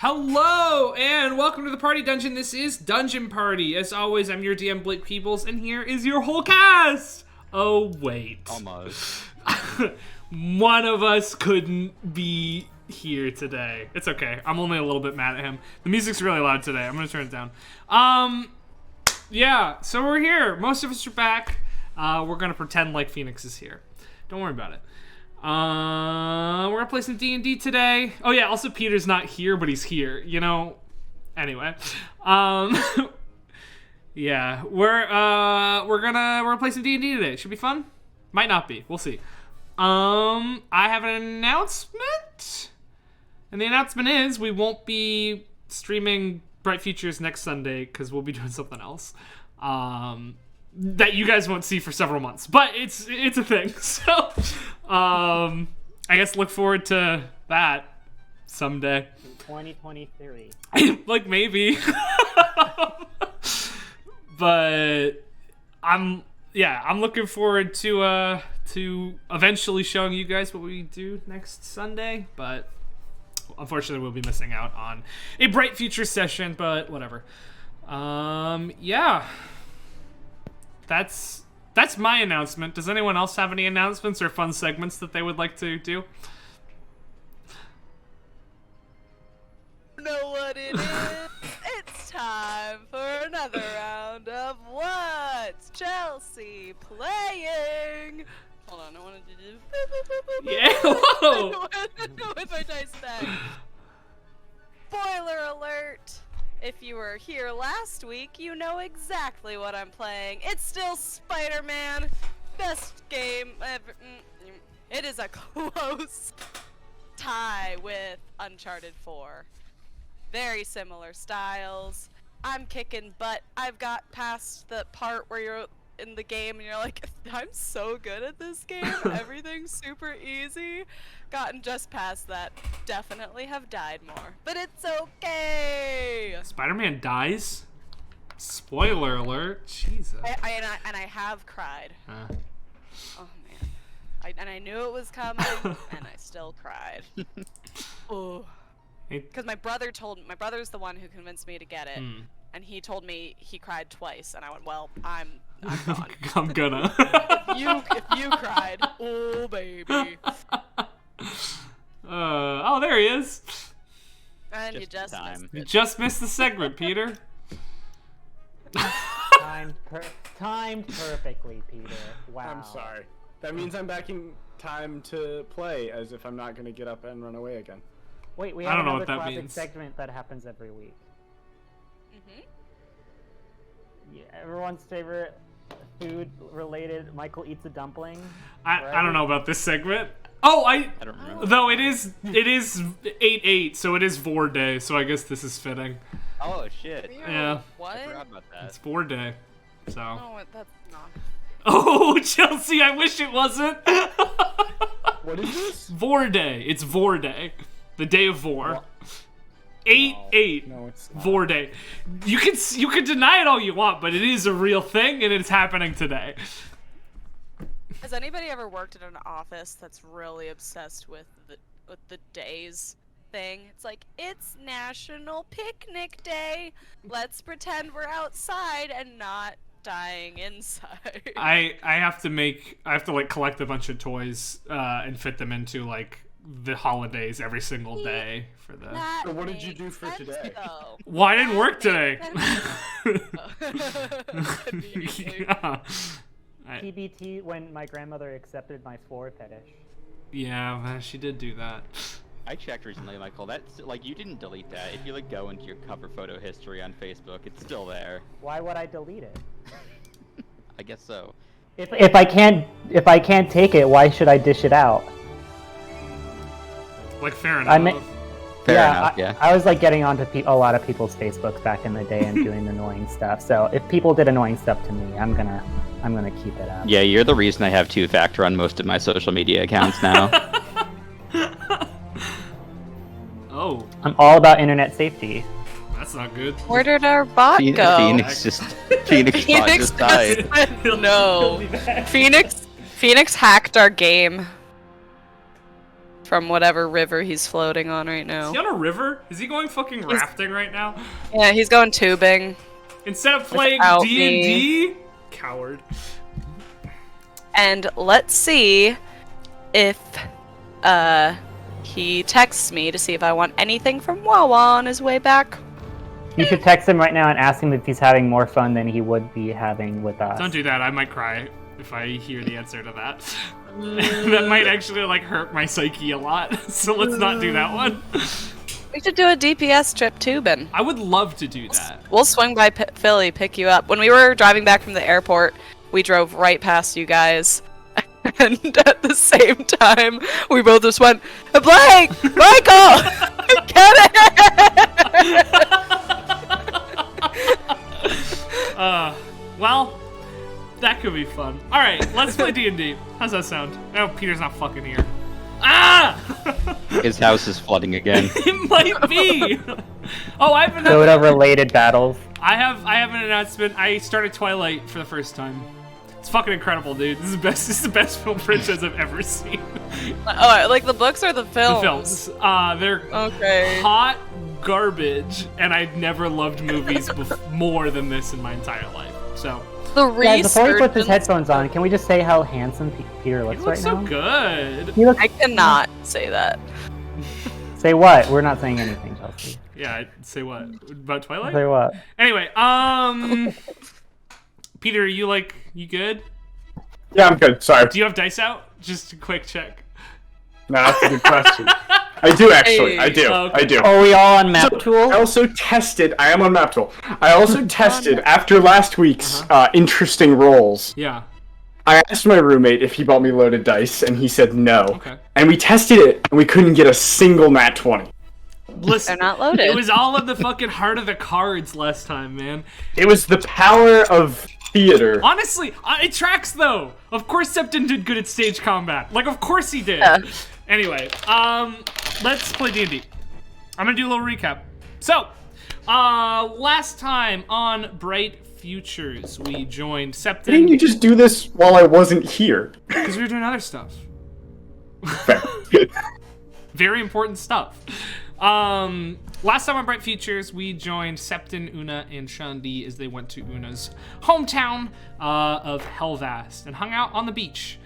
Hello, and welcome to the Party Dungeon. This is Dungeon Party. As always, I'm your DM, Blake Peebles, and here is your whole cast! Oh, wait. Almost. One of us couldn't be here today. It's okay. I'm only a little bit mad at him. The music's really loud today. I'm gonna turn it down. Yeah, so we're here. Most of us are back. We're gonna pretend like Phoenix is here. Don't worry about it. We're gonna play some D&D today. Oh yeah, also Peter's not here, but he's here, you know. Anyway. Yeah, we're gonna play some D&D today. Should be fun. Might not be. We'll see. I have an announcement. And the announcement is we won't be streaming Bright Futures next Sunday because we'll be doing something else. That you guys won't see for several months, but it's a thing. So, I guess look forward to that someday. 2023. Like maybe, but I'm looking forward to eventually showing you guys what we do next Sunday. But unfortunately, we'll be missing out on a Bright Future session. But whatever. Yeah. That's my announcement. Does anyone else have any announcements or fun segments that they would like to do? You know what it is? It's time for another round of What's Chelsea Playing? Hold on, I wanted to do... Yeah, whoa! With my dice stack. Spoiler alert! If you were here last week, you know exactly what I'm playing. It's still Spider-Man. Best game ever. It is a close tie with Uncharted 4. Very similar styles. I'm kicking butt. I've got past the part where you're in the game and you're like, I'm so good at this game. Everything's super easy. Gotten just past that. Definitely have died more. But it's okay. Spider-Man dies? Spoiler alert. Jesus. And I have cried. Oh man. I knew it was coming and I still cried. Oh. Because my brother's the one who convinced me to get it. And he told me he cried twice, and I went, well, I'm gone. I'm gonna. if you cried, oh baby. Oh, there he is. And Just you just missed You it. just missed the segment, Peter. Timed perfectly, Peter. Wow. I'm sorry. That means I'm back in time to play, as if I'm not going to get up and run away again. Wait, we I have don't know another what that classic means. segment that happens every week. Mhm. Yeah, everyone's favorite food-related. Michael eats a dumpling. I don't know about this segment. Oh, I don't remember. Though it is 8/8, so it is Vor Day. So I guess this is fitting. Oh shit. Yeah. What? I forgot about that. It's Vor Day. So. No, that's not. Oh, Chelsea! I wish it wasn't. What is this? Vor Day. It's Vor Day. The day of Vor. 8/8. No, it's not. Vor Day. You can deny it all you want, but it is a real thing, and it's happening today. Has anybody ever worked at an office that's really obsessed with the days thing? It's like, it's National Picnic Day. Let's pretend we're outside and not dying inside. I have to like collect a bunch of toys and fit them into like the holidays every single day for the. That So what did you makes do for sense, today? though. Well, I didn't work today. Immediately. Yeah. TBT when my grandmother accepted my floor fetish. Yeah, man, she did do that. I checked recently, Michael. That's like you didn't delete that. If you like go into your cover photo history on Facebook, it's still there. Why would I delete it? I guess so. If I can't take it, why should I dish it out? Like fair enough. Fair enough. Yeah. I was like getting onto a lot of people's Facebooks back in the day and doing annoying stuff. So if people did annoying stuff to me, I'm gonna keep it up. Yeah, you're the reason I have two-factor on most of my social media accounts now. Oh, I'm all about internet safety. that's not good. Where did our bot go? Phoenix bot just died. No. Phoenix hacked our game. from whatever river he's floating on right Is now. he on a river? Is he going fucking rafting right now? Yeah, he's going tubing. Instead of playing Without D&D? Coward. And let's see if he texts me to see if I want anything from Wawa on his way back. You should text him right now and ask him if he's having more fun than he would be having with us. Don't do that. I might cry if I hear the answer to that. That might actually like hurt my psyche a lot. So let's not do that one. We should do a DPS trip tubing. I would love to do that. We'll swing by Philly, pick you up. When we were driving back from the airport, we drove right past you guys. And at the same time, we both just went, Blake! Michael! Get it! Well, that could be fun. All right, let's play D&D. How's that sound? Oh, Peter's not fucking here. Ah! His house is flooding again. It might be. Oh, I have an Dota-related battles. I have an announcement. I started Twilight for the first time. It's fucking incredible, dude. This is the best film franchise I've ever seen. Oh, like the books or the films? The films. They're Okay. hot garbage, and I've never loved movies more than this in my entire life. So The Guys, before he puts his resurgence- headphones on, can we just say how handsome Peter he looks looks right so now? good. He looks. I cannot say that. Say what? We're not saying anything, Chelsea. Yeah, I'd say what about Twilight? Say what? Anyway, Peter, you good? Yeah, I'm good. Sorry. Do you have dice out? Just a quick check. No, that's a good question. I do actually. Hey. I do. Okay. I do. Are we all on map So, tool? I also tested. I am on map tool. I also tested after last week's interesting rolls. Yeah. I asked my roommate if he bought me loaded dice, and he said no. Okay. And we tested it, and we couldn't get a single nat 20. Listen, They're not loaded. It was all in the fucking heart of the cards last time, man. It was the power of theater. Honestly, it tracks though. Of course, Septon did good at stage combat. Like, of course he did. Yeah. Anyway, let's play D&D. I'm gonna do a little recap. So, last time on Bright Futures, we joined Why didn't Septon you just do this while I wasn't here? because we were doing other stuff. Fair. Good. Very important stuff. Last time on Bright Futures, we joined Septon, Una, and Shandi as they went to Una's hometown of Helvast and hung out on the beach.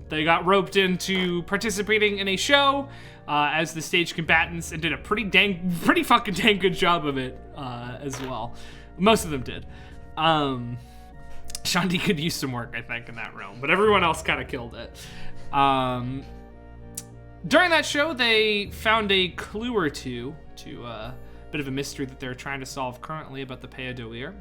They got roped into participating in a show as the stage combatants and did a pretty fucking dang good job of it as well. Most of them did. Shandi could use some work, I think, in that realm, but everyone else kind of killed it. During that show, they found a clue or two to a bit of a mystery that they're trying to solve currently about the Peadoir.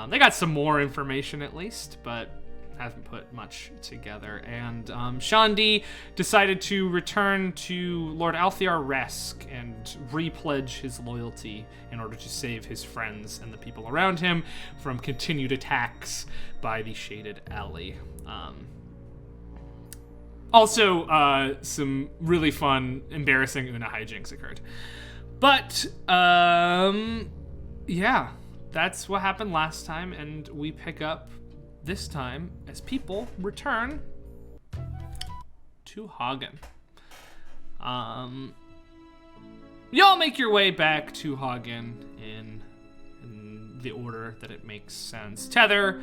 They got some more information at least, but haven't put much together. And Shandi decided to return to Lord Althear Resk and repledge his loyalty in order to save his friends and the people around him from continued attacks by the Shaded Alley. Also, some really fun, embarrassing Una hijinks occurred. But, yeah, that's what happened last time, and we pick up this time as people return to Hagen. Y'all make your way back to Hagen in the order that it makes sense. Tether,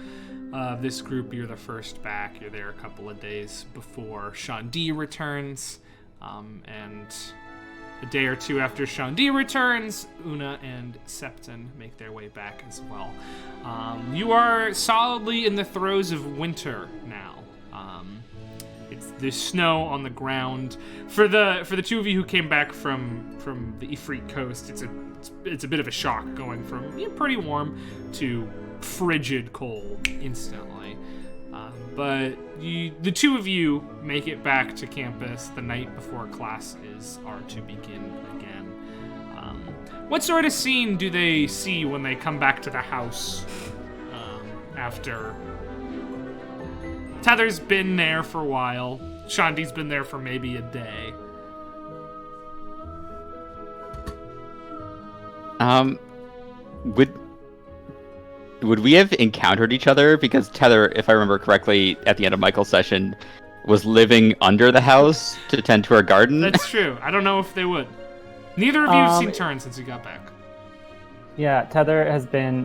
this group, you're the first back. You're there a couple of days before Shandi returns. And a day or two after Shandi returns, Una and Septon make their way back as well. You are solidly in the throes of winter now. There's snow on the ground. For the two of you who came back from the Ifrit coast, it's a bit of a shock going from pretty warm to frigid cold instantly. But the two of you make it back to campus the night before classes are to begin again. What sort of scene do they see when they come back to the house after Tether's been there for a while? Shandi's been there for maybe a day. Would we have encountered each other? Because Tether, if I remember correctly, at the end of Michael's session, was living under the house to tend to her garden. That's true. I don't know if they would. Neither of you have seen Turn since you got back. Yeah, Tether has been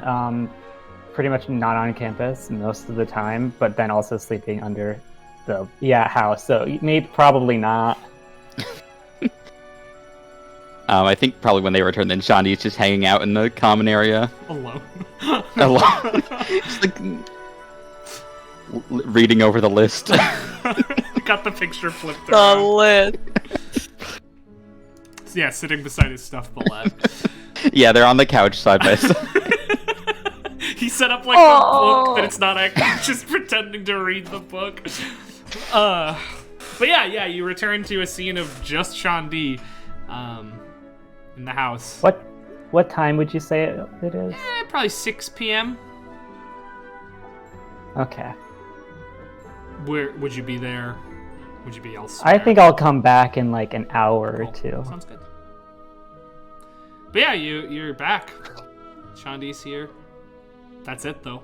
pretty much not on campus most of the time, but then also sleeping under the house. So maybe probably not. I think probably when they return, then Shandi's just hanging out in the common area. Alone. Alone. Just like reading over the list. Got the picture flipped The around. lid. Yeah, sitting beside his stuffed bullet. Yeah, they're on the couch side by side. He set up like a book that it's not actually just pretending to read the book. But yeah, you return to a scene of just Shandi in the house. What time would you say it is? Probably 6 p.m. Okay. Where would you be there? Would you be elsewhere? I think I'll come back in like an hour or two. Sounds good. But yeah, you're back. Shandi's here. That's it though.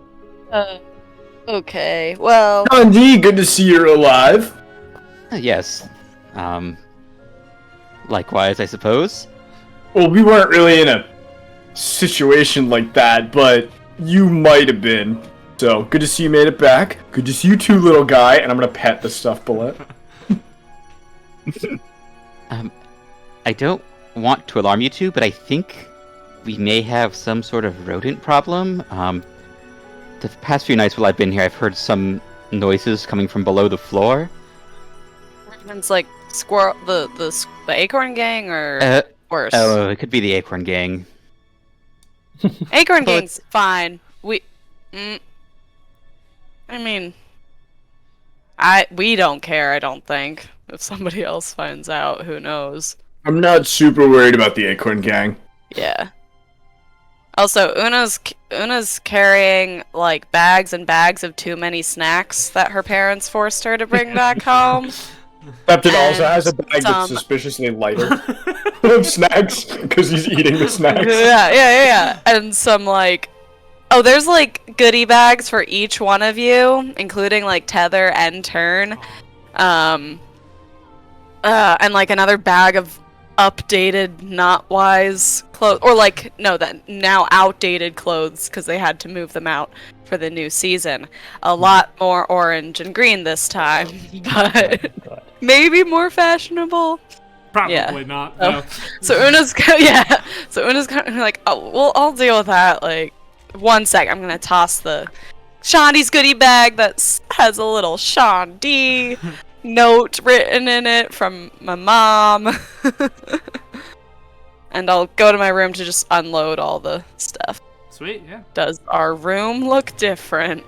Okay, well... Andy, good to see you're alive. Yes. Likewise, I suppose. Well, we weren't really in a situation like that, but you might have been. So, good to see you made it back. Good to see you too, little guy, and I'm gonna pet the stuffed bullet. I don't want to alarm you two, but I think we may have some sort of rodent problem. The past few nights while I've been here, I've heard some noises coming from below the floor. It's like squirrel, the acorn gang, or worse. Oh, it could be the acorn gang. Acorn Well, gang's fine. I mean, we don't care. I don't think. If somebody else finds out, who knows? I'm not super worried about the acorn gang. Yeah. Also, Una's carrying like bags and bags of too many snacks that her parents forced her to bring back home. Captain also has a bag some- that's suspiciously lighter of snacks because he's eating the snacks. Yeah. And some like, oh, there's like goodie bags for each one of you, including like Tether and Turn, and like another bag of updated, not wise clothes, or like that now outdated clothes because they had to move them out for the new season. A lot more orange and green this time, but maybe more fashionable. Probably not. No. So Una's So Una's kind of like, oh, well, I'll deal with that. Like, 1 sec. I'm gonna toss the Shandi's goodie bag that has a little Shandi note written in it from my mom. And I'll go to my room to just unload all the stuff. Sweet, yeah. Does our room look different?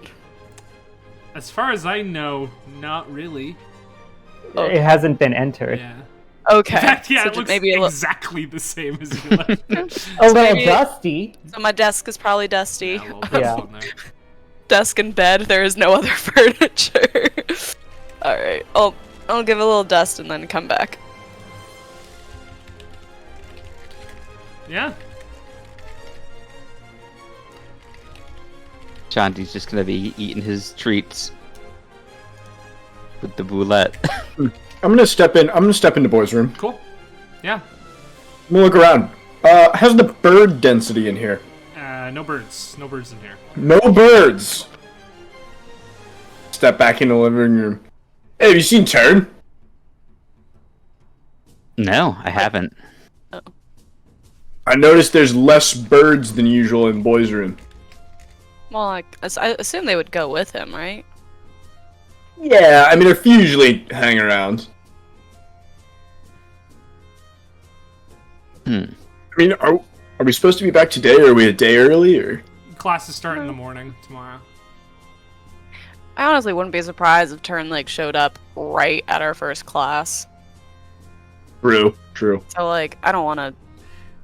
As far as I know, not really. It hasn't been entered. Yeah. Okay. In fact, yeah, So it looks maybe a little. exactly the same as you left. A little maybe- dusty. So my desk is probably dusty. Yeah, a little bit Yeah. on there. Desk and bed. There is no other furniture. All right. I'll give it a little dust and then come back. Yeah. Shanti's just gonna be eating his treats with the boulette. I'm gonna step into boys' room. Cool. Yeah. I'm gonna look around. How's the bird density in here? No birds. No birds in here. No birds. Step back in the living room. Hey, have you seen Turn? No, I haven't. I noticed there's less birds than usual in boys' room. Well, I assume they would go with him, right? Yeah, I mean, if you usually hang around. I mean, are we supposed to be back today, or are we a day early, or? Classes start in the morning tomorrow. I honestly wouldn't be surprised if Turn like showed up right at our first class. True. So like, I don't want to.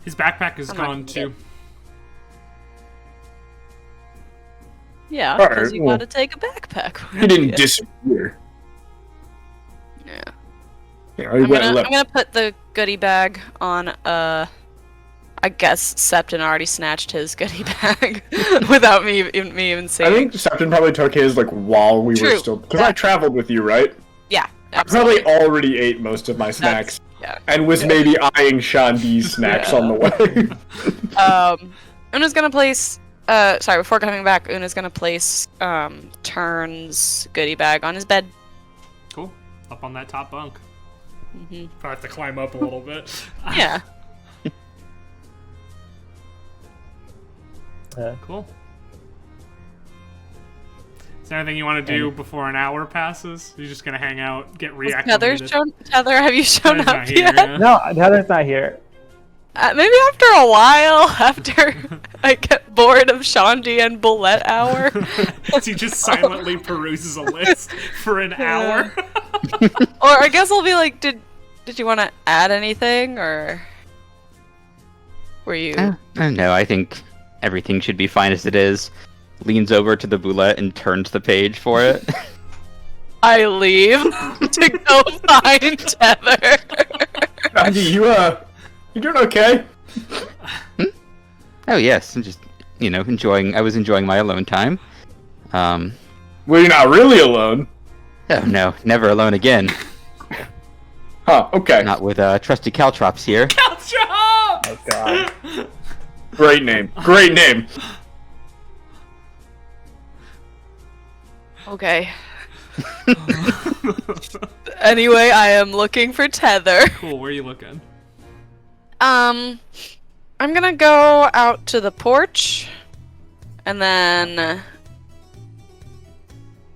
His backpack is I'm not gone gonna too. Yeah, Alright, because you well, gotta take a backpack. He didn't disappear. Yeah. Yeah, I'm gonna put the goodie bag on. I guess Septon already snatched his goodie bag without me even I saying. think Septon probably took his like while we were True. still, because I traveled with you, right? Yeah. I probably already ate most of my snacks. Yeah. And was maybe eyeing Sean D's snacks on the way. Una's gonna place. Before coming back, Una's gonna place Turn's goodie bag on his bed. Cool. Up on that top bunk. Mm-hmm. Probably have to climb up a little bit. Yeah. Cool. Is there anything you want to do before an hour passes? You're just gonna hang out, get reactivated? Tether, have you shown Tether's up not here, yet? yeah. No, Heather's not here. Maybe after a while, after I get bored of Shandy and Bullet Hour. He just silently peruses a list for an hour. Or I guess I'll be like, did you want to add anything, or were you? I don't know. I think everything should be fine as it is. Leans over to the boulette and turns the page for it. I leave to go find Tether. Andy, you doing okay? Oh yes, I'm just enjoying. I was enjoying my alone time. Well, you're not really alone. Oh no, never alone again. Huh? Okay. Not with trusty Caltrops here. Caltrop! Oh god. Great name. Great name. Okay. Anyway, I am looking for Tether. Cool, where are you looking? I'm gonna go out to the porch, and then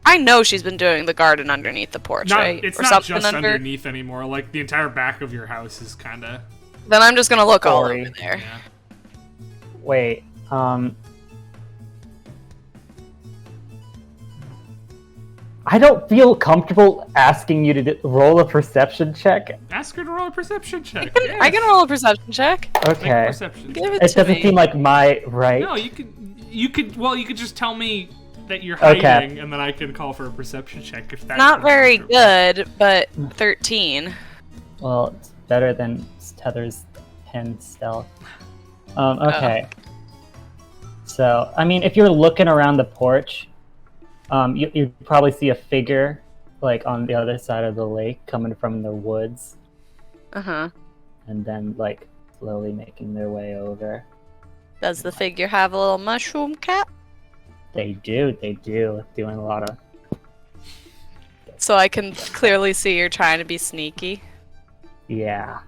I know she's been doing the garden underneath the porch, right? It's Or not something just under. underneath anymore. Like, the entire back of your house is kind of... Then I'm just gonna look all Sorry. over there. Yeah. Wait, I don't feel comfortable asking you to roll a perception check. Ask her to roll a perception check. I can roll a perception check. Make a Okay. perception. Give it It to doesn't me. seem like my right. No, you could just tell me that you're Okay. hiding, and then I can call for a perception check if that's Not more very comfortable. good, but 13. Well, it's better than Tether's 10 stealth. Okay. So, I mean, if you're looking around the porch, you probably see a figure, like, on the other side of the lake coming from the woods, Uh-huh. and then, like, slowly making their way over. Does the figure have a little mushroom cap? They do, doing a lot of... So I can clearly see you're trying to be sneaky. Yeah.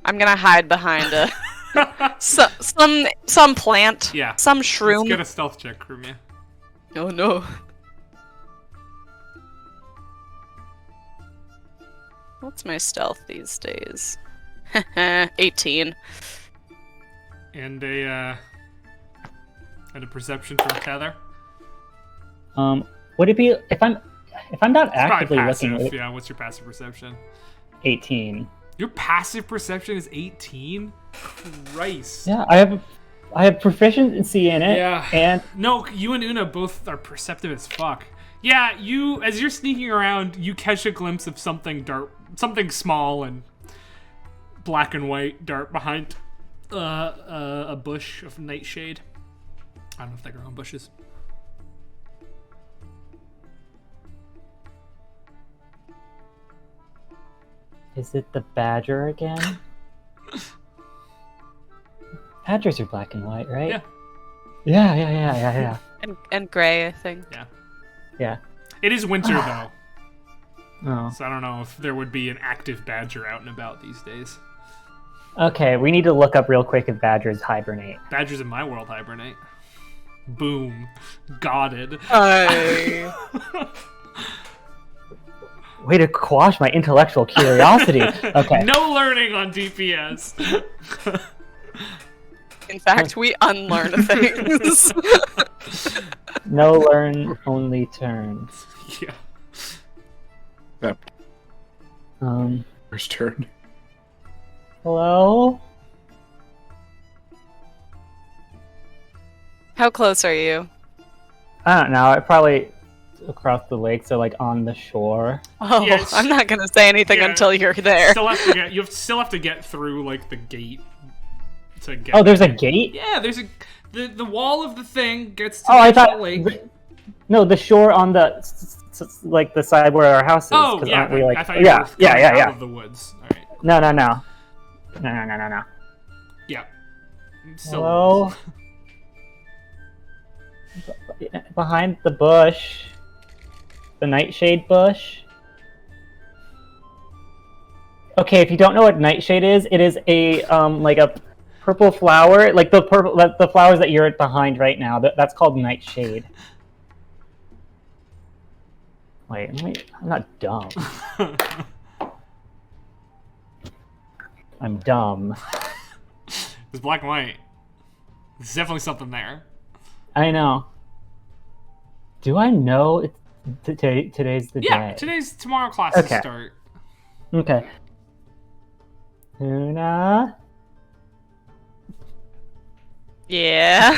I'm gonna hide behind a some plant. Yeah. Some Let's shroom. get a stealth check from you. Oh no. What's my stealth these days? 18. And a perception from Tether. Would it be if I'm not It's probably actively passive. looking? Yeah, what's your passive perception? 18. Your passive perception is 18? Christ. Yeah, I have proficiency in it. Yeah. And No, you and Una both are perceptive as fuck. Yeah, as you're sneaking around, you catch a glimpse of something small and black and white dart behind a bush of nightshade. I don't know if they grow on bushes. is it the badger again? Badgers are black and white, right? Yeah. Yeah. And gray, I think. Yeah. It is winter though, Oh. so I don't know if there would be an active badger out and about these days. Okay, we need to look up real quick if badgers hibernate. Badgers in my world hibernate. Boom. Godded. Way to quash my intellectual curiosity. Okay. No learning on DPS. In fact, we unlearn things. No learn, only turn. Yeah. That Um, first turn. hello? How close are you? I don't know. I probably across the lake, so like on the shore. Oh, Yes. I'm not gonna say anything Yeah. until you're there. Still have to get through like the gate to get. Oh, there's a gate? Yeah, there's the wall of the thing gets to Oh, the I edge of thought. the lake. No, the shore on the like the side where our house is. Oh, 'cause yeah. aren't we, like, I thought you yeah, were yeah, coming yeah, out yeah. of the woods. All right. No. Yeah. Still Hello? Behind the bush. The nightshade bush. Okay, if you don't know what nightshade is, it is a like a purple flower, like the flowers that you're behind right now. That's called nightshade. Wait, I'm not dumb. I'm dumb. It's black and white. There's definitely something there. I know. Do I know it's today's the Yeah, day? tomorrow classes Okay. start. Okay. Una? Yeah.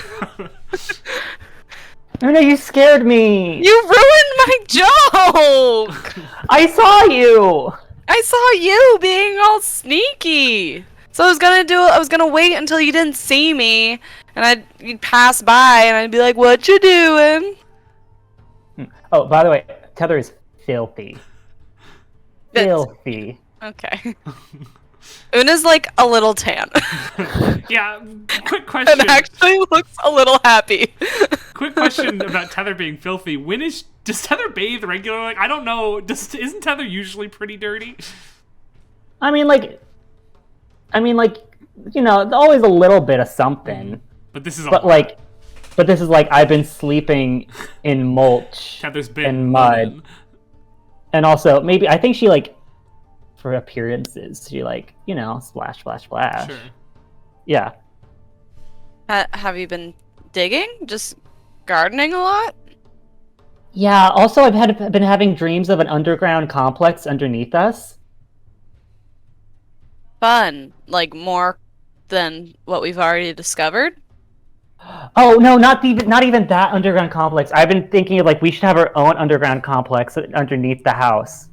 Una, you scared me! You ruined my joke! I saw you! I saw you being all sneaky. So I was gonna wait until you didn't see me, and you'd pass by, and I'd be like, "What you doing?" Oh, by the way, Tether is filthy. That's- Filthy. Okay. Una's like a little tan, Yeah, quick question. and actually looks a little happy. Quick question about Tether being filthy. Does Tether bathe regularly? Like, I don't know. Isn't Tether usually pretty dirty? I mean, like, you know, always a little bit of something. But this is a But lot. this is like I've been sleeping in mulch Tether's been and mud, linen. and also maybe I think she like, for appearances, she like, you know, splash, splash, splash. Sure. Yeah. Have you been digging? Just gardening a lot? Yeah. Also, I've been having dreams of an underground complex underneath us. Fun. Like more than what we've already discovered? Oh no, not even that underground complex. I've been thinking of like we should have our own underground complex underneath the house.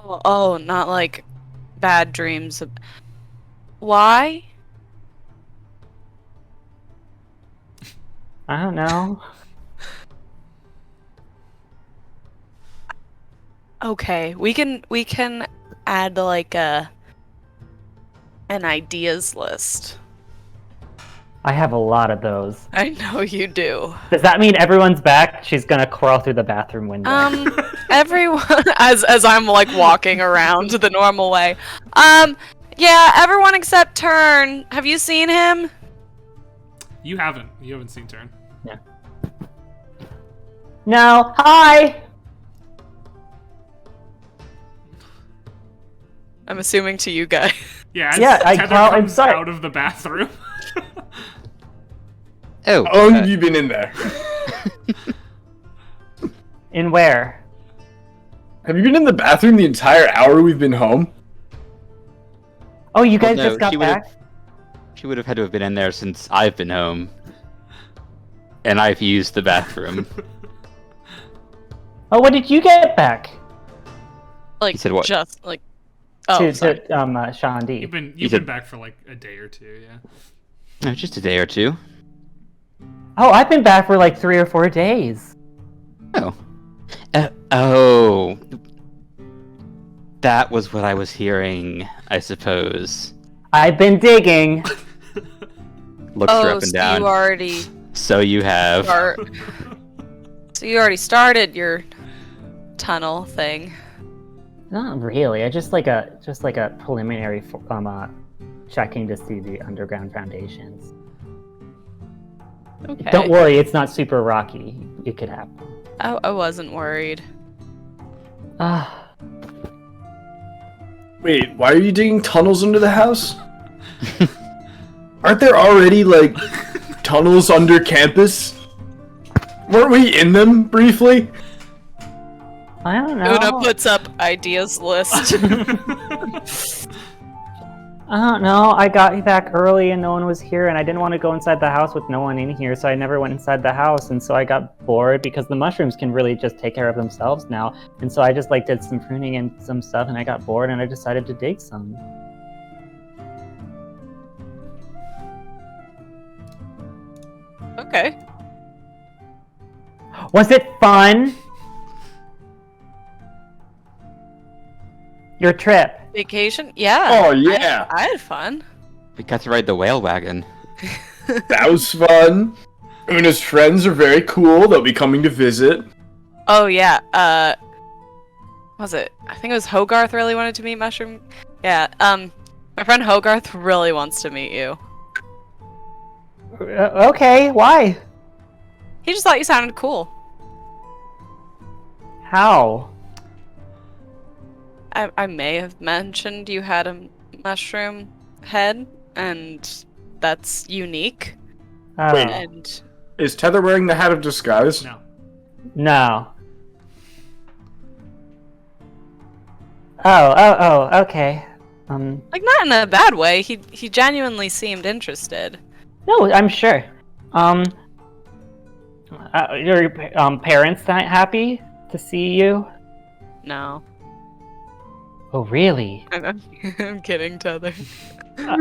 Oh, not like bad dreams. Why? I don't know. Okay, we can add like an ideas list. I have a lot of those. I know you do. Does that mean everyone's back? She's gonna crawl through the bathroom window. Everyone, as I'm like walking around the normal way. Yeah, everyone except Turn. Have you seen him? You haven't seen Turn. Yeah. No. Hi. I'm assuming to you guys. Yeah, I Tether crawl comes inside. out of the bathroom. Oh, How long have you been in there? In where? Have you been in the bathroom the entire hour we've been home? Oh, you guys no, just got she would've- back? she would have had to have been in there since I've been home. And I've used the bathroom. Oh, when did you get back? Like, said what? just like. Oh, sorry. to Sean D. You've been said- back for like a day or two, yeah. No, just a day or two. Oh, I've been back for like 3 or 4 days. Oh. Oh. That was what I was hearing, I suppose. I've been digging. Looks her Oh, up and so down. you already So you have. So you already started your tunnel thing. Not really. I just like a preliminary checking to see the underground foundations. Okay. Don't worry, it's not super rocky. It could happen. I wasn't worried. Ah, Wait, why are you digging tunnels under the house? Aren't there already, like, tunnels under campus? Weren't we in them briefly? I don't know. Una puts up ideas list. I don't know. I got back early and no one was here, and I didn't want to go inside the house with no one in here, so I never went inside the house. And so I got bored because the mushrooms can really just take care of themselves now. And so I just like did some pruning and some stuff, and I got bored, and I decided to dig some. Okay. Was it fun? Your trip. Vacation? Yeah. Oh, yeah. I had fun. We got to ride the whale wagon. That was fun. Una's friends are very cool. They'll be coming to visit. Oh yeah. Was it? I think it was Hogarth really wanted to meet Mushroom. Yeah. My friend Hogarth really wants to meet you. Okay, why? He just thought you sounded cool. How? I may have mentioned you had a mushroom head, and that's unique. Oh, Wait. And Is Tether wearing the hat of disguise? No. no. Oh, okay. like not in a bad way. He genuinely seemed interested. No, I'm sure. Your parents not happy to see you? No. Oh, really? I'm kidding, Tether.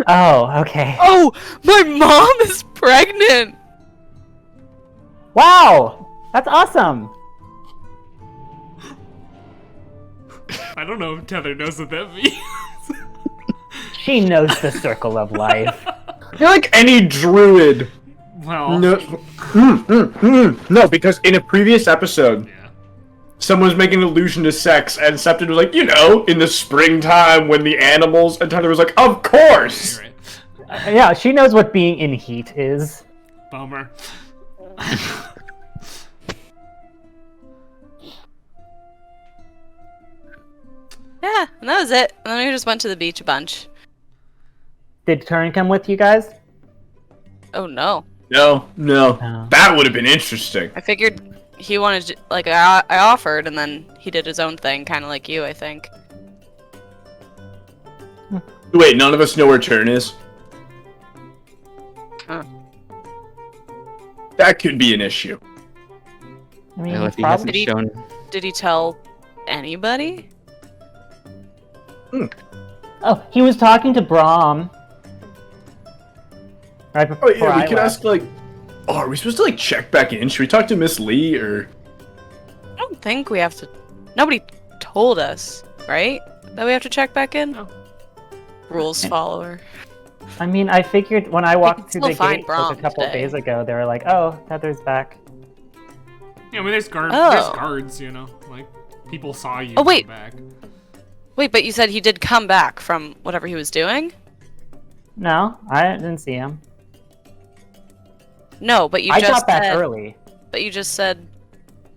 Oh, okay. Oh, my mom is pregnant. Wow! That's awesome! I don't know if Tether knows what that means. She knows the circle of life. You're like any druid. Well, No, no, because in a previous episode, yeah. someone was making an allusion to sex, and Septon was like, in the springtime when the animals, and Tether was like, of course! You're right. Yeah, she knows what being in heat is. Bummer. Yeah, and that was it. And then we just went to the beach a bunch. Did Turin come with you guys? Oh no. No. No. That would have been interesting. I figured he wanted to, like, I offered, and then he did his own thing, kind of like you, I think. Wait, none of us know where Turin is? Huh. That could be an issue. I mean, Well, if he probably... hasn't shown... Did he tell anybody? Oh, he was talking to Brahm. Right before Oh, yeah, we I could left. ask, are we supposed to, check back in? Should we talk to Miss Lee, or... I don't think we have to. Nobody told us, right? That we have to check back in? No. Rules follower. I mean, I figured when I walked through still the find gate Brahm a couple today. days ago, they were like, "Oh, Tether's back." Yeah, I mean, there's guards. Oh. There's guards, like people saw you. Oh, wait. Come back. Wait, but you said he did come back from whatever he was doing? No, I didn't see him. No, but you I just got back said. early. But you just said,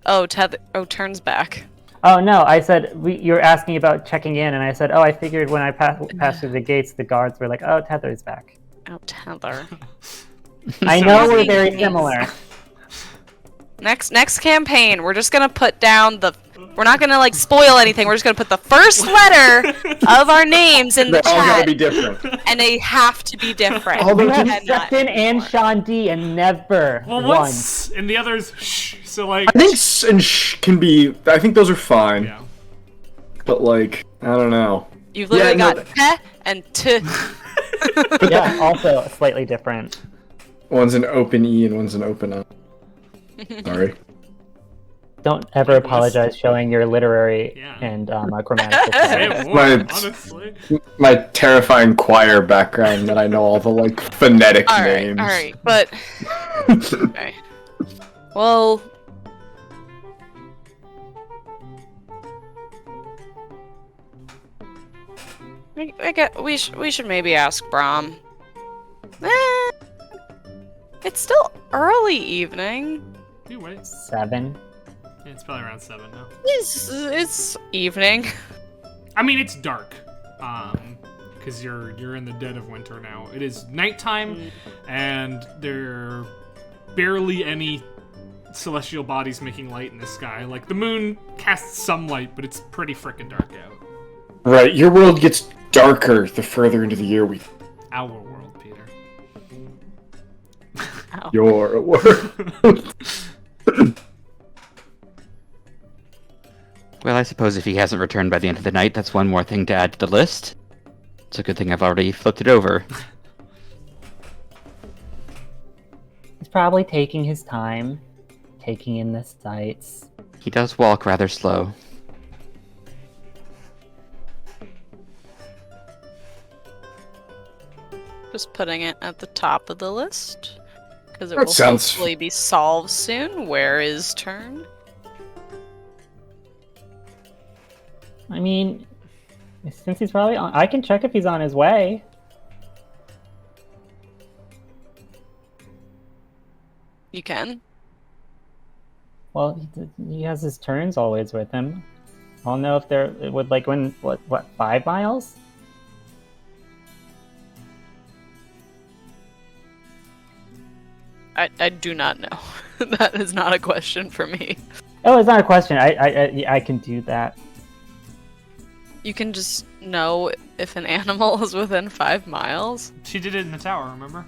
"Oh, Tether. Oh, turns back." Oh no, I said you're asking about checking in, and I said, "Oh, I figured when I passed through the gates, the guards were like, oh, Tether's back." Oh, Tether. I So know easy. we're very similar. Next campaign, we're just gonna put down the. We're not gonna spoil anything. We're just gonna put the first letter of our names in the They're all gotta chat, be different. and they have to be different. Although You have And Septon and Sean D, and never Well, once. once and the others. Shh. So I think S and Sh can be... I think those are fine. yeah. But, I don't know. You've literally Yeah, no, got te and t. Yeah, also slightly different. One's an open E and one's an open O. Sorry. Don't ever apologize showing your literary Yeah. and grammatical Say skills. it My- more, honestly. My terrifying choir background that I know all the, phonetic names. Alright, but. Okay. Well. I get, we should maybe ask Brahm. It's still early evening. You wait. 7. Yeah, it's probably around 7 now. It's evening. I mean, it's dark. Because you're in the dead of winter now. It is nighttime, and there are barely any celestial bodies making light in the sky. The moon casts some light, but it's pretty frickin' dark out. Right, your world gets darker the further into the year we... Our world, Peter. Ow. Your world. Well, I suppose if he hasn't returned by the end of the night, that's one more thing to add to the list. It's a good thing I've already flipped it over. He's probably taking his time, taking in the sights. He does walk rather slow. Just putting it at the top of the list. Because it That will sounds- hopefully be solved soon. Where is turn? I mean, since he's probably on, I can check if he's on his way. You can. Well, he has his turns always with him. I'll know if they're would like when what 5 miles? I do not know. That is not a question for me. Oh, it's not a question. I can do that. You can just know if an animal is within 5 miles. She did it in the tower, remember?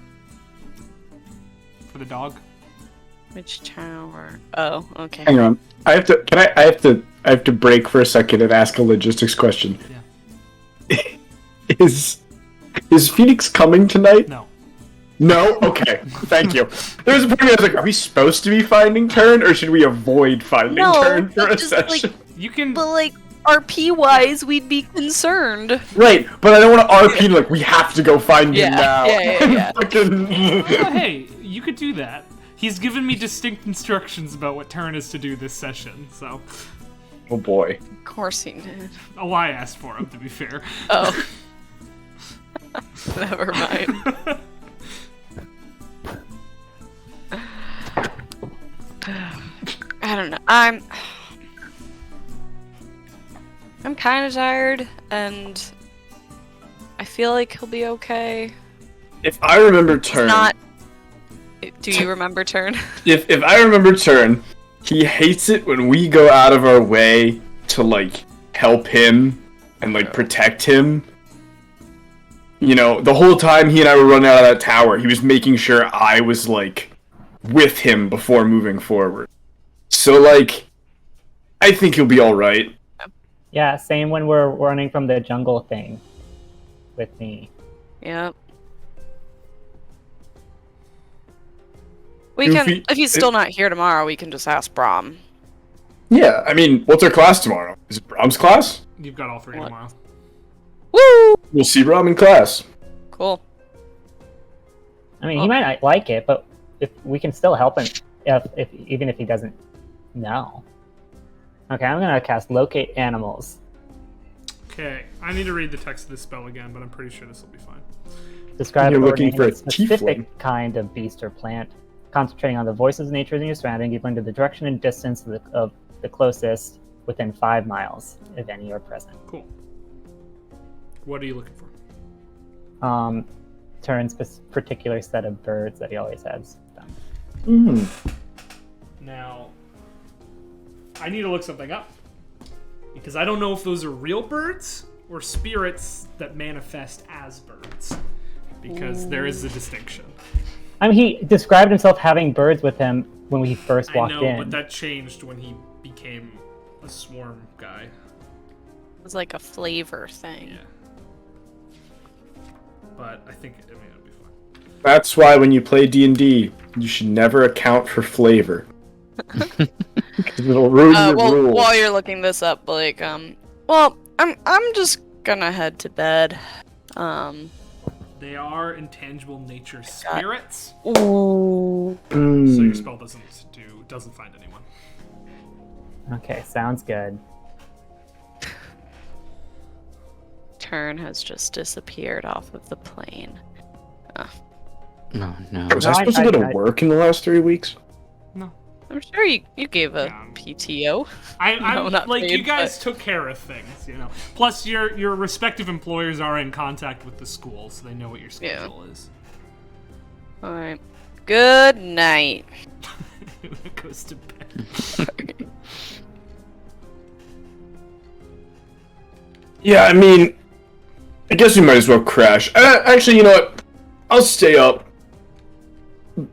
For the dog. Which tower? Oh, okay. Hang on. I have to break for a second and ask a logistics question. Yeah. Is Phoenix coming tonight? No. No? Okay. Thank you. There was a point where I was like, are we supposed to be finding turn, or should we avoid finding turn for a just, session? You can. But like RP wise, we'd be concerned. Right, but I don't want to RP like we have to go find him Yeah, now. yeah. Fucking- Oh, hey, you could do that. He's given me distinct instructions about what turn is to do this session, so. Oh boy. Of course he did. Oh, I asked for him, to be fair. Oh. Never mind. I don't know. I'm kind of tired, and I feel like he'll be okay. If I remember turn, Not. Do you remember turn? if I remember turn, he hates it when we go out of our way to like help him and like protect him. You know, the whole time he and I were running out of that tower, he was making sure I was like with him before moving forward. So like, I think he'll be all right. Yeah, same when we're running from the jungle thing with me. Yep. We can. Goofy- If he's still not here tomorrow, we can just ask Brahm. Yeah, I mean, what's our class tomorrow? Is it Brahm's class? You've got all 3 What? tomorrow. Woo! We'll see Brahm in class. Cool. I mean, he might not like it, but if we can still help him, if even if he doesn't know. Okay, I'm gonna cast Locate Animals. Okay, I need to read the text of this spell again, but I'm pretty sure this will be fine. Describe You're or looking name for a specific tiefling. kind of beast or plant. Concentrating on the voices and natures in your surrounding, you learn to the direction and distance of the closest within 5 miles, if any are present. Cool. What are you looking for? Turns particular set of birds that he always has. Now, I need to look something up. Because I don't know if those are real birds or spirits that manifest as birds. Because there is a distinction. I mean, he described himself having birds with him when we first I walked know, in. but that changed when he became a swarm guy. It's like a flavor thing. Yeah. But I think, I mean, it'll be fine. That's why when you play D&D, you should never account for flavor. 'Cause it'll ruin your Well, rules. while you're looking this up, like, well, I'm just gonna head to bed. They are intangible nature spirits, Ooh. so your Mm. spell doesn't find anyone. Okay, sounds good. Turn has just disappeared off of the plane. Oh no. Was I No, supposed to go to work in the last 3 weeks? No. I'm sure you gave a Yeah. PTO. I'm No, not like, you paid, guys took care of things, you know. Plus, your respective employers are in contact with the school, so they know what your schedule is. All right. Good night. It goes to bed. Yeah, I mean, I guess we might as well crash. Actually, you know what? I'll stay up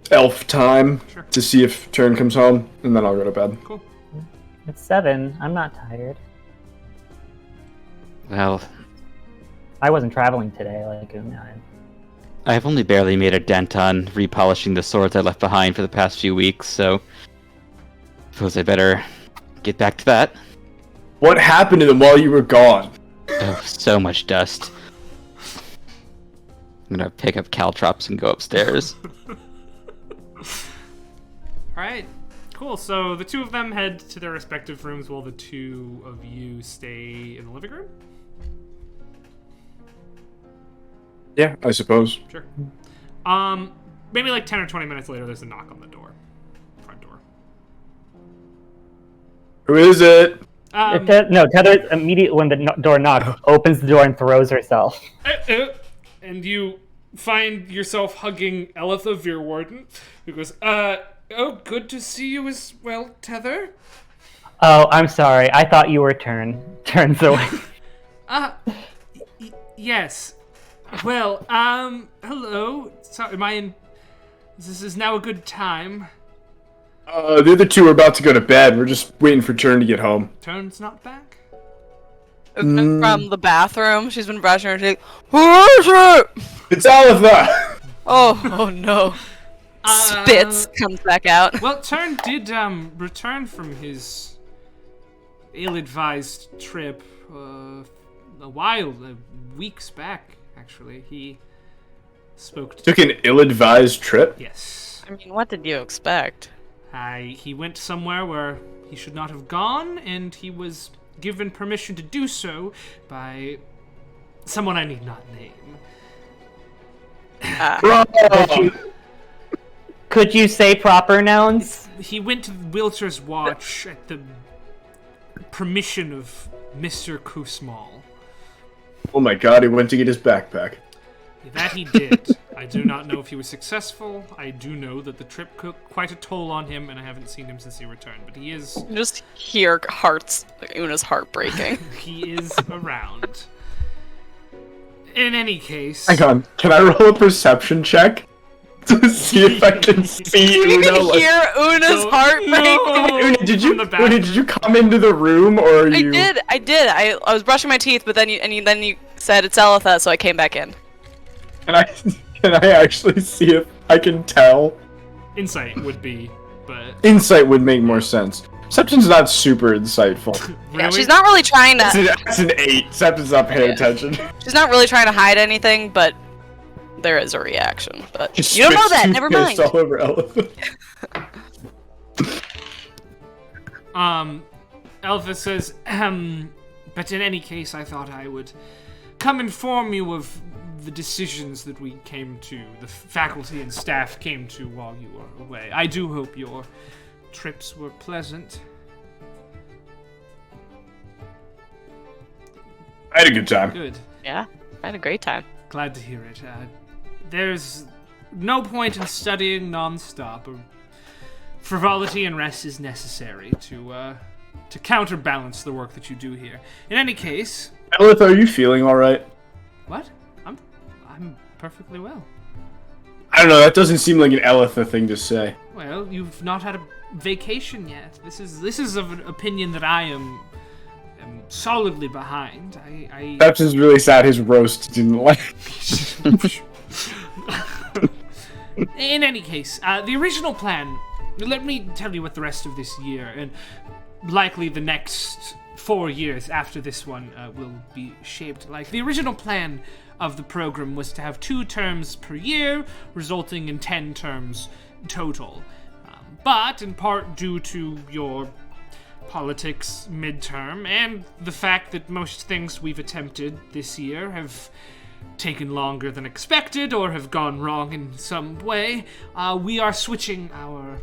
elf time Sure. to see if Turn comes home, and then I'll go to bed. Cool. It's 7. I'm not tired. Well, I wasn't traveling today, like, you know, I've only barely made a dent on repolishing the swords I left behind for the past few weeks, so suppose I better get back to that. What happened to them while you were gone? Oh, so much dust. I'm gonna pick up caltrops and go upstairs. Alright, cool. So the two of them head to their respective rooms while the two of you stay in the living room? Yeah, I suppose. Sure. Maybe like 10 or 20 minutes later, there's a knock on the door. Front door. Who is it? No, Tether immediately when the door knocks, opens the door and throws herself. And you find yourself hugging Elitha Veerwarden, who goes, oh, good to see you as well, Tether. Oh, I'm sorry. I thought you were turns away. Yes. Well, hello. Sorry, am I in... This is now a good time. The other two are about to go to bed. We're just waiting for Turn to get home. Turn's not back? From the bathroom, she's been brushing her teeth. Who is it? It's Aletha! Oh no. Spits comes back out. Well, Turn did return from his ill-advised trip weeks back, actually. He spoke to... Took an ill-advised trip? Yes. I mean, what did you expect? He went somewhere where he should not have gone, and he was given permission to do so by someone I need not name. Could you say proper nouns? He went to Wilter's Watch at the permission of Mr. Kusmal. Oh my god, he went to get his backpack. That he did. I do not know if he was successful. I do know that the trip took quite a toll on him, and I haven't seen him since he returned. But he is... Just hear Una's heart breaking. He is around. In any case... Hang on, can I roll a perception check? To see if I can see You Una, can like... hear Una's heart breaking. Una, did you come into the room, or are you... I did. I was brushing my teeth, but then you said it's Elitha, so I came back in. Can I actually see if I can tell? Insight would be, but... Insight would make more sense. Perception's not super insightful. Really? Yeah, she's not really trying to. It's an 8. Perception's not paying attention. She's not really trying to hide anything, but there is a reaction. But Just you don't know spits that. Never mind. toothpaste all over Elephant. Elvis says, but in any case, I thought I would come inform you of the decisions that we came to, the faculty and staff came to while you were away. I do hope your trips were pleasant. I had a good time. Good. Yeah, I had a great time. Glad to hear it. There's no point in studying non-stop. Frivolity and rest is necessary to counterbalance the work that you do here. In any case... Elith, are you feeling alright? What? I'm perfectly well. I don't know, that doesn't seem like an Elitha thing to say. Well, you've not had a vacation yet. This is of an opinion that I am solidly behind. Perhaps it's really sad his roast didn't like. In any case, the original plan, let me tell you what the rest of this year, and likely the next 4 years after this one, will be shaped like. The original plan of the program was to have 2 terms per year, resulting in 10 terms total. But, in part due to your politics midterm, and the fact that most things we've attempted this year have taken longer than expected or have gone wrong in some way, we are switching our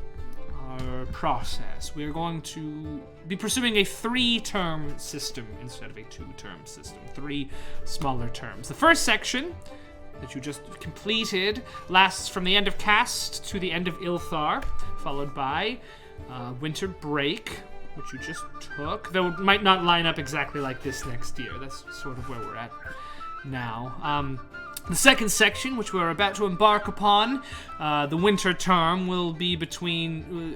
process. We're going to be pursuing a 3-term system instead of a 2-term system. 3 smaller terms. The first section that you just completed lasts from the end of Cast to the end of Ilthar, followed by Winter Break, which you just took, though it might not line up exactly like this next year. That's sort of where we're at now. The second section, which we're about to embark upon, the winter term, will be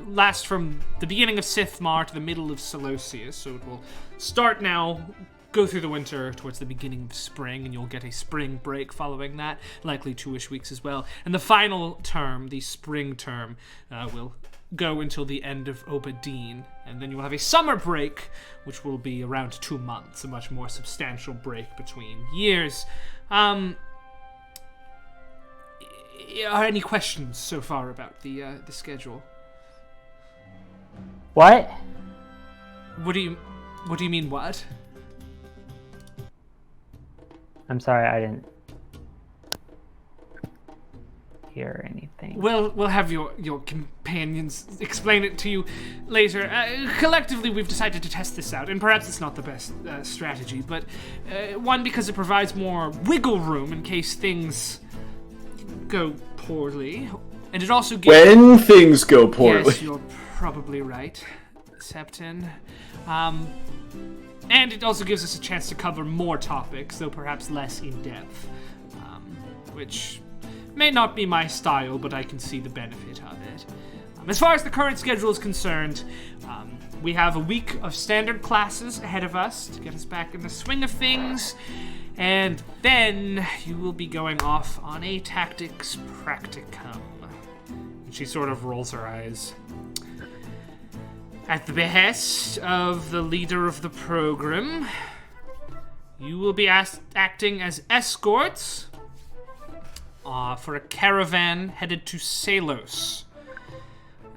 last from the beginning of Sithmar to the middle of Seleucius, so it will start now, go through the winter towards the beginning of spring, and you'll get a spring break following that, likely 2-ish weeks as well. And the final term, the spring term, will go until the end of Obadin, and then you will have a summer break, which will be around 2 months, a much more substantial break between years. are any questions so far about the schedule? What? What do you mean, what? I'm sorry, I didn't hear anything. We'll have your companions explain it to you later. Collectively, we've decided to test this out, and perhaps it's not the best strategy, but one, because it provides more wiggle room in case things go poorly, and it also gives... When things go poorly. Yes, you're probably right, Septon. And it also gives us a chance to cover more topics, though perhaps less in depth, which may not be my style, but I can see the benefit of it. As far as the current schedule is concerned, we have a week of standard classes ahead of us to get us back in the swing of things, and then you will be going off on a tactics practicum. And she sort of rolls her eyes. At the behest of the leader of the program, you will be acting as escorts for a caravan headed to Salos.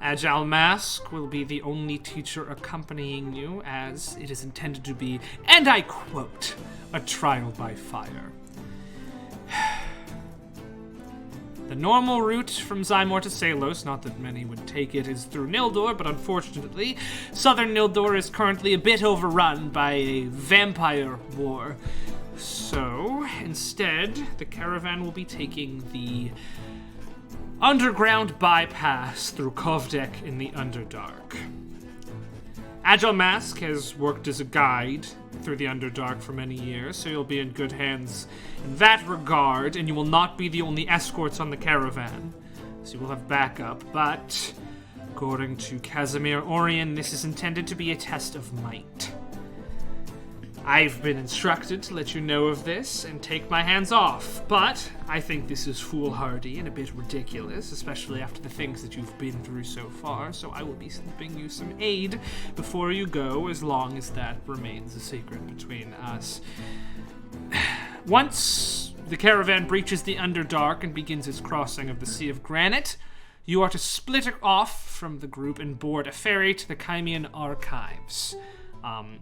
Agile Mask will be the only teacher accompanying you, as it is intended to be, and I quote, a trial by fire. The normal route from Zymor to Salos, not that many would take it, is through Nildor, but unfortunately, southern Nildor is currently a bit overrun by a vampire war. So, instead, the caravan will be taking the underground bypass through Kovdek in the Underdark. Agile Mask has worked as a guide through the Underdark for many years, so you'll be in good hands in that regard, and you will not be the only escorts on the caravan, so you will have backup, but according to Casimir Orion, this is intended to be a test of might. I've been instructed to let you know of this and take my hands off, but I think this is foolhardy and a bit ridiculous, especially after the things that you've been through so far, so I will be slipping you some aid before you go, as long as that remains a secret between us. Once the caravan breaches the Underdark and begins its crossing of the Sea of Granite, you are to split off from the group and board a ferry to the Kymian Archives.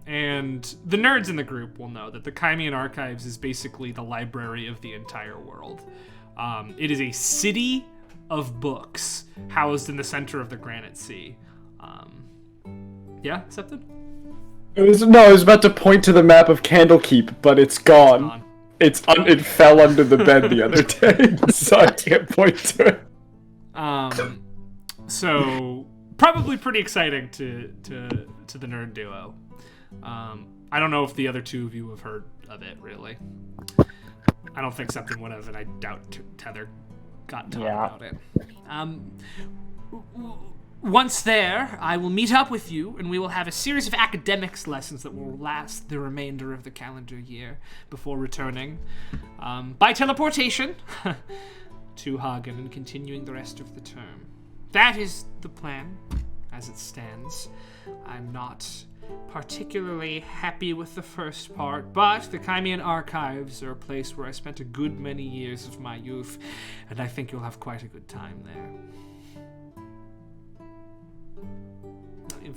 And the nerds in the group will know that the Kymian Archives is basically the library of the entire world. It is a city of books housed in the center of the Granite Sea. Yeah, accepted? I was about to point to the map of Candlekeep, but it's gone. It fell under the bed the other day, so I can't point to it. So probably pretty exciting to the nerd duo. I don't know if the other two of you have heard of it, really. I don't think Septon would have, and I doubt Tether got to talk about it. Once there, I will meet up with you, and we will have a series of academics lessons that will last the remainder of the calendar year before returning by teleportation to Hagen and continuing the rest of the term. That is the plan, as it stands. I'm not particularly happy with the first part, but the Kymian Archives are a place where I spent a good many years of my youth, and I think you'll have quite a good time there.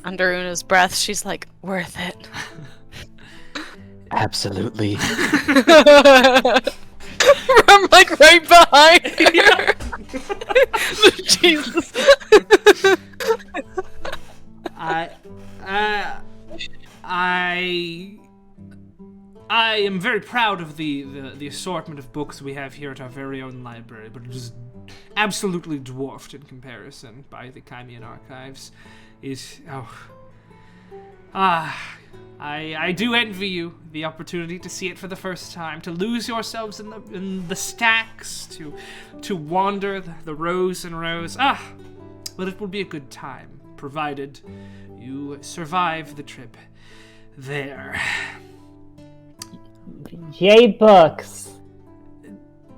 Under Una's breath, she's like, worth it. Absolutely. I'm like right behind her. Jesus. I am very proud of the assortment of books we have here at our very own library, but it is absolutely dwarfed in comparison by the Kymian Archives. I do envy you the opportunity to see it for the first time, to lose yourselves in the stacks, to wander the rows and rows. But it will be a good time, provided you survive the trip there. Yay, books!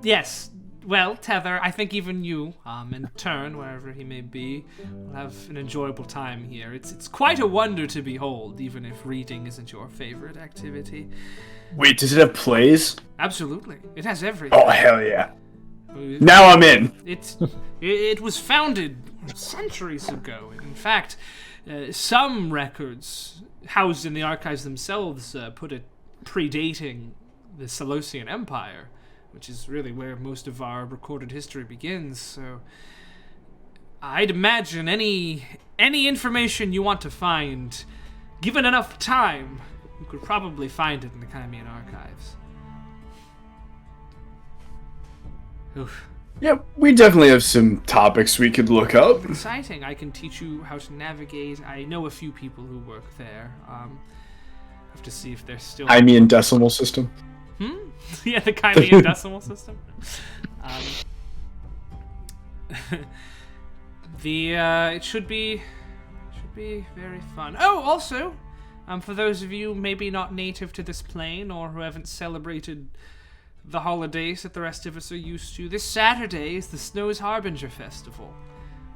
Yes. Well, Tether, I think even you, in turn, wherever he may be, will have an enjoyable time here. It's quite a wonder to behold, even if reading isn't your favorite activity. Wait, does it have plays? Absolutely. It has everything. Oh, hell yeah. Now I'm in. It was founded centuries ago. In fact, some records housed in the archives themselves put it predating the Seleucian Empire, which is really where most of our recorded history begins. So I'd imagine any information you want to find, given enough time, you could probably find it in the Chimean archives. Oof. Yeah, we definitely have some topics we could look up. Exciting. I can teach you how to navigate. I know a few people who work there. Have to see if they're still... Chimean decimal system. Yeah, the Chimean decimal system. It should be very fun. Oh, also, for those of you maybe not native to this plane or who haven't celebrated the holidays that the rest of us are used to, this Saturday is the Snow's Harbinger Festival,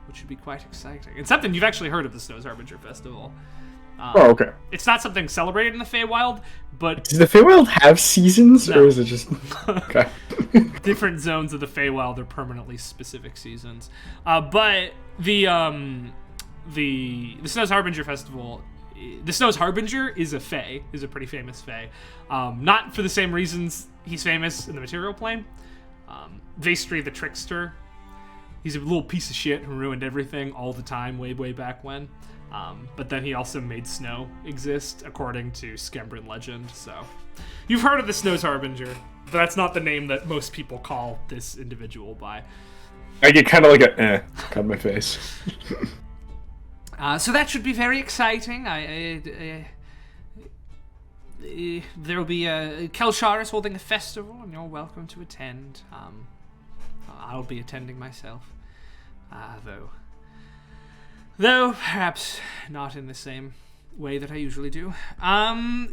which should be quite exciting. It's something you've actually heard of, the Snow's Harbinger Festival. Oh, okay. It's not something celebrated in the Feywild, but... Does the Feywild have seasons, No. or is it just... Okay. different zones of the Feywild are permanently specific seasons. But the Snow's Harbinger Festival... The Snow's Harbinger is a Fey, is a pretty famous Fey. Not for the same reasons he's famous in the material plane. Vestri the Trickster, he's a little piece of shit who ruined everything all the time way back when. But then he also made snow exist, according to Skembrin legend, so... You've heard of the Snow's Harbinger, but that's not the name that most people call this individual by. I get kind of like a cut my face. So that should be very exciting. There'll be Kelshar is holding a festival, and you're welcome to attend. I'll be attending myself, though perhaps not in the same way that I usually do.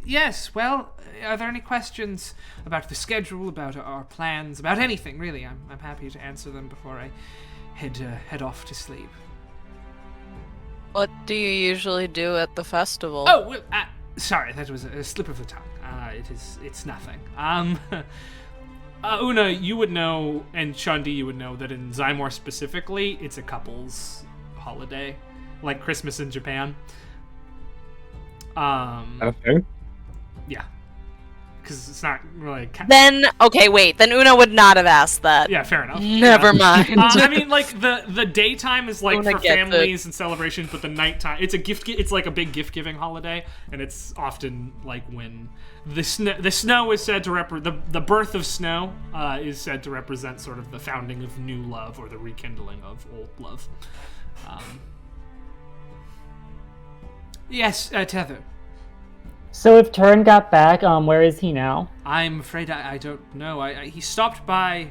Yes. Well, are there any questions about the schedule, about our plans, about anything really? I'm happy to answer them before I head off to sleep. What do you usually do at the festival? Oh, well, sorry, that was a slip of the tongue. It's nothing. Una, you would know, and Shundi, you would know that in Zymor specifically, it's a couple's holiday, like Christmas in Japan. Okay. Yeah, because it's not really. Then, okay, wait. Then Una would not have asked that. Yeah, fair enough. Never mind. I mean, like the daytime is like Una for gets families and celebrations, but the nighttime it's a gift. It's like a big gift giving holiday, and it's often like when the snow is said to represent the birth of snow is said to represent sort of the founding of new love or the rekindling of old love. Yes, Tether. So if Turin got back, where is he now? I'm afraid I don't know. He stopped by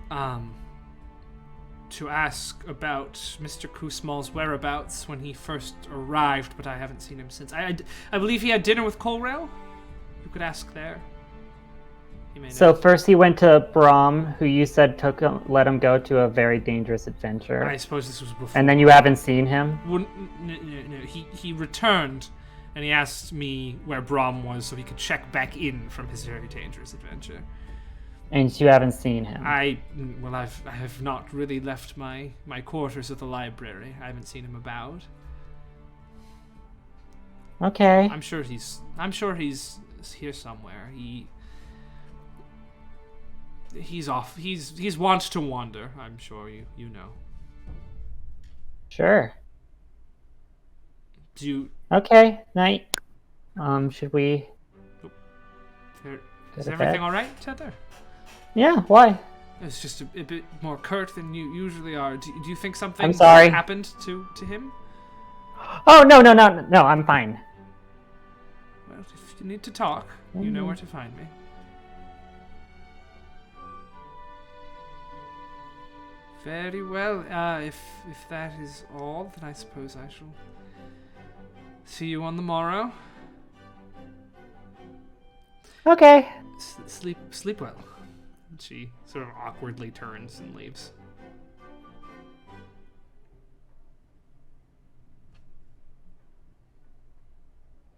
to ask about Mr. Kusmal's whereabouts when he first arrived, but I haven't seen him since. I believe he had dinner with Colrail. You could ask there. He may So know. first he went to Brahm, who you said let him go to a very dangerous adventure. I suppose this was before. And then you haven't seen him? No. He returned, and he asked me where Brahm was so he could check back in from his very dangerous adventure. And you haven't seen him? I have not really left my quarters at the library. I haven't seen him about. Okay. I'm sure he's here somewhere. He's off. He's wont to wander. I'm sure you know. Sure. Do you? Okay, night. Should we... Is to everything bed? all right, Tether? Yeah, why? It's just a bit more curt than you usually are. Do you think something I'm sorry. happened to him? Oh, no, I'm fine. Well, if you need to talk, you know where to find me. Very well. If that is all, then I suppose I shall see you on the morrow. Okay. Sleep well. And she sort of awkwardly turns and leaves.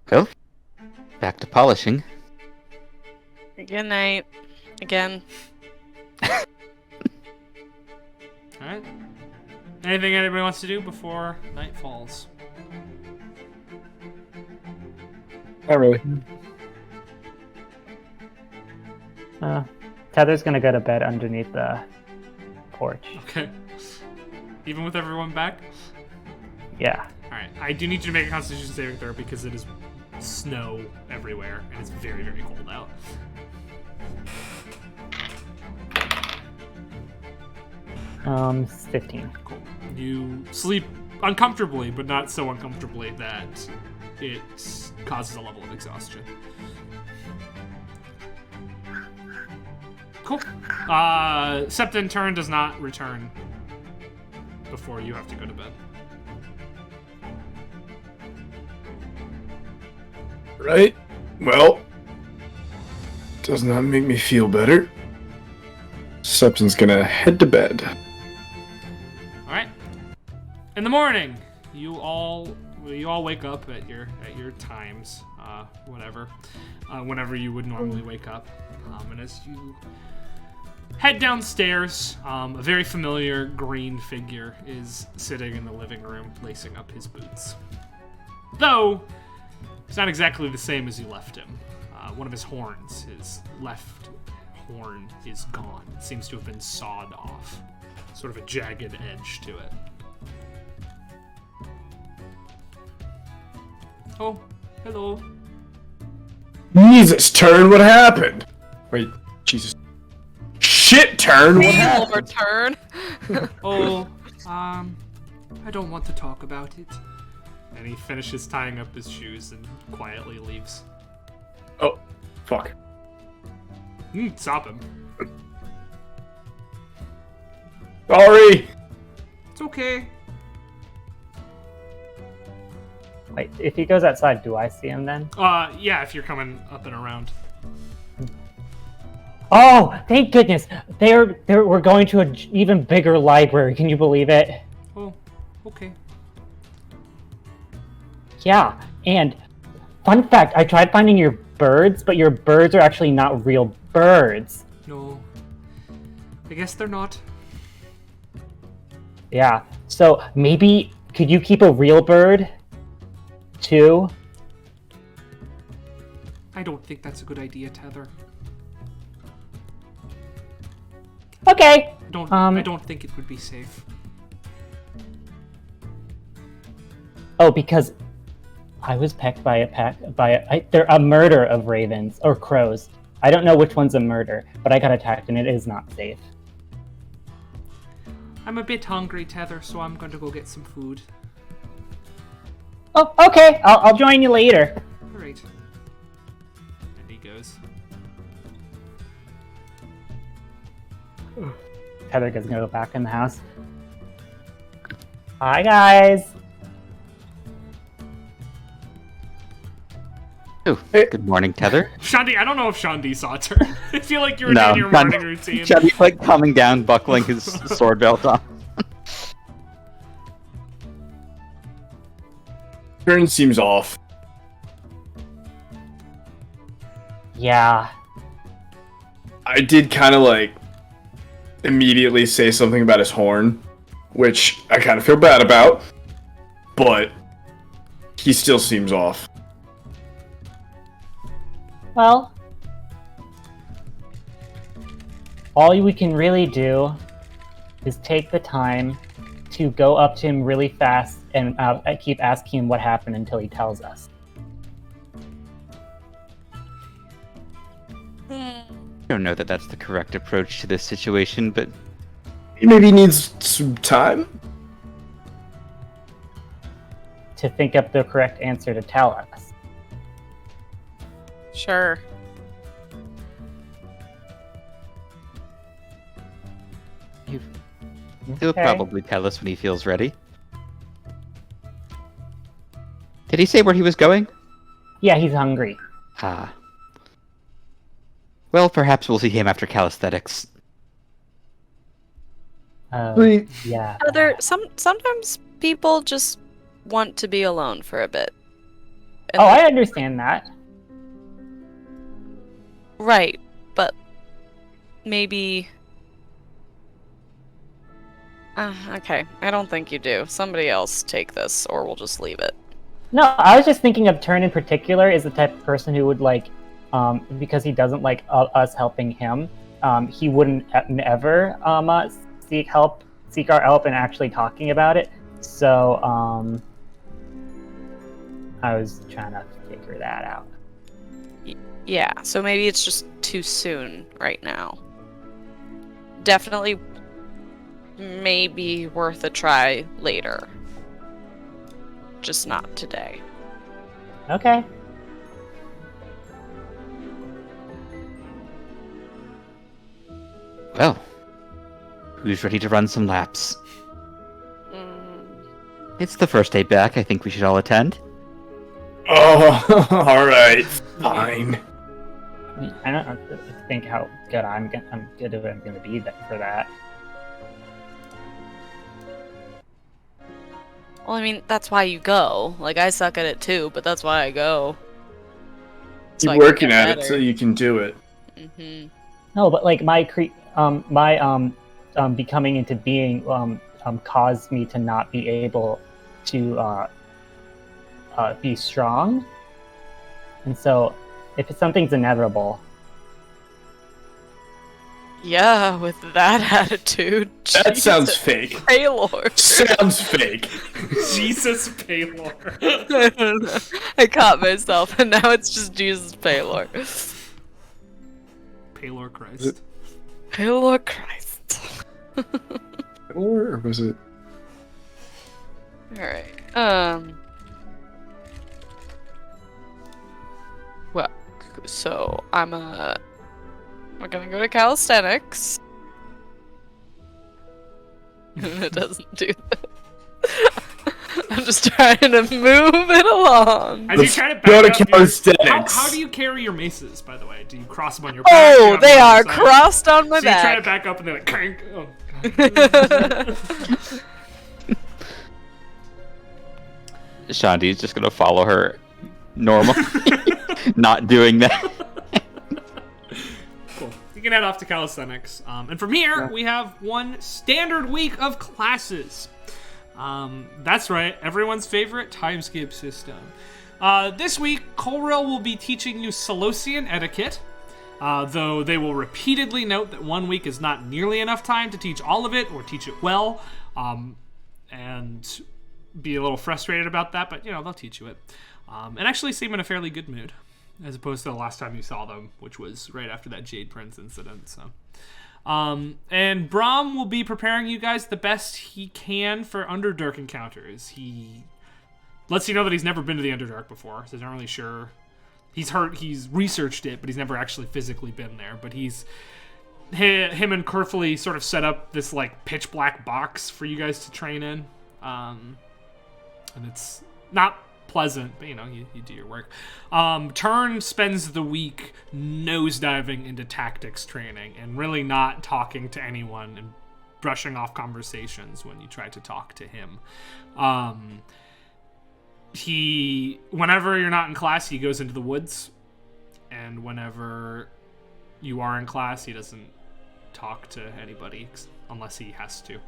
Well, back to polishing. Good night. Again. Anything anybody wants to do before night falls? Not really. Tether's gonna go to bed underneath the porch. Okay. Even with everyone back? Yeah. Alright, I do need you to make a Constitution saving throw because it is snow everywhere and it's very, very cold out. Um, 15. Cool. You sleep uncomfortably, but not so uncomfortably that it causes a level of exhaustion. Cool. Sept in turn does not return before you have to go to bed. Right? Well, does not make me feel better. Septon's gonna head to bed. Alright. In the morning, you all wake up at your times, whatever. Whenever you would normally wake up. And as you head downstairs, a very familiar green figure is sitting in the living room, lacing up his boots. Though, it's not exactly the same as you left him. One of his horns, his left horn, is gone. It seems to have been sawed off. Sort of a jagged edge to it. Oh, hello. Jesus, Turn, what happened? Wait, Jesus. Shit, Turn, what happened? Overturn. Oh, I don't want to talk about it. And he finishes tying up his shoes and quietly leaves. Oh, fuck. Stop him. Sorry! It's okay. Wait, if he goes outside, do I see him then? Yeah, if you're coming up and around. Oh, thank goodness! We're going to an even bigger library. Can you believe it? Oh, okay. Yeah, and fun fact, I tried finding your birds, but your birds are actually not real birds. No. I guess they're not. Yeah, so maybe could you keep a real bird too? I don't think that's a good idea, Tether. Okay. I don't think it would be safe. Oh, because I was pecked by they're a murder of ravens or crows. I don't know which one's a murder, but I got attacked and it is not safe. I'm a bit hungry, Tether, so I'm going to go get some food. Oh, okay. I'll join you later. All right. And he goes. Heather gonna go back in the house. Hi, guys. Oh, good morning, Tether. Shandi, I don't know if Shandi saw turn. I feel like you were doing your morning routine. Shandy's like coming down, buckling his sword belt on. Turn seems off. Yeah. I did kind of like immediately say something about his horn, which I kind of feel bad about, but he still seems off. Well, all we can really do is take the time to go up to him really fast and keep asking him what happened until he tells us. I don't know that that's the correct approach to this situation, but He maybe needs some time. To think up the correct answer to tell us. Sure. he'll Okay. probably tell us when he feels ready. Did he say where he was going? Yeah, he's hungry. Ah. Well, perhaps we'll see him after calisthenics. Sweet. Yeah. Sometimes people just want to be alone for a bit. And Oh, I understand that. right, but maybe Okay, I don't think you do. Somebody else take this, or we'll just leave it. No, I was just thinking of Turn in particular is the type of person who would like, because he doesn't like us helping him, he wouldn't ever seek our help, and actually talking about it. So I was trying to figure that out. Yeah, so maybe it's just too soon right now. Definitely maybe worth a try later. Just not today. Okay. Well, who's ready to run some laps? It's the first day back. I think we should all attend. Oh, all right, fine. I don't think how good I'm gonna be for that. Well, I mean, that's why you go. Like, I suck at it too, but that's why I go. So I Keep can working get at it better. so you can do it. Mm-hmm. No, but like my becoming into being caused me to not be able to be strong, and so if something's inevitable. Yeah, with that attitude. That sounds Jesus, fake. Paylor. Sounds fake. Jesus Paylor. I don't know. I caught myself, and now it's just Jesus Paylor. Paylor Christ. Paylor Christ. Or was it? Alright, well, so we're gonna go to calisthenics. It doesn't do that. I'm just trying to move it along. As you Let's try to go to back up, calisthenics. how do you carry your maces, by the way? Do you cross them on your back? Do you Oh, have they them on are your side? crossed on my So you try to back. back up and they're like, crank. Oh, Shandi's just gonna follow her normally, not doing that. cool. You can head off to calisthenics. And from here, we have one standard week of classes. That's right, everyone's favorite time skip system. This week, Colril will be teaching you Solosian etiquette, though they will repeatedly note that 1 week is not nearly enough time to teach all of it or teach it well, and be a little frustrated about that, but, they'll teach you it. And actually seem in a fairly good mood, as opposed to the last time you saw them, which was right after that Jade Prince incident, so... and Brahm will be preparing you guys the best he can for Underdark encounters. He lets you know that he's never been to the Underdark before, so he's not really sure. He's researched it, but he's never actually physically been there. But him and Kerfley sort of set up this, like, pitch black box for you guys to train in. And it's not pleasant, but, you do your work. Turn spends the week nosediving into tactics training and really not talking to anyone and brushing off conversations when you try to talk to him. Whenever you're not in class, he goes into the woods, and whenever you are in class, he doesn't talk to anybody unless he has to.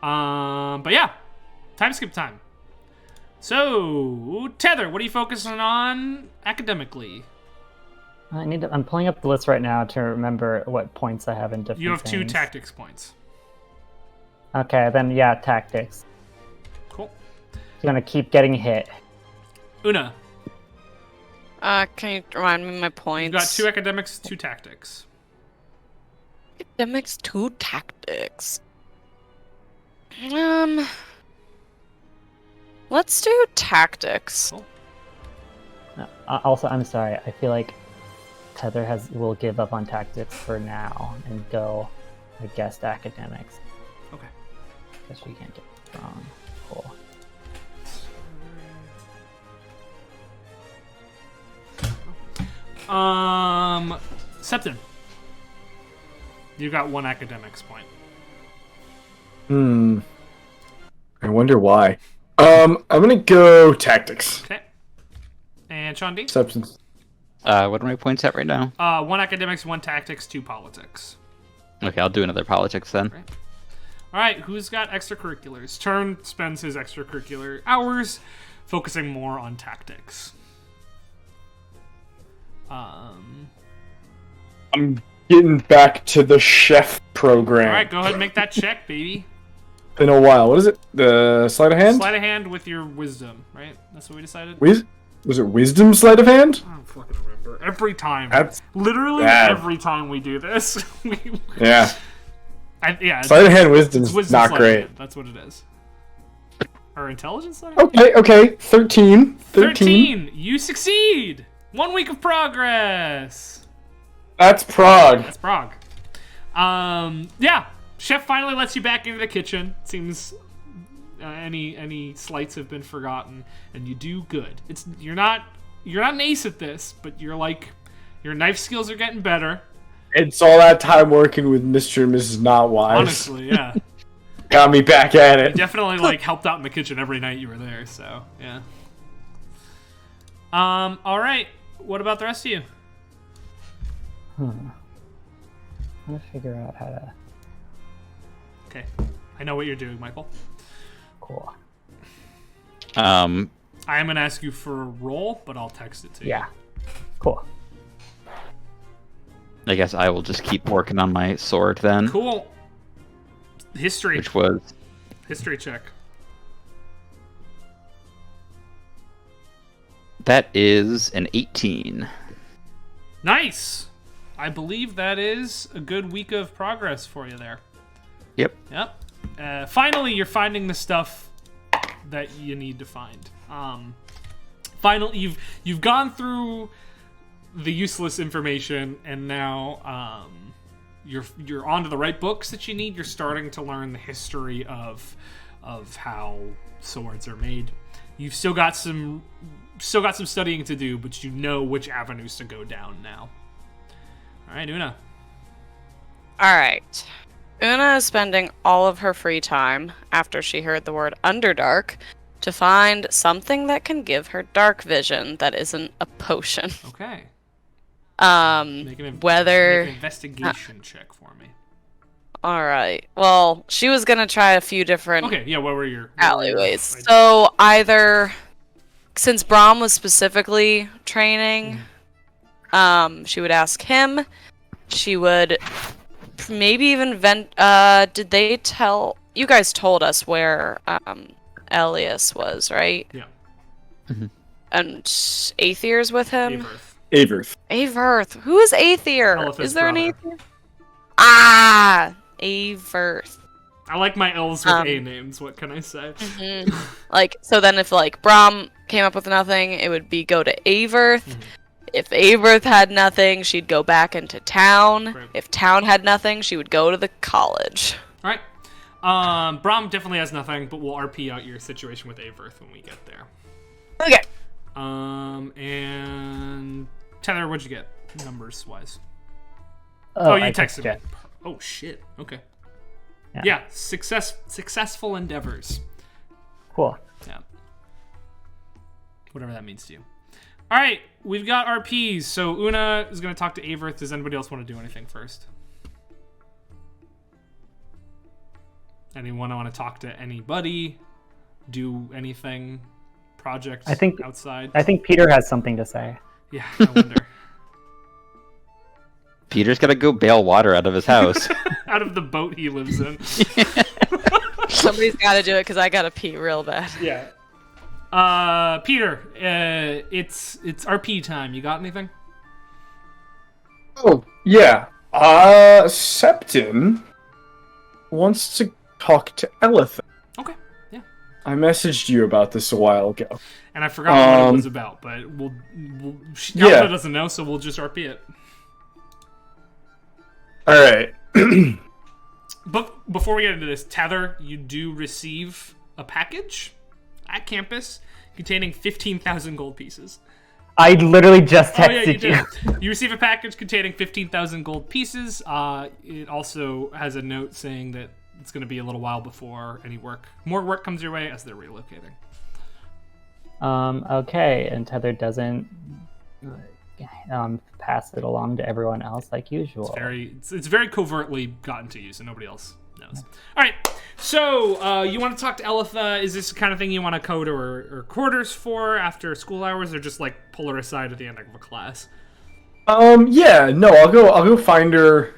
But yeah, time skip time. So, Tether, what are you focusing on academically? I'm pulling up the list right now to remember what points I have in different You have 2 things. tactics points. Okay, then yeah, tactics. Cool. You're gonna keep getting hit. Una, Can you remind me my points? you've got 2 academics, 2 tactics. Academics, 2 tactics. Let's do tactics. Cool. Also, I'm sorry. I feel like Tether will give up on tactics for now and go, I guess, to academics. Okay. Guess we can't get it wrong. Cool. Septon. You've got 1 academics point. I wonder why. I'm gonna go tactics. Okay. And Chandi? Substance. What are my points at right now? 1 academics, 1 tactics, 2 politics. Okay, I'll do another politics then. Right. All right, who's got extracurriculars? Turn spends his extracurricular hours focusing more on tactics. I'm getting back to the chef program. All right, go ahead and make that check, baby. Been a while. What is it? The sleight of hand? Sleight of hand with your wisdom, right? That's what we decided? Was it wisdom sleight of hand? I don't fucking remember. Every time. That's Literally bad. every time we do this. Yeah. Yeah. Sleight of hand wisdom's Wisdom's not sleight of great. hand. That's what it is. Or intelligence sleight of hand? Okay. 13. 13. You succeed. 1 week of progress. That's Prague. That's Prague. Yeah. Chef finally lets you back into the kitchen. Seems any slights have been forgotten, and you do good. You're not an ace at this, but your knife skills are getting better. It's all that time working with Mr. and Mrs. Not Wise. Honestly, yeah. Got me back at it. Definitely helped out in the kitchen every night you were there, so yeah. All right. What about the rest of you? I'm gonna figure out how to. Okay. I know what you're doing, Michael. Cool. I am gonna ask you for a roll, but I'll text it to you. Yeah. Cool. I guess I will just keep working on my sword then. Cool. History. Which was History check. that is an 18. Nice. I believe that is a good week of progress for you there. Yep. Yep. Finally, you're finding the stuff that you need to find. Finally, you've gone through the useless information, and now you're onto the right books that you need. You're starting to learn the history of how swords are made. You've still got some studying to do, but you know which avenues to go down now. All right, Una. All right. Una is spending all of her free time after she heard the word Underdark to find something that can give her dark vision that isn't a potion. Okay. Make an Whether investigation check for me. all right. Well, she was gonna try a few different Okay, yeah. What were your alleyways. ideas? So either, since Brahm was specifically training, she would ask him. She would maybe even did they tell you guys? Told us where Elias was, right? Yeah. And Aether's with him. Averth. Averth. Who is Aether? Elephant's Is there an brother. Aether? Ah, Averth. I like my elves with A names. What can I say? Like, so then if Brahm came up with nothing, it would be go to Averth. If Averth had nothing, she'd go back into town. Great. If town had nothing, she would go to the college. All right. Brahm definitely has nothing, but we'll RP out your situation with Averth when we get there. Okay. And Tether, what'd you get, numbers wise? Oh, You I texted me. it. Oh shit. Okay. Yeah. Yeah. Successful endeavors. Cool. Yeah. Whatever that means to you. All right, we've got RPs. So Una is going to talk to Averth. Does anybody else want to do anything first? Anyone want to talk to anybody? Do anything? Project outside? I think Peter has something to say. Yeah, I wonder. Peter's gotta go bail water out of his house. Out of the boat he lives in. Somebody's got to do it because I got to pee real bad. Yeah. Peter, it's RP time. You got anything? Oh, yeah. Septon wants to talk to Elephant. Okay. Yeah. I messaged you about this a while ago. And I forgot what it was about, but we'll Alpha doesn't know, so we'll just RP it. Alright. But before we get into this, Tether, you do receive a package at campus containing 15,000 gold pieces. I literally just Oh yeah, you texted you. did. You receive a package containing 15,000 gold pieces. It also has a note saying that it's going to be a little while before more work comes your way as they're relocating. Okay, and Tether doesn't pass it along to everyone else like usual. It's very covertly gotten to you, so nobody else knows. All right, so you want to talk to Elitha? Is this the kind of thing you want to code or quarters for after school hours, or just like pull her aside at the end of a class? Yeah, no, I'll go find her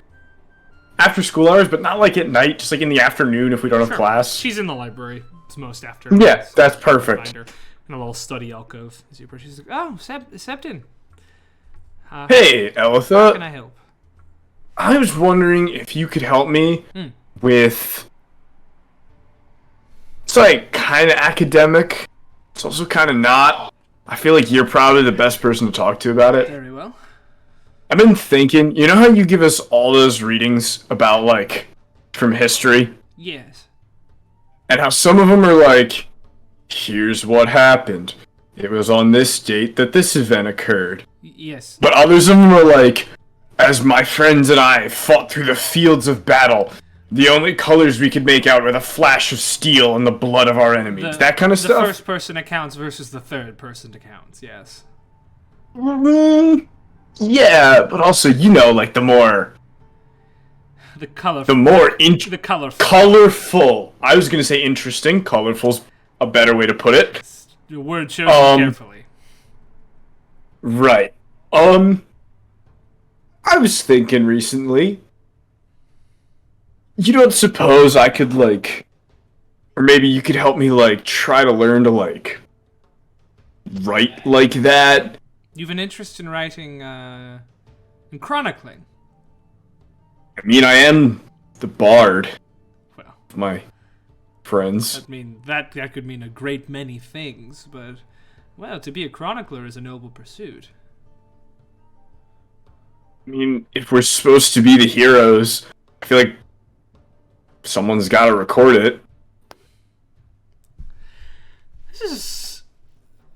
after school hours, but not like at night, just like in the afternoon if we don't have class. She's in the library. It's most after. Yeah, that's perfect. Find her in a little study alcove. As you approach, she's like, "Oh, Septon. Hey, Elitha. How can I help?" I was wondering if you could help me with... It's like kind of academic. It's also kind of not. I feel like you're probably the best person to talk to about it. Very well. I've been thinking, you know how you give us all those readings about, like, from history? Yes. And how some of them are like, here's what happened. It was on this date that this event occurred. Yes. But others of them are like, as my friends and I fought through the fields of battle, the only colors we could make out were the flash of steel and the blood of our enemies. That kind of stuff. The first person accounts versus the third person accounts, yes. Yeah, but also, you know, like the more... The colorful. The colorful. Colorful. I was gonna say interesting. Colorful's a better way to put it. Your word chosen carefully. Right. I was thinking recently, you don't suppose I could, like, or maybe you could help me, like, try to learn to, like, write like that? You've an interest in writing, in chronicling? I mean, I am the bard Well, of my friends. I mean, that could mean a great many things, but, well, to be a chronicler is a noble pursuit. I mean, if we're supposed to be the heroes, I feel like someone's got to record it. This is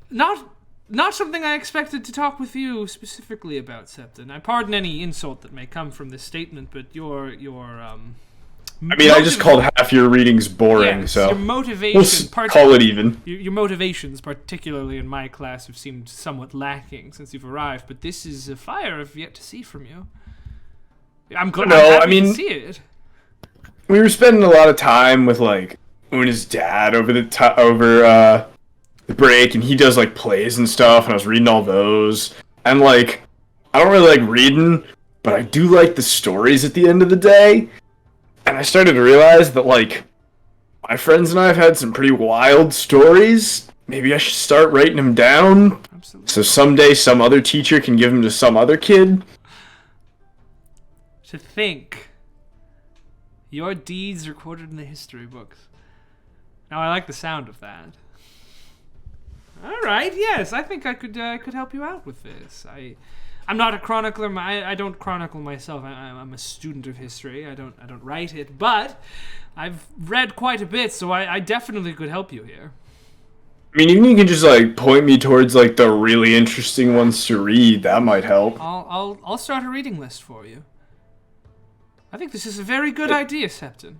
not something I expected to talk with you specifically about, Septon. I pardon any insult that may come from this statement, but your I mean, I just called half your readings boring, yes, so your motivation, call it even. Your motivations, particularly in my class, have seemed somewhat lacking since you've arrived. But this is a fire I've yet to see from you. I'm glad. I mean, to see it. We were spending a lot of time with like Una's dad over the break, and he does like plays and stuff, and I was reading all those. And like, I don't really like reading, but I do like the stories at the end of the day. And I started to realize that, like, my friends and I have had some pretty wild stories. Maybe I should start writing them down. Absolutely. So someday some other teacher can give them to some other kid. To think. Your deeds recorded in the history books. Now, I like the sound of that. Alright, yes, I think I could help you out with this. I'm not a chronicler. I don't chronicle myself. I'm a student of history. I don't write it, but I've read quite a bit, so I definitely could help you here. I mean, even you can just like point me towards like the really interesting ones to read. That might help. I'll start a reading list for you. I think this is a very good idea, Septon.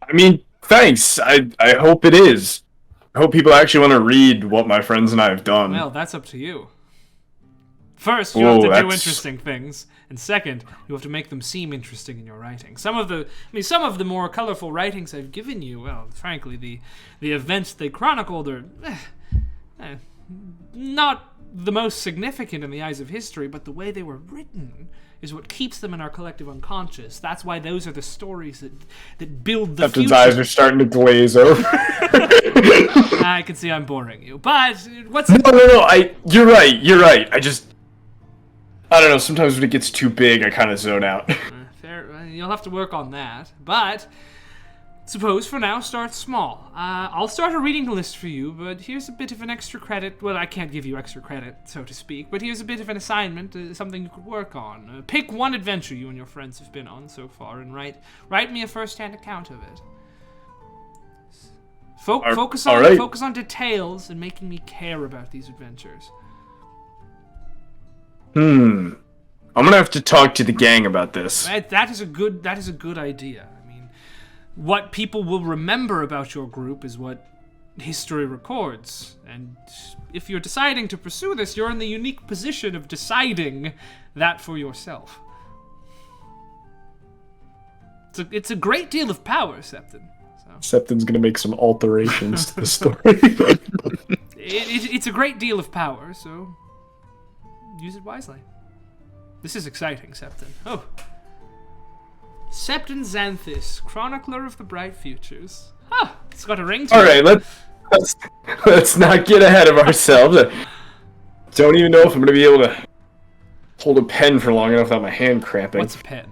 I mean, thanks. I hope it is. I hope people actually want to read what my friends and I have done. Well, that's up to you. First, you have to do interesting things, and second, you have to make them seem interesting in your writing. Some of the more colorful writings I've given you, well, frankly, the events they chronicled are not the most significant in the eyes of history, but the way they were written is what keeps them in our collective unconscious. That's why those are the stories that build the future. Septon's eyes are starting to glaze over. I can see I'm boring you, but what's... No, you're right. I don't know, sometimes when it gets too big, I kind of zone out. Fair, you'll have to work on that, but... Suppose for now start small. I'll start a reading list for you, but here's a bit of an extra credit. Well, I can't give you extra credit, so to speak, but here's a bit of an assignment, something you could work on. Pick one adventure you and your friends have been on so far and write me a first-hand account of it. Focus on details and making me care about these adventures. I'm gonna have to talk to the gang about this. That is a good idea. What people will remember about your group is what history records. And if you're deciding to pursue this, you're in the unique position of deciding that for yourself. It's a great deal of power, Septon. Septon's gonna make some alterations to the story. It's a great deal of power, so use it wisely. This is exciting, Septon. Oh. Septon Xanthus, Chronicler of the Bright Futures. Ah, it's got a ring to it. Alright, let's not get ahead of ourselves. I don't even know if I'm gonna be able to hold a pen for long enough without my hand cramping. What's a pen?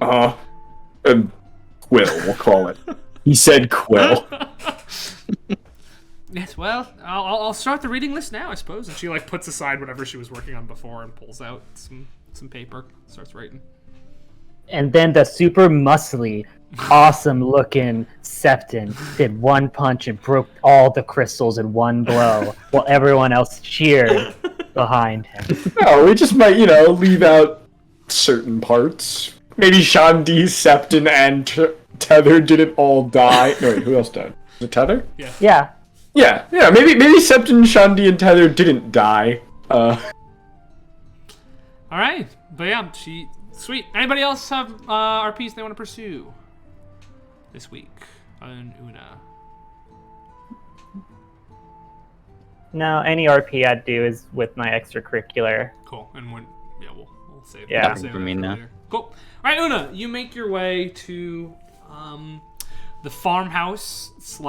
Quill, we'll call it. He said quill. Yes, well, I'll start the reading list now, I suppose. And she like puts aside whatever she was working on before and pulls out some paper, starts writing. And then the super muscly, awesome-looking Septon did one punch and broke all the crystals in one blow, while everyone else cheered behind him. No, we just might, leave out certain parts. Maybe Shandi, Septon, and Tether didn't all die. No, wait, who else died? Was it Tether? Yeah. Yeah. Maybe Septon, Shandi, and Tether didn't die. All right, but yeah, sweet. Anybody else have RPs they want to pursue this week on Una? No, any RP I'd do is with my extracurricular. Cool, and we'll save. Yeah. We'll save For that me now. later. Cool. All right, Una, you make your way to the farmhouse /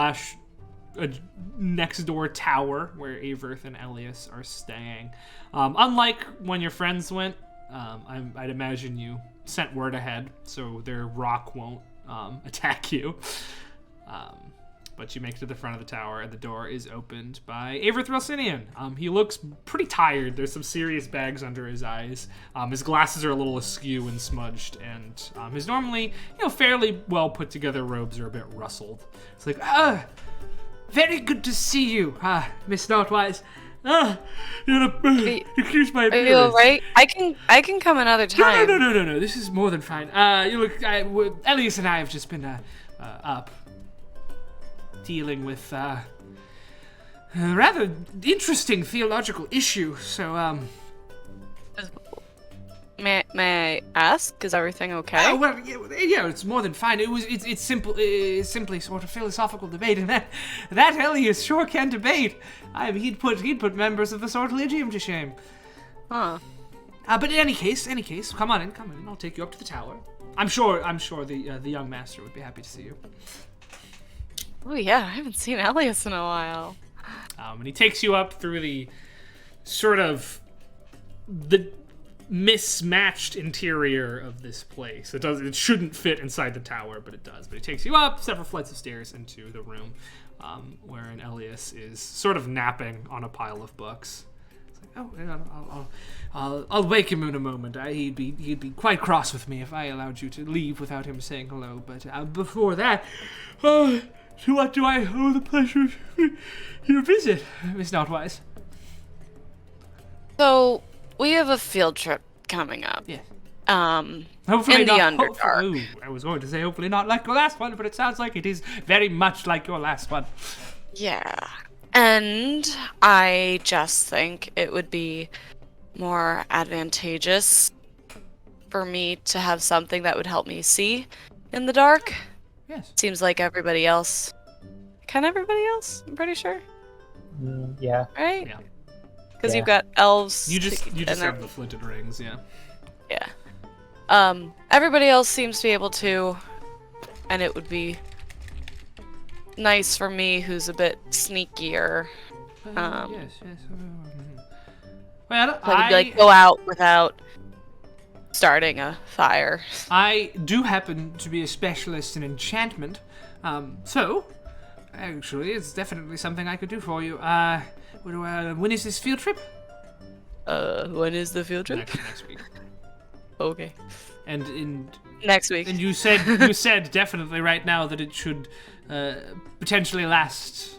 a next door tower where Averth and Elias are staying. Unlike when your friends went, I'd imagine you sent word ahead so their rock won't attack you. But you make it to the front of the tower, and the door is opened by Averth Relsinian. He looks pretty tired. There's some serious bags under his eyes. His glasses are a little askew and smudged, and his normally, fairly well put together robes are a bit rustled. It's like, very good to see you, Miss Notwise. Excuse my appearance. Are you alright? I can come another time. No. This is more than fine. Elias and I have just been up dealing with a rather interesting theological issue. So, May I ask? Is everything okay? well, yeah, it's more than fine. It's simply sort of philosophical debate, and that Elias sure can debate. He'd put members of the Sortilegium to shame. Huh. But in any case, come on in. I'll take you up to the tower. I'm sure the young master would be happy to see you. Oh yeah, I haven't seen Elias in a while. And he takes you up through the sort of the mismatched interior of this place. It shouldn't fit inside the tower, but it does. But it takes you up several flights of stairs into the room wherein Elias is sort of napping on a pile of books. It's like, I'll wake him in a moment. He'd be quite cross with me if I allowed you to leave without him saying hello. But before that, to what do I owe the pleasure of your visit, Miss Notwise? So we have a field trip coming up. Yes. Hopefully in the Underdark. I was going to say hopefully not like your last one, but it sounds like it is very much like your last one. Yeah. And I just think it would be more advantageous for me to have something that would help me see in the dark. Yes. Seems like everybody else. Can everybody else? I'm pretty sure. Yeah. Right? Yeah. Because Yeah. you've got elves. You just and have the flinted rings, yeah. Yeah. Everybody else seems to be able to, and it would be nice for me, who's a bit sneakier. Yes. Well, I could like go out without starting a fire. I do happen to be a specialist in enchantment, so actually, it's definitely something I could do for you. When is this field trip? When is the field trip? Next week. Okay. And Next week. And you said definitely right now that it should potentially last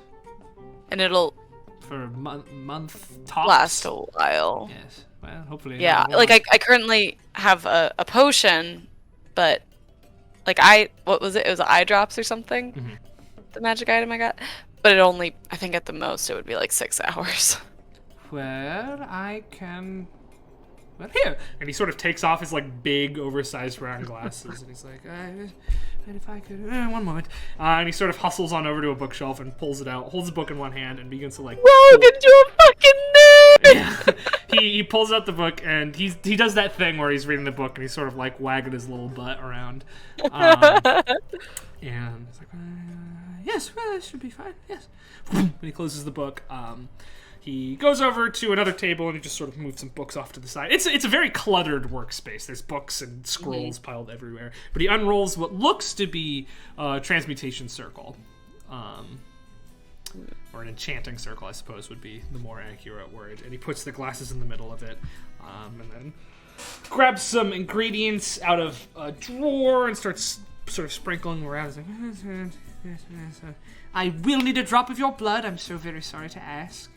And it'll for a month tops. last a while. Yes. Well, hopefully. Yeah, like I currently have a potion, but like what was it? It was eye drops or something. Mhm. The magic item I got. But it only, I think at the most, it would be like 6 hours. Well, I can. Well, here. And he sort of takes off his like big, oversized round glasses, and he's like, "But if I could, one moment." And he sort of hustles on over to a bookshelf and pulls it out, holds the book in one hand, and begins to like. Rogue into a fucking nerd. Yeah. he pulls out the book and he does that thing where he's reading the book and he's sort of like wagging his little butt around. And he's like, yes, well, it should be fine. Yes. And he closes the book. He goes over to another table and he just sort of moves some books off to the side. It's a very cluttered workspace. There's books and scrolls piled everywhere. But he unrolls what looks to be a transmutation circle. Or an enchanting circle, I suppose, would be the more accurate word. And he puts the glasses in the middle of it. And then grabs some ingredients out of a drawer and starts sort of sprinkling around. He's like, I will need a drop of your blood. I'm so very sorry to ask.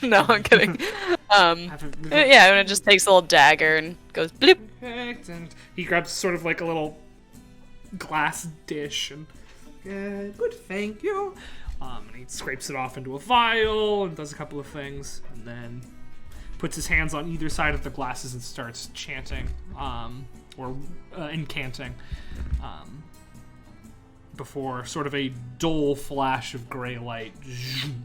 No, I'm kidding. Yeah, and it just takes a little dagger and goes bloop. And he grabs sort of like a little glass dish and good, thank you. And he scrapes it off into a vial and does a couple of things, and then puts his hands on either side of the glasses and starts chanting, or incanting, before sort of a dull flash of gray light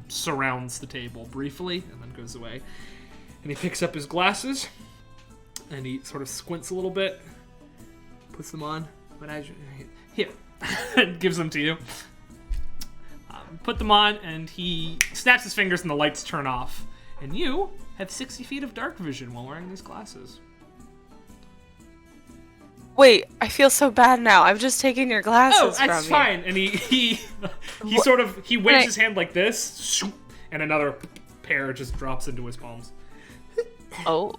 surrounds the table briefly and then goes away. And he picks up his glasses and he sort of squints a little bit, puts them on, but here, and gives them to you. Put them on, and he snaps his fingers and the lights turn off. And you have 60 feet of dark vision while wearing these glasses. Wait, I feel so bad now. I've just taken your glasses Oh, from that's you. fine. And he sort of waves his hand like this, and another pair just drops into his palms. Oh,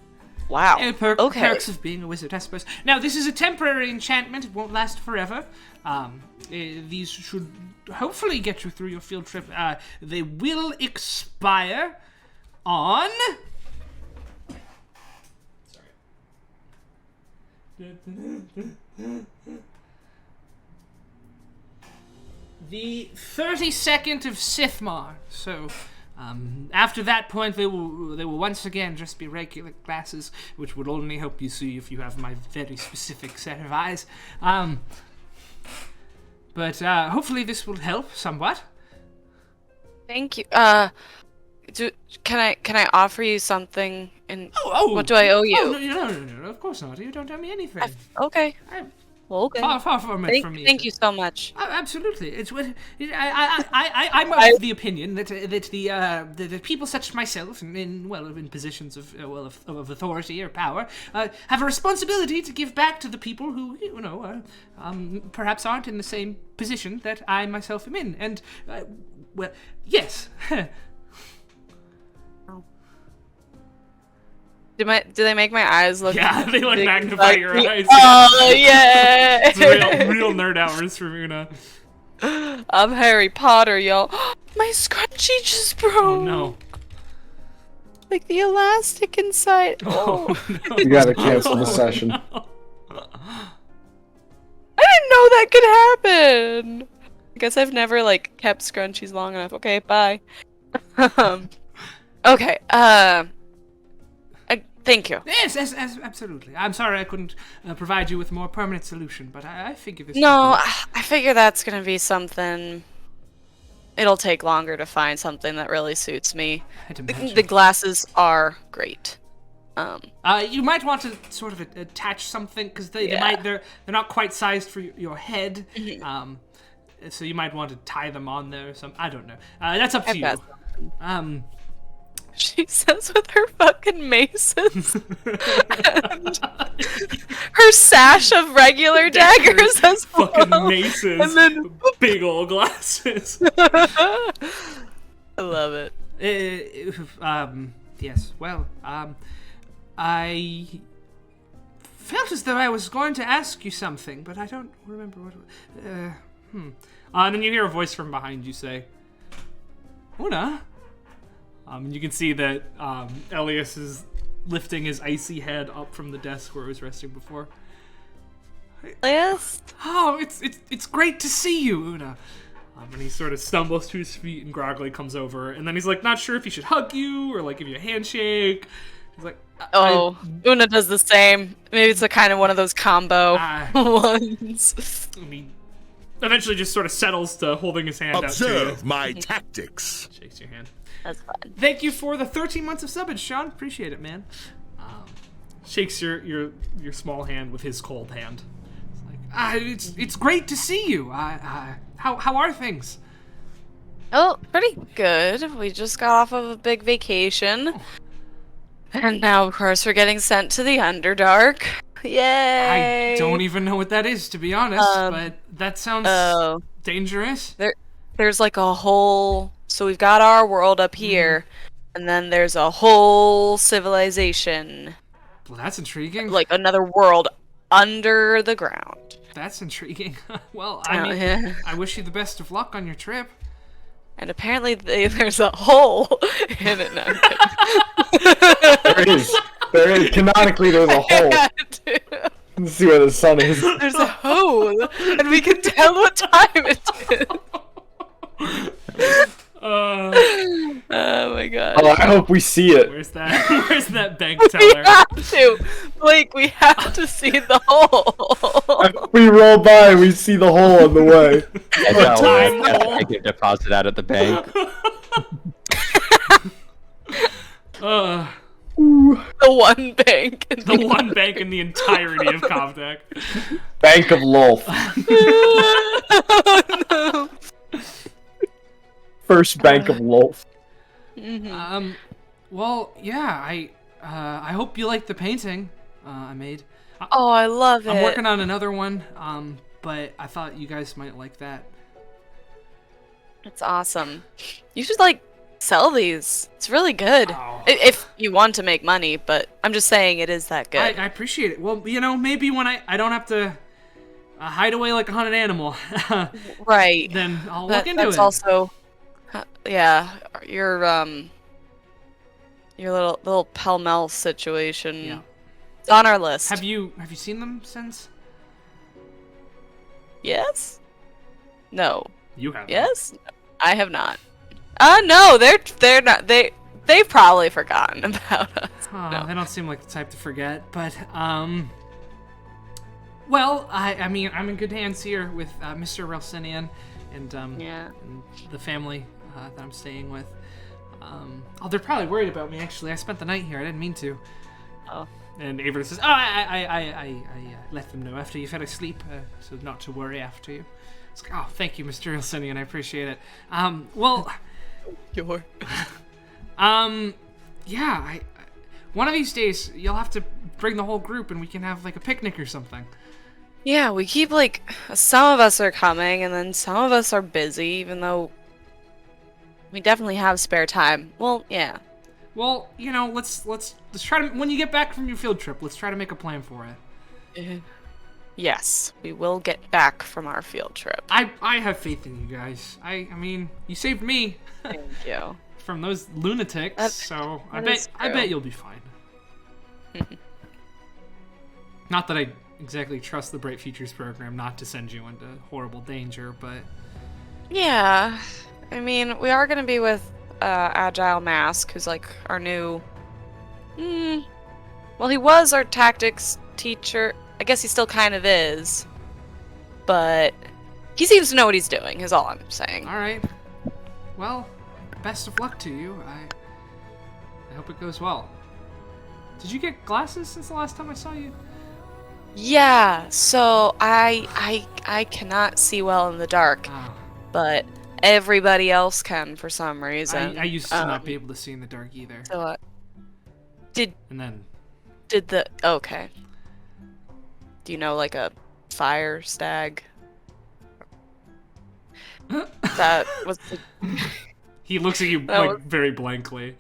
wow. Okay. Perks of being a wizard, I suppose. Now, this is a temporary enchantment. It won't last forever. These should hopefully get you through your field trip. They will expire on... the 32nd of Sithmar. So, after that point, they will once again just be regular glasses, which would only help you see if you have my very specific set of eyes. But hopefully this will help somewhat. Thank you. Can I offer you something? And what do I owe you? Oh, no, of course not. You don't owe me anything. Okay. Well, okay. Far from it from me. Thank you so much. Absolutely. It's what I'm of the opinion that the people such as myself, in positions of authority or power, have a responsibility to give back to the people who perhaps aren't in the same position that I myself am in. And yes. Do they make my eyes look? Yeah, they like magnify your eyes. Oh yeah! It's real nerd hours for Una. I'm Harry Potter, y'all. My scrunchie just broke. Oh no! Like the elastic inside. Oh, no. You gotta cancel the session. No. I didn't know that could happen. I guess I've never kept scrunchies long enough. Okay, bye. Okay. Thank you. Yes, absolutely. I'm sorry I couldn't provide you with a more permanent solution, but I figure this... No, I figure that's gonna be something... It'll take longer to find something that really suits me. The glasses are great. You might want to sort of attach something, because they're not quite sized for your head. So you might want to tie them on there or something. I don't know. That's up to you. She says with her fucking maces and her sash of regular daggers as well. Fucking maces. And then big old glasses. I love it. Yes, well, I felt as though I was going to ask you something, but I don't remember what and then you hear a voice from behind you say, Una? And you can see that Elias is lifting his icy head up from the desk where it was resting before. Elias? Oh, it's great to see you, Una. And he sort of stumbles to his feet, and groggily comes over, and then he's like, not sure if he should hug you or like give you a handshake. He's like, Oh, Una does the same. Maybe it's a kind of one of those combo ones. And he eventually just sort of settles to holding his hand out to you. Observe my tactics. Shakes your hand. That's fun. Thank you for the 13 months of subbage, Sean. Appreciate it, man. Shakes your small hand with his cold hand. It's like, it's great to see you. How are things? Oh, pretty good. We just got off of a big vacation. And now, of course, we're getting sent to the Underdark. Yay! I don't even know what that is, to be honest, but that sounds dangerous. There's like a whole... So we've got our world up here, and then there's a whole civilization. Well, that's intriguing. Like another world under the ground. That's intriguing. Well, I mean, I wish you the best of luck on your trip. And apparently there's a hole in it now. There is. Canonically, there's a hole. Let's see where the sun is. There's a hole, and we can tell what time it is. Oh my god. Oh, I hope we see it. Where's that bank We teller? have to! Blake, we have to see the hole! If we roll by, we see the hole on the way. I give deposit out at the bank. The one bank. The one bank in the entirety of Kovdak. Bank of Lolf. Oh, no. First bank of Lolf. Well, yeah, I hope you like the painting I made. Oh, I love it. I'm working on another one, but I thought you guys might like that. It's awesome. You should, like, sell these. It's really good. Oh. If you want to make money, but I'm just saying it is that good. I appreciate it. Well, maybe when I don't have to hide away like a hunted animal, right. then I'll look into that's it. Also, yeah, your little pell-mell situation. Yeah. It's on our list. Have you seen them since? Yes? No. You have. Yes? I have not. No, they're not. They've probably forgotten about us. No. They don't seem like the type to forget, but well, I mean, I'm in good hands here with Mr. Relsinian and and the family that I'm staying with. They're probably worried about me. Actually, I spent the night here. I didn't mean to. Oh. And Avery says, "Oh, I let them know after you fell asleep, so not to worry after you." It's like, "Oh, thank you, Mr. Relsinian. I appreciate it." Well, yeah. One of these days, you'll have to bring the whole group, and we can have like a picnic or something. Yeah, we keep like some of us are coming, and then some of us are busy, even though we definitely have spare time. Well, yeah. Well, let's try to, when you get back from your field trip, let's try to make a plan for it. Yes, we will get back from our field trip. I have faith in you guys. I mean, you saved me Thank you. from those lunatics, so I bet you'll be fine. Not that I exactly trust the Bright Futures program not to send you into horrible danger, but Yeah, I mean, we are gonna be with Agile Mask, who's like our new. Well, he was our tactics teacher. I guess he still kind of is, but he seems to know what he's doing. Is all I'm saying. all right. Well, best of luck to you. I hope it goes well. Did you get glasses since the last time I saw you? Yeah. So I cannot see well in the dark, Oh. but everybody else can for some reason. I used to not be able to see in the dark either. So And then okay. Do you know like a fire stag? That was he looks at you That like very blankly.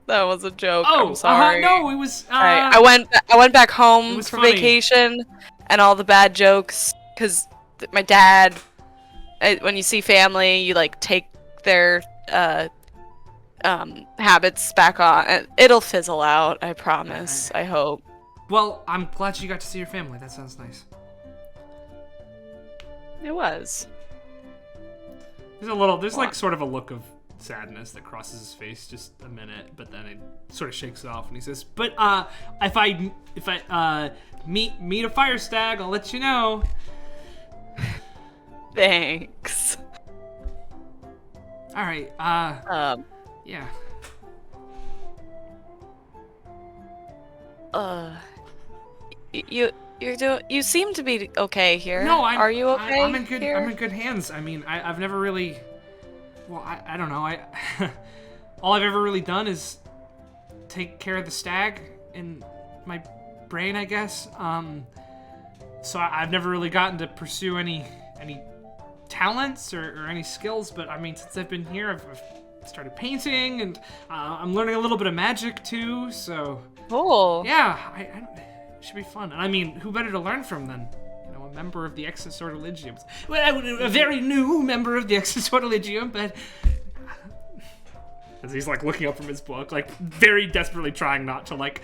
that was a joke. Oh, I'm sorry. no, it was. Alright, I went back it home was for funny. vacation, and all the bad jokes, because my dad, when you see family, you like take their habits back on. It'll fizzle out, I promise. I hope. Well, I'm glad you got to see your family. That sounds nice. It was. There's like sort of a look of sadness that crosses his face just a minute, but then it sort of shakes it off and he says, "But if I meet a fire stag, I'll let you know." Thanks. All right. Yeah. You seem to be okay here. No, are you okay? I'm in good. here? I'm in good hands. I mean, I've never really. Well, I don't know. All I've ever really done is take care of the stag in my brain, I guess. So I've never really gotten to pursue any talents or any skills. But I mean, since I've been here, I've started painting, and I'm learning a little bit of magic too. So Cool. yeah, it should be fun. And I mean, who better to learn from than a member of the Exosortologium? Well, a very new member of the Exosortologium, but as he's like looking up from his book, like very desperately trying not to like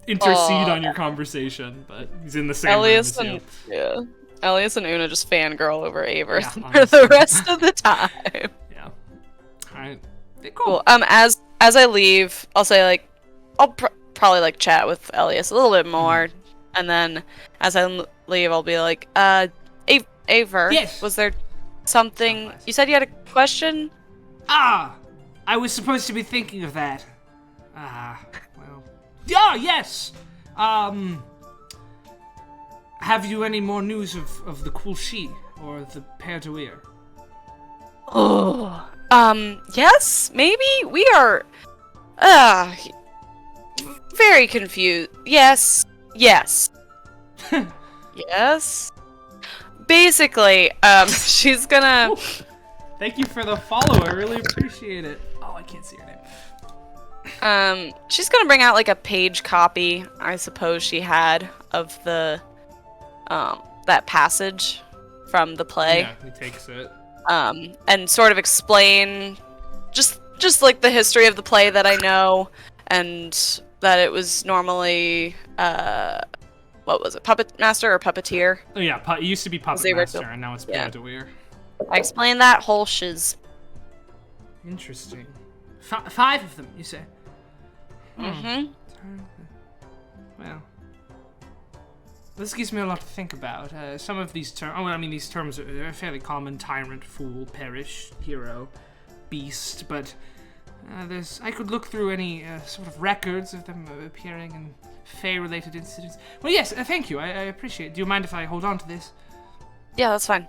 intercede on your conversation, but he's in the same room as you. Elias and Una just fangirl over Aver for honestly. the rest of the time. Yeah. All right. Cool. As I leave, I'll say like I'll probably like chat with Elias a little bit more, and then as I leave, I'll be like, Aver, Yes. was there something you said you had a question? I was supposed to be thinking of that. Well. Yeah, yes! Have you any more news of the Plushies or the Père de Weir? Oh. Yes, maybe? We are, very confused. Yes. Yes. Yes. Basically, she's gonna... Thank you for the follow, I really appreciate it. Oh, I can't see your name. She's gonna bring out like a page copy, I suppose she had, of the, that passage from the play. Yeah, he takes it. And sort of explain just like the history of the play that I know, and that it was normally, what was it, Puppet Master or Puppeteer? Oh yeah, it used to be Puppet Master, and now it's Père de Weir. I explained that whole shiz. Interesting. 5 of them, you say? Mm-hmm. Well, this gives me a lot to think about. Some of these terms, these terms are fairly common: tyrant, fool, perish, hero, beast. But I could look through any sort of records of them appearing in Fey-related incidents. Well, yes, thank you. I appreciate it. Do you mind if I hold on to this? Yeah, that's fine.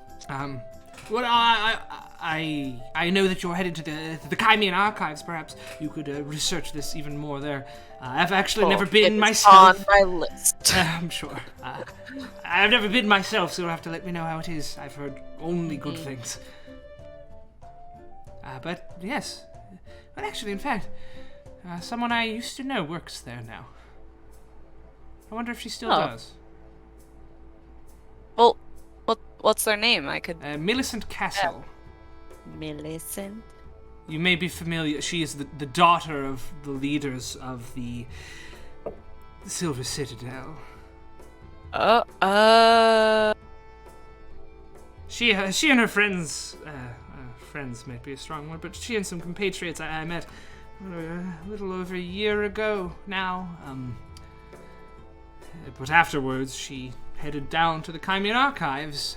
Well, I know that you're headed to the Crimean archives. Perhaps you could research this even more there. I've actually never been myself. On my list. I'm sure. I've never been myself, so you'll have to let me know how it is. I've heard only good things. But yes. But actually, in fact, someone I used to know works there now. I wonder if she still does. Well, what's their name? I could... Millicent Castle. Millicent? You may be familiar. She is the daughter of the leaders of the Silver Citadel. She and her friends, friends might be a strong word, but she and some compatriots I met a little over a year ago now. But afterwards, she headed down to the Crimean archives.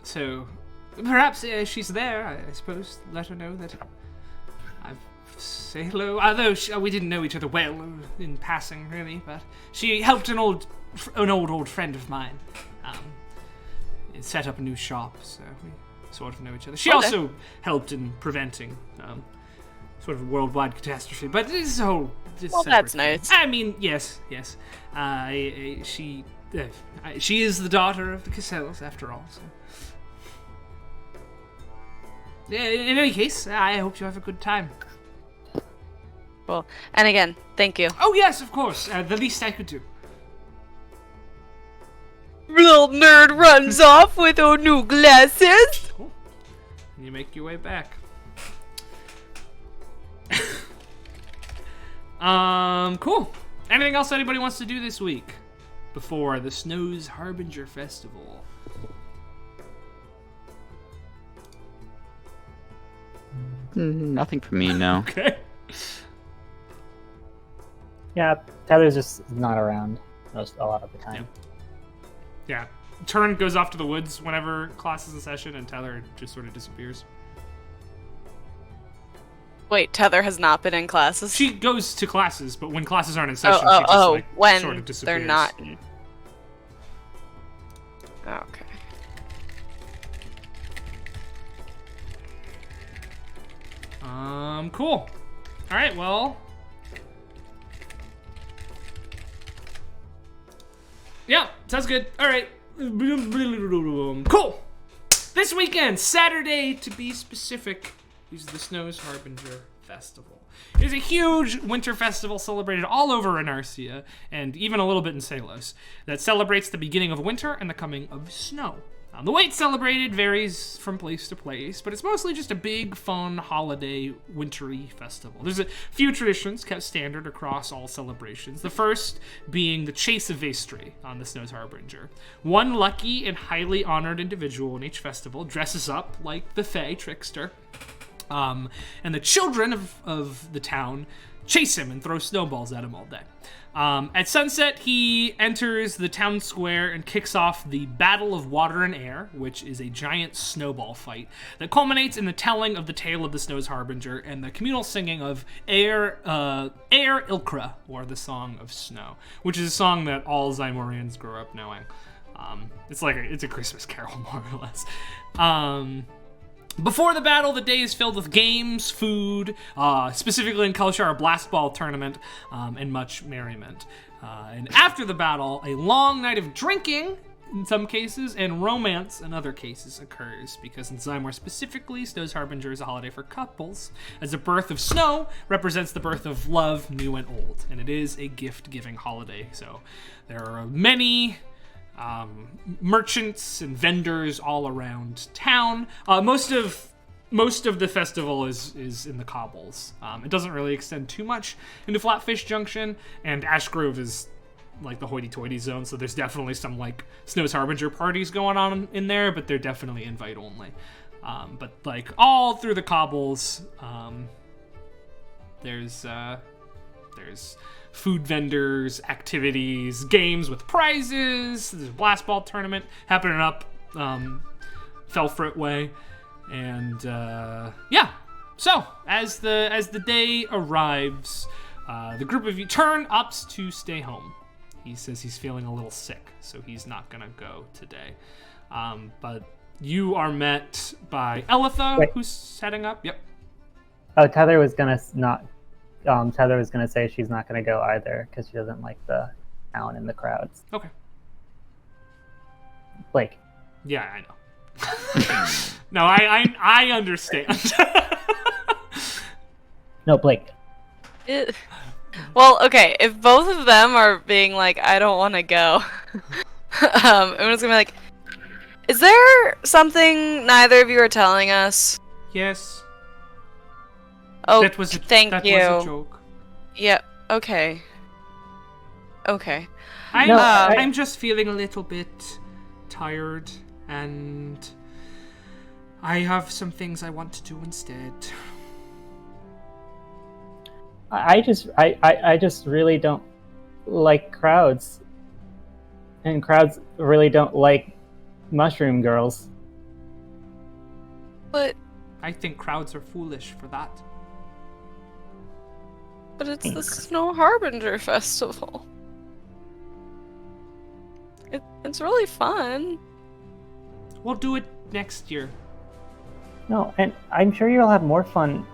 So, perhaps she's there, I suppose. Let her know that I've say hello. Although we didn't know each other well in passing, really, but she helped an old friend of mine set up a new shop, so we sort of know each other. She also helped in preventing sort of a worldwide catastrophe, but this is a whole... that's nice. I mean, yes. She is the daughter of the Casellas, after all, so... In any case, I hope you have a good time. Well, and again, thank you. Oh yes, of course. The least I could do. Little nerd runs off with her new glasses. Cool. And you make your way back. Cool. Anything else anybody wants to do this week before the Snow's Harbinger Festival? Nothing for me, no. Okay. Yeah, Tether's just not around a lot of the time. Yeah. Turn goes off to the woods whenever class is in session, and Tyler just sort of disappears. Wait, Tether has not been in classes? She goes to classes, but when classes aren't in session, she just when sort of disappears. they're not. Okay. Cool. All right, well. Yeah, sounds good. All right. Cool. This weekend, Saturday to be specific, is the Snow's Harbinger Festival. It is a huge winter festival celebrated all over Anarcia, and even a little bit in Salos, that celebrates the beginning of winter and the coming of snow. The way it's celebrated varies from place to place, but it's mostly just a big, fun, holiday, wintry festival. There's a few traditions kept standard across all celebrations. The first being the Chase of Vestry on the Snow's Harbinger. One lucky and highly honored individual in each festival dresses up like the Fae trickster, and the children of the town chase him and throw snowballs at him all day. At sunset, he enters the town square and kicks off the Battle of Water and Air, which is a giant snowball fight that culminates in the telling of the tale of the Snow's Harbinger and the communal singing of Air Ilkra, or the Song of Snow, which is a song that all Zymorians grow up knowing. It's a Christmas carol, more or less. Before the battle, the day is filled with games, food, specifically in Kalshar, a blast ball tournament, and much merriment. And after the battle, a long night of drinking, in some cases, and romance in other cases occurs, because in Zymor specifically, Snow's Harbinger is a holiday for couples, as the birth of snow represents the birth of love, new and old, and it is a gift-giving holiday, so there are many merchants and vendors all around town. Most of the festival is in the cobbles. It doesn't really extend too much into Flatfish Junction, and Ash Grove is like the hoity-toity zone, so there's definitely some like Snow's Harbinger parties going on in there, but they're definitely invite only. But like all through the cobbles, there's food vendors, activities, games with prizes. There's a blast ball tournament happening up Felfrit Way, and yeah. So as the day arrives, the group of you opts to stay home. He says he's feeling a little sick, so he's not gonna go today. But you are met by Elitha, who's heading up. Yep. Oh, Tether was gonna Tether was gonna say she's not gonna go either because she doesn't like the town and the crowds. Okay. Blake. Yeah, I know. No, I understand. No, Blake. Well, okay, if both of them are being like, I don't want to go, I'm just gonna be like, is there something neither of you are telling us? Yes. Oh, that was a joke. Yep. Okay. Okay. I'm just feeling a little bit tired, and I have some things I want to do instead. I just really don't like crowds, and crowds really don't like mushroom girls. But I think crowds are foolish for that. But it's the Snow Harbinger Festival. It's really fun. We'll do it next year. No, and I'm sure you'll have more fun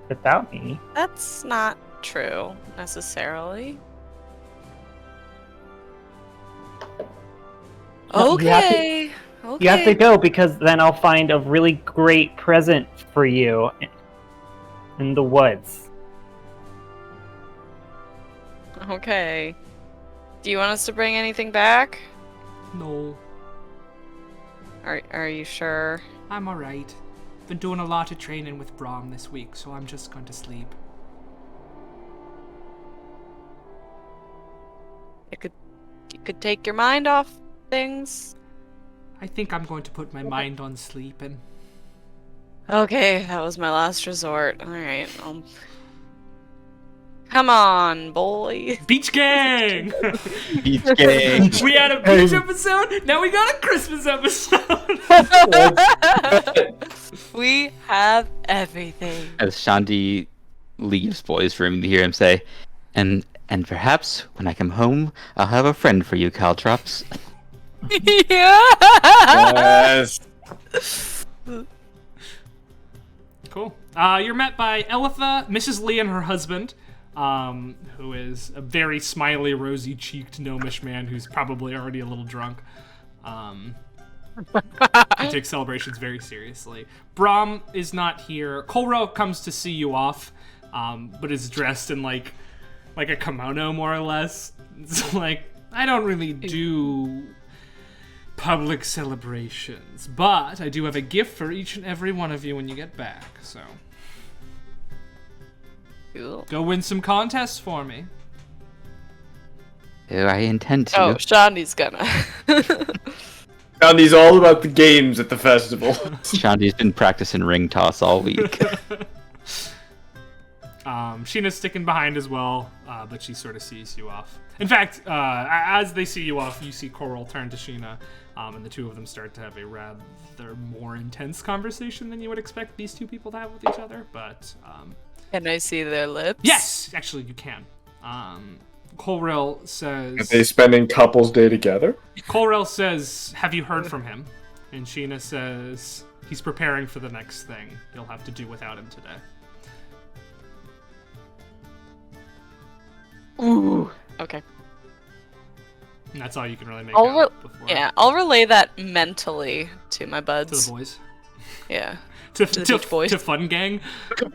without me. That's not true, necessarily. No, Okay. You have to go, because then I'll find a really great present for you in the woods. Okay. Do you want us to bring anything back? No, Are you sure? I'm alright. Been doing a lot of training with Brahm this week, so I'm just going to sleep. It could you could take your mind off things. I think I'm going to put my mind on sleeping. Okay, that was my last resort. Alright, come on, boy. Beach gang! Beach gang. We had a beach episode, now we got a Christmas episode! We have everything. As Shandi leaves Boy's room, you hear him say, and perhaps when I come home, I'll have a friend for you, Caltrops. Yeah. Yes. Cool. You're met by Elitha, Mrs. Lee, and her husband, who is a very smiley, rosy-cheeked gnomish man who's probably already a little drunk. He takes celebrations very seriously. Brahm is not here. Kolro comes to see you off, but is dressed in like a kimono, more or less. It's like, I don't really do public celebrations, but I do have a gift for each and every one of you when you get back, so Cool. go win some contests for me. I intend to. Oh, Shandi's gonna. Shandi's all about the games at the festival. Shandi's been practicing ring toss all week. Sheena's sticking behind as well, but she sort of sees you off. In fact, as they see you off, you see Coral turn to Sheena, and the two of them start to have a rather more intense conversation than you would expect these two people to have with each other, but... Can I see their lips? Yes! Actually, you can. Colrell says... Are they spending couples day together? Colrell says, have you heard from him? And Sheena says, he's preparing for the next thing. You'll have to do without him today. Ooh. Okay. And that's all you can really make I'll out before. Yeah, I'll relay that mentally to my To buds. the boys. Yeah. To the Beach Boys. To Fun Gang.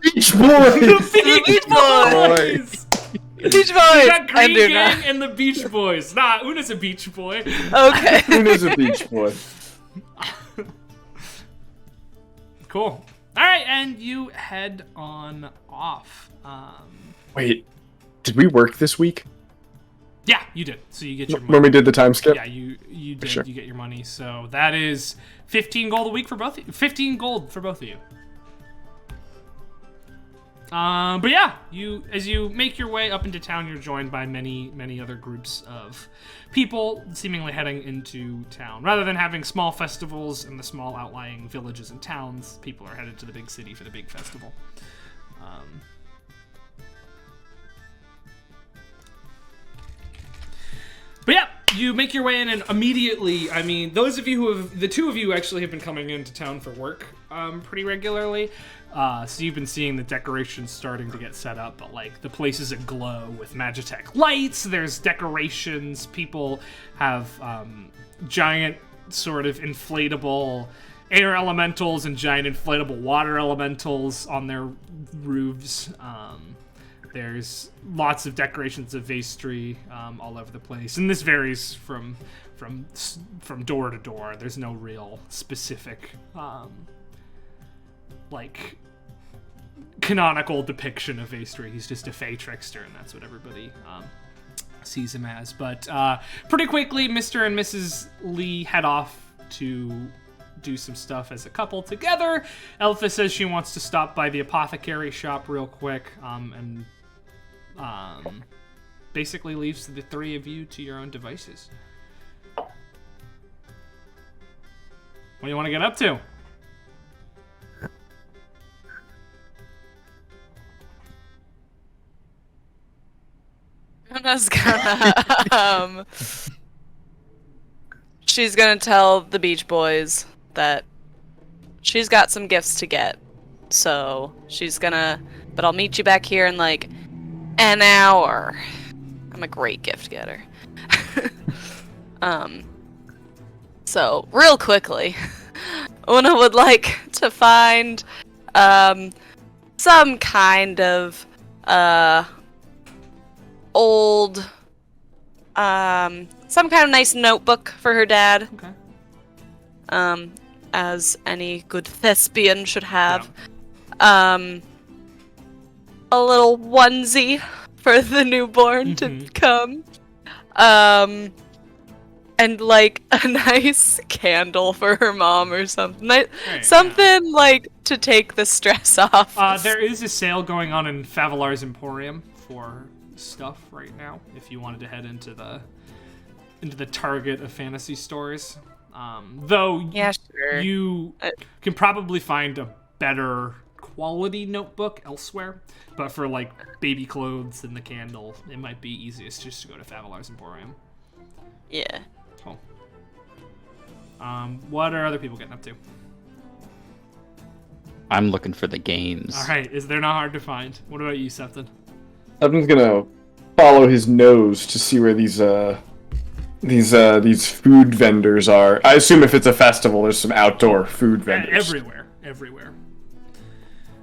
Beach Boys! The Beach Boys! Beach You Boys! got Green and Gang Una. and the Beach Boys. Nah, Una's a Beach Boy. Okay. Una's a Beach Boy. Cool. Alright, and you head on off. Wait, did we work this week? Yeah, you did. So you get your money. When we did the time skip? Yeah, you did. Sure. You get your money. So that is 15 gold a week for both of you. 15 gold for both of you. But yeah, as you make your way up into town, you're joined by many other groups of people seemingly heading into town. Rather than having small festivals in the small outlying villages and towns, people are headed to the big city for the big festival. But yeah, you make your way in, and immediately, I mean, those of you the two of you actually have been coming into town for work pretty regularly. So you've been seeing the decorations starting to get set up, but like the place is aglow with Magitech lights. There's decorations. People have giant sort of inflatable air elementals and giant inflatable water elementals on their roofs. There's lots of decorations of vestry all over the place, and this varies from door to door. There's no real specific like canonical depiction of Vestry. He's just a fey trickster, and that's what everybody sees him as. But pretty quickly, Mr. and Mrs. Lee head off to do some stuff as a couple together. Elitha says she wants to stop by the apothecary shop real quick, and basically leaves the three of you to your own devices. What do you want to get up to? Una's gonna, she's gonna tell the Beach Boys that she's got some gifts to get. So she's gonna, but I'll meet you back here in like an hour. I'm a great gift getter. So real quickly, Una would like to find some kind of old some kind of nice notebook for her dad. Okay. As any good thespian should have. A little onesie for the newborn to come. and like a nice candle for her mom or something. Right, Something like to take the stress off. There is a sale going on in Favelar's Emporium for stuff right now. If you wanted to head into the Target of fantasy stores, though, Yeah, sure. you can probably find a better quality notebook elsewhere. But for like baby clothes and the candle, it might be easiest just to go to Favelar's Emporium. Yeah. Cool. What are other people getting up to? I'm looking for the games. All right, they're not hard to find. What about you, Septon? Evan's gonna follow his nose to see where these food vendors are. I assume if it's a festival, there's some outdoor food vendors. Everywhere.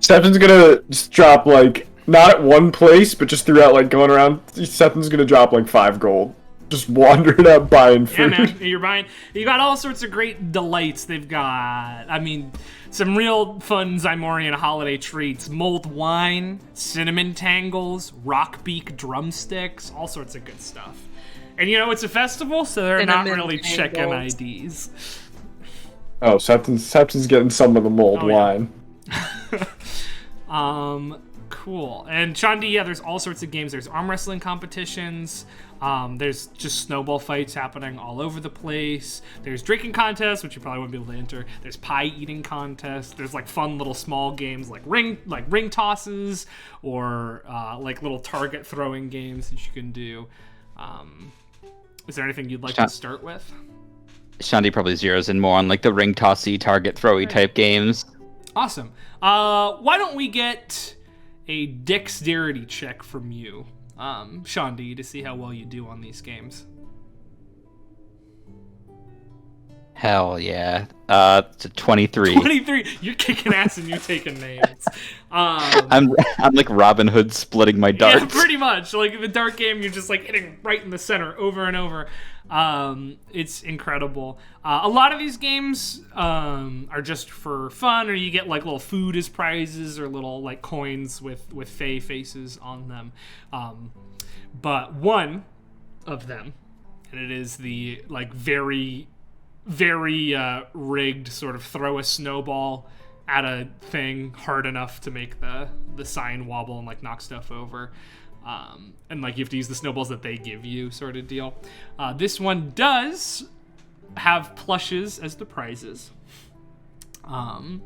Septon's gonna just drop, like, not at one place, but just throughout, like, going around. Septon's gonna drop, like, 5 gold. Just wandering out buying food. Yeah, man, you got all sorts of great delights. They've got, some real fun Zymorian holiday treats. Mulled wine, cinnamon tangles, rock beak drumsticks, all sorts of good stuff. And it's a festival, so they're not really checking IDs. Oh, Septon's getting some of the mulled wine. Cool. And Chandi, yeah, there's all sorts of games. There's arm wrestling competitions. There's just snowball fights happening all over the place. There's drinking contests, which you probably wouldn't be able to enter. There's pie eating contests. There's like fun little small games like ring tosses or like little target throwing games that you can do. Is there anything you'd like to start with? Shandi probably zeroes in more on like the ring tossy, target throwy type games. Awesome. Why don't we get a dexterity check from you, Shandi, to see how well you do on these games? Hell yeah. It's a 23. 23. You're kicking ass and you're taking names. I'm like Robin Hood splitting my darts. Yeah, pretty much. Like the dart game, you're just like hitting right in the center over and over. It's incredible. A lot of these games are just for fun, or you get like little food as prizes or little like coins with fae faces on them. But one of them, and it is the like very rigged sort of throw a snowball at a thing hard enough to make the sign wobble and like knock stuff over. And like you have to use the snowballs that they give you sort of deal. This one does have plushes as the prizes. And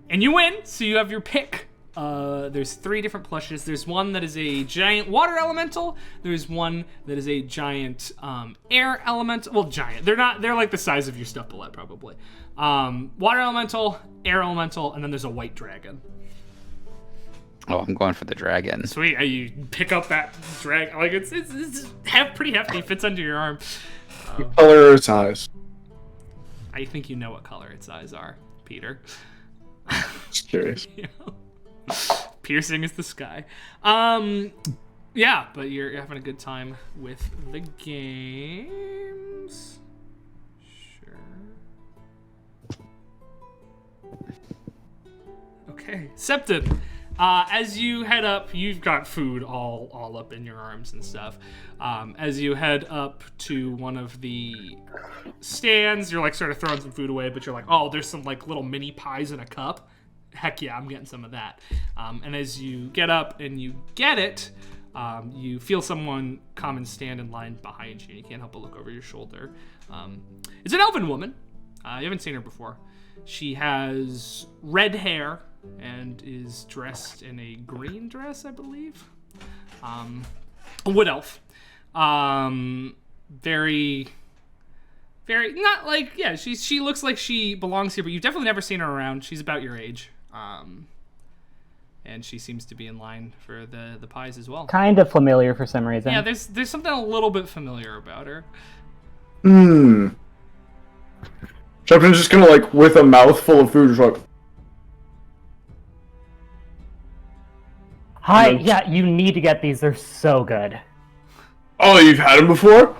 you win, so you have your pick. There's 3 different plushes. There's one that is a giant water elemental. There's one that is a giant air elemental. Well, giant. They're like the size of your stuffed bullet, probably. Water elemental, air elemental, and then there's a white dragon. Oh, I'm going for the dragon. Sweet. You pick up that dragon. Like it's pretty hefty. Fits under your arm. What color are its eyes? I think you know what color its eyes are, Peter. Just curious. Yeah. Piercing is the sky. Yeah, but you're having a good time with the games. Sure. Okay, Septon. As you head up, you've got food all up in your arms and stuff. As you head up to one of the stands, you're like sort of throwing some food away, but you're like, oh, there's some like little mini pies in a cup. Heck yeah, I'm getting some of that. And as you get up and you get it, you feel someone come and stand in line behind you. And you can't help but look over your shoulder. It's an elven woman. You haven't seen her before. She has red hair and is dressed in a green dress, I believe. A wood elf. Very, not like, yeah, she looks like she belongs here, but you've definitely never seen her around. She's about your age. And she seems to be in line for the pies as well. Kind of familiar for some reason. Yeah, there's something a little bit familiar about her. Septon's just gonna, like, with a mouthful of food, just like... Hi, yeah, you need to get these. They're so good. Oh, you've had them before?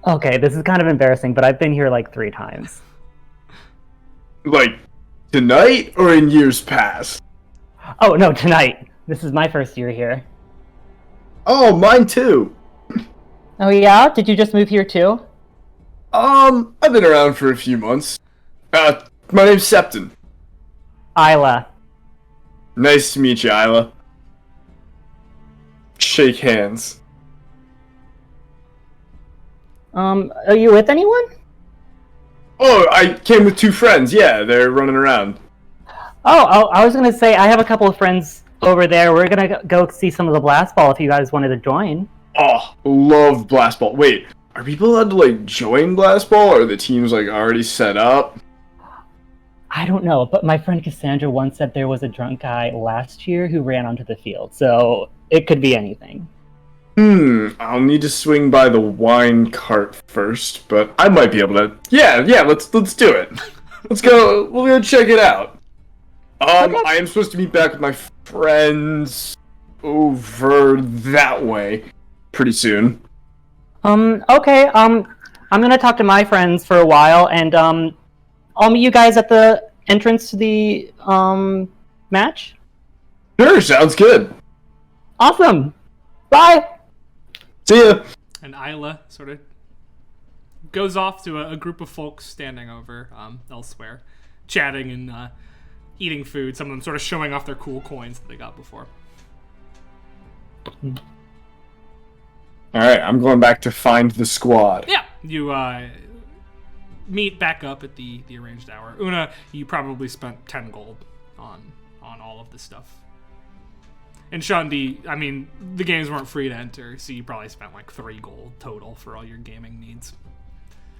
Okay, this is kind of embarrassing, but I've been here like 3 times. Like, tonight or in years past? Oh, no, tonight. This is my first year here. Oh, mine too. Oh, yeah? Did you just move here too? I've been around for a few months. My name's Septon. Isla. Nice to meet you, Isla. Shake hands. Are you with anyone? Oh, I came with 2 friends. Yeah, they're running around. Oh, I was gonna say I have a couple of friends over there. We're gonna go see some of the blast ball if you guys wanted to join. Oh, love Blast Ball. Wait, are people allowed to, like, join Blast Ball, or are the teams, like, already set up? I don't know, but my friend Cassandra once said there was a drunk guy last year who ran onto the field, so it could be anything. I'll need to swing by the wine cart first, but I might be able to... Yeah, let's do it. We'll go check it out. Okay. I am supposed to meet back with my friends over that way pretty soon. Okay, I'm gonna talk to my friends for a while, and, I'll meet you guys at the entrance to the, match. Sure, sounds good. Awesome! Bye! See ya. And Isla sort of goes off to a group of folks standing over elsewhere, chatting and eating food. Some of them sort of showing off their cool coins that they got before. Alright, I'm going back to find the squad. Yeah, you meet back up at the arranged hour. Una, you probably spent 10 gold on all of this stuff. And Shandi, I mean, the games weren't free to enter, so you probably spent like 3 gold total for all your gaming needs.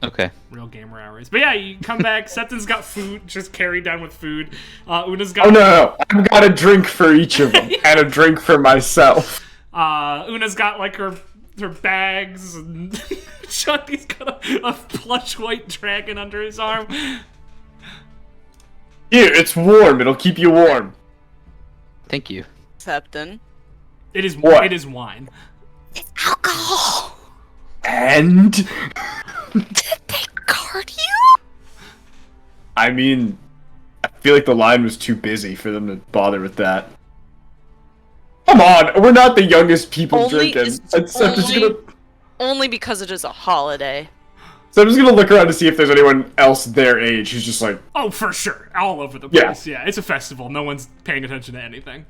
Okay. Real gamer hours. But yeah, you come back, Septon's got food, just carried down with food. Una's got... Oh, no. I've got a drink for each of them, and a drink for myself. Una's got like her bags, and Shanti's got a plush white dragon under his arm. Here, it's warm. It'll keep you warm. Thank you. Septon. It is What? It is wine. It's alcohol! And? Did they card you? I mean, I feel like the line was too busy for them to bother with that. Come on, we're not the youngest people drinking. Only because it is a holiday. So I'm just gonna look around to see if there's anyone else their age who's just like... Oh, for sure. All over the Yeah. place. Yeah, it's a festival. No one's paying attention to anything.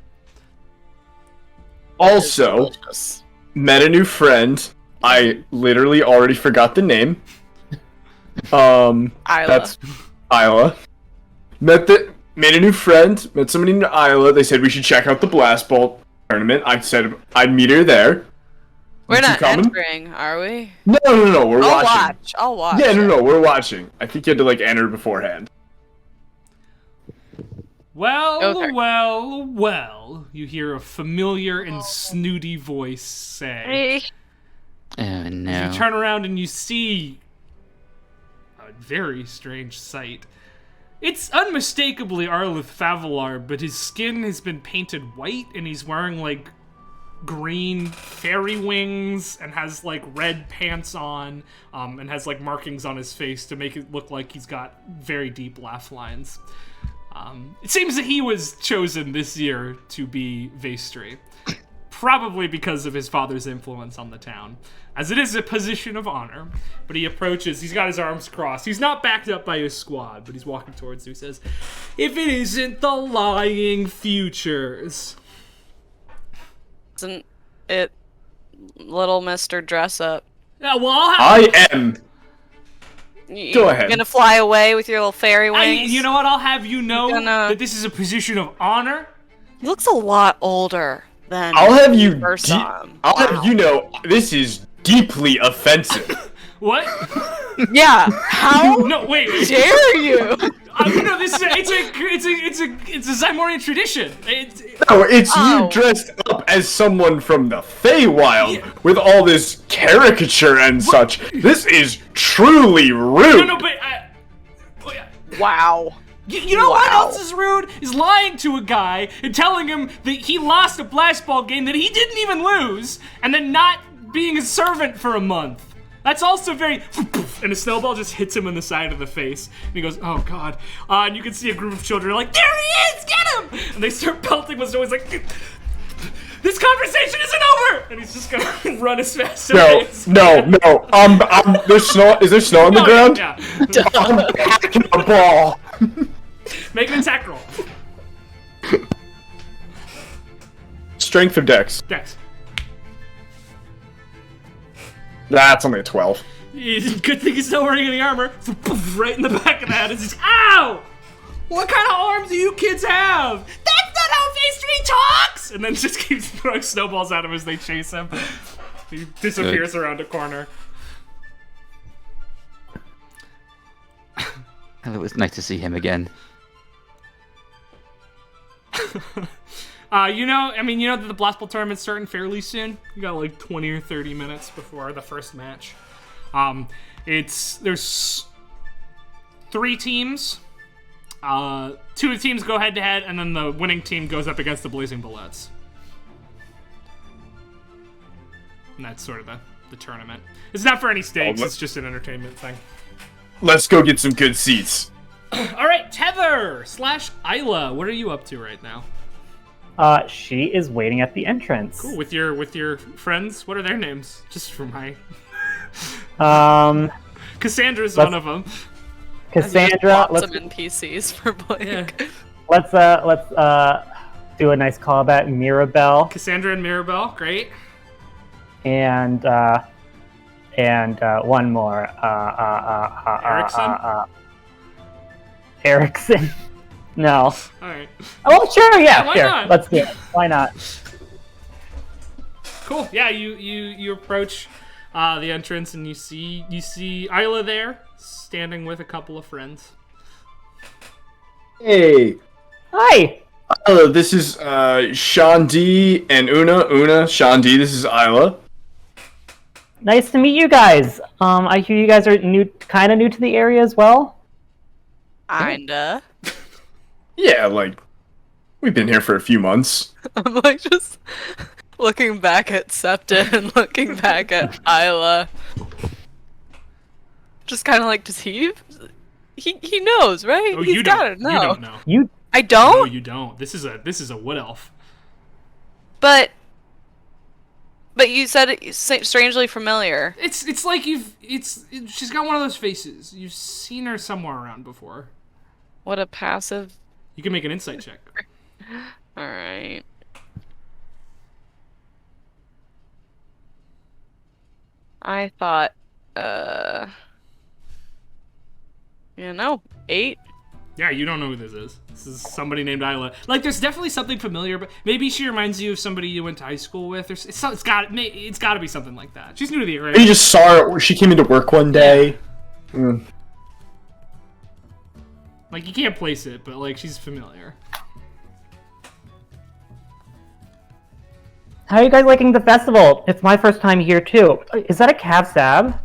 Also, Delicious. met a new friend. I literally already forgot the name. Isla. That's Isla. Made a new friend. Met somebody named Isla. They said we should check out the Blast Ball tournament. I said I'd meet her there. We're Is she not coming? entering, are we? No. We're watching. I'll watch. Yeah, no, we're watching. I think you had to like enter beforehand. Well, Okay. well, you hear a familiar and snooty voice say. Hey. Oh, no. You turn around and you see a very strange sight. It's unmistakably Arlith Favalar, but his skin has been painted white and he's wearing like green fairy wings and has like red pants on and has like markings on his face to make it look like he's got very deep laugh lines. It seems that he was chosen this year to be Vestry, probably because of his father's influence on the town, as it is a position of honor. But he approaches, he's got his arms crossed. He's not backed up by his squad, but he's walking towards you. He says, "If it isn't the lying futures." Isn't it little Mr. Dress Up? Yeah, well, I am. Go ahead. You're gonna fly away with your little fairy wings? you know what? I'll have you know Gonna- that this is a position of honor. He looks a lot older than I'll have you. first saw him. I'll Wow. have you know this is deeply offensive. What? Yeah. How No, wait. dare you? No, this is it's a Zymorian tradition. No, it's Oh. you dressed up as someone from the Feywild with all this caricature and such. This is truly rude. No, but Wow. you know what Wow. else is rude? Is lying to a guy and telling him that he lost a blast ball game that he didn't even lose, and then not being a servant for a month. That's also very... And a snowball just hits him in the side of the face. And he goes, "Oh, God." And you can see a group of children are like, "There he is! Get him!" And they start pelting with always like, "This conversation isn't over!" And he's just gonna run as fast as No. There's snow. Is there snow on the ground? Yeah. I'm packing a ball. Make an attack roll. Strength or dex? Dex. That's only a 12. Good thing he's not wearing any armor. Right in the back of the head. It's just, ow! What kind of arms do you kids have? That's not how phase 3 talks! And then just keeps throwing snowballs at him as they chase him. He disappears around a corner. It was nice to see him again. You know that the Blast Bowl tournament's starting fairly soon. You got like 20 or 30 minutes before the first match. There's 3 teams. 2 of the teams go head to head, and then the winning team goes up against the Blazing Bullets. And that's sort of the tournament. It's not for any stakes, it's just an entertainment thing. Let's go get some good seats. Alright, Tether / Isla, what are you up to right now? She is waiting at the entrance. Cool, with your friends, what are their names? Just for my... Cassandra's one of them. Cassandra, Some NPCs for Blake. Yeah. Let's do a nice callback. Mirabelle. Cassandra and Mirabelle, great. And one more. Erickson? Erickson. No. Alright. Oh, sure, yeah, why sure. not? Let's do it. Why not? Cool. Yeah, you approach the entrance and you see Isla there, standing with a couple of friends. Hey. Hi. Hello, this is Sean D and Una, Sean D, this is Isla. Nice to meet you guys. I hear you guys are kind of new to the area as well. Kinda. Yeah, like, we've been here for a few months. I'm like just looking back at Septa and looking back at Isla. Just kind of like, does he knows, right? Oh, He's you gotta don't. know. You don't know. I don't? No, you don't. This is a wood elf. But you said it's strangely familiar. It's like she's got one of those faces. You've seen her somewhere around before. What a passive. You can make an insight check. Alright. I thought, 8? Yeah, you don't know who this is. This is somebody named Isla. Like, there's definitely something familiar, but maybe she reminds you of somebody you went to high school with. Or it's got to be something like that. She's new to the area. You just saw her. She came into work one day. Mm. Like, you can't place it, but like she's familiar. How are you guys liking the festival? It's my first time here too. Is that a cab stab?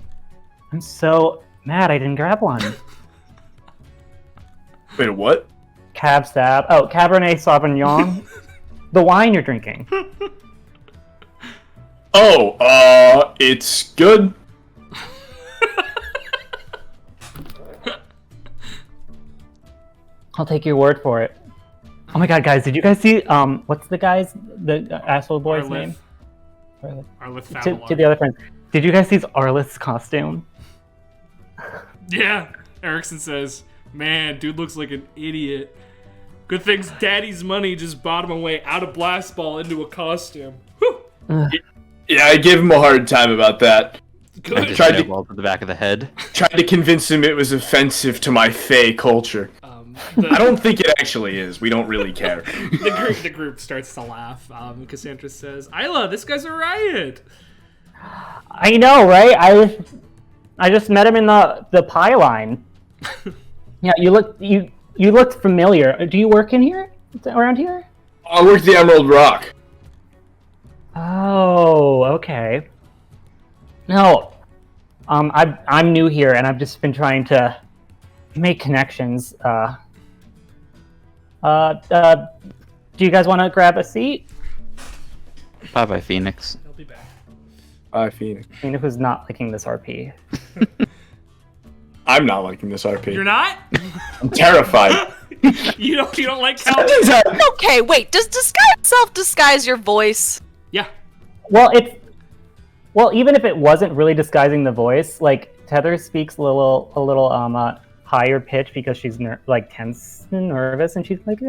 I'm so mad I didn't grab one. Wait, what? Cab stab. Oh, Cabernet Sauvignon. The wine you're drinking. Oh, it's good. I'll take your word for it. Oh my god, guys, did you guys see, what's the asshole boy's Arlith. name? Arlith To the other friends. Did you guys see Arlith's costume? Yeah. Erickson says, man, dude looks like an idiot. Good thing's daddy's money just bought him a way out of Blast Ball into a costume. Whew. Yeah, I gave him a hard time about that. Good. Tried to to the back of the head. Tried to convince him it was offensive to my Fey culture. I don't think it actually is. We don't really care. The group starts to laugh. Cassandra says, Isla, this guy's a riot. I know, right? I just met him in the pie line. Yeah, you looked familiar. Do you work in here? Around here? I work the Emerald Rock. Oh, okay. No, I'm new here, and I've just been trying to make connections. Do you guys want to grab a seat? Bye, Phoenix. I'll be back. Bye, Phoenix. Phoenix was not liking this RP. I'm not liking this RP. You're not? I'm terrified. You don't like how... Okay, wait, does disguise self-disguise your voice? Yeah. Well, even if it wasn't really disguising the voice, like Tether speaks a little higher pitch because she's like tense and nervous, and she's like,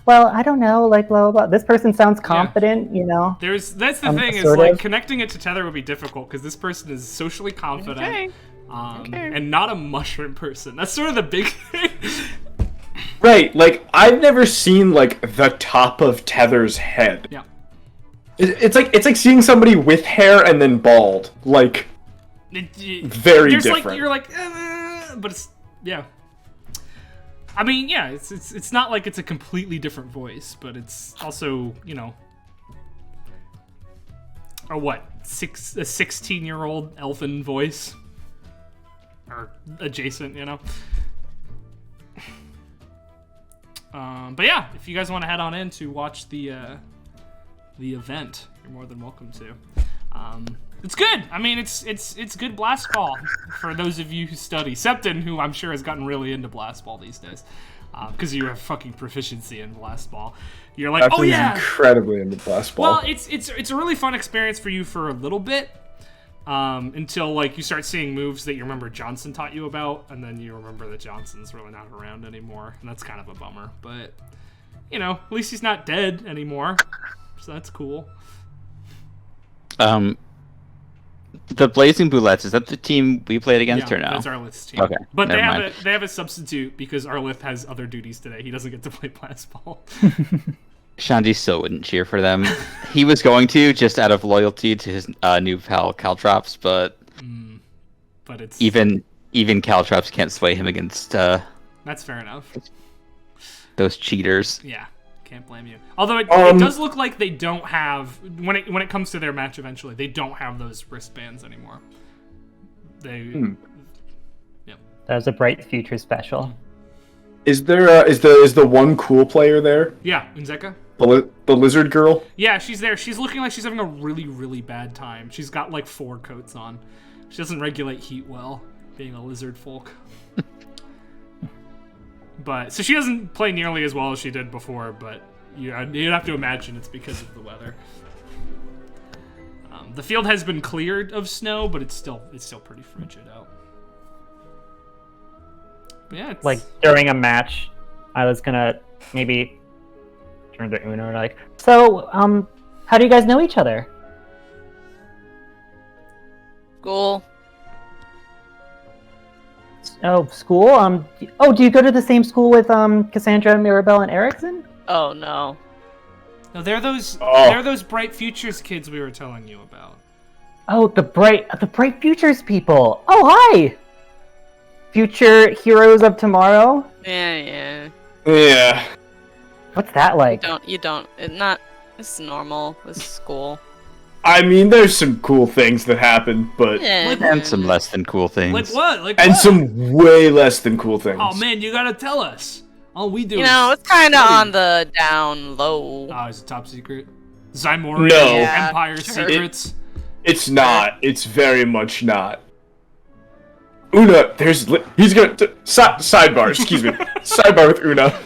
well, I don't know, like blah blah blah. This person sounds confident, you know. That's the thing is sort like of. connecting it to Tether would be difficult because this person is socially confident, Okay. and not a mushroom person. That's sort of the big thing. Right, like I've never seen like the top of Tether's head. Yeah. It's like seeing somebody with hair and then bald. Like very There's different. like you're like, but it's yeah. I mean, yeah, it's not like it's a completely different voice, but it's also, you know, a 16-year-old elfin voice or adjacent, you know. But yeah, if you guys want to head on in to watch the event, you're more than welcome to. It's good. I mean, it's good blast ball for those of you who study. Septon, who I'm sure has gotten really into blast ball these days, because you have fucking proficiency in blast ball. You're like, After oh yeah, incredibly into blast ball. well, it's a really fun experience for you for a little bit, until like you start seeing moves that you remember Johnson taught you about, and then you remember that Johnson's really not around anymore, and that's kind of a bummer. But you know, at least he's not dead anymore, so that's cool. The Blazing Bullets, is that the team we played against Yeah, or no? that's Arlith's team. Okay, But they never have mind. they have a substitute because Arlith has other duties today. He doesn't get to play blast ball. Shandy still wouldn't cheer for them. He was going to, just out of loyalty to his new pal Caltrops, but But it's even Caltrops can't sway him against that's fair enough. those cheaters. Yeah, can't blame you. Although it does look like they don't have when it comes to their match eventually, they don't have those wristbands anymore. They That was a Bright Future special. Is there is the one cool player there? yeah, Unzeka. The lizard girl? Yeah, she's there. She's looking like she's having a really, really bad time. She's got like 4 coats on. She doesn't regulate heat well, being a lizard folk. But so she doesn't play nearly as well as she did before. But you'd have to imagine it's because of the weather. The field has been cleared of snow, but it's still pretty frigid out. But yeah, it's, Like during a match, I was gonna maybe turn to Uno and like, so how do you guys know each other? School. Oh, school. Do you go to the same school with Cassandra, Mirabelle, and Erickson? Oh no. no, they're those Oh. they're those Bright Futures kids we were telling you about. Oh, the Bright Futures people. Oh, hi. Future heroes of tomorrow. Yeah. Yeah. What's that like? It's normal. This is school. I mean, there's some cool things that happen, but Yeah. And some less than cool things. Like what? Like and what? some way less than cool things. Oh man, you gotta tell us. All we do You is know, it's kind of study. on the down low. Oh, is it top secret? Zymorian No. Yeah, Empire sure. secrets. It's not. It's very much not. Una, he's gonna sidebar. Excuse me. Sidebar with Una.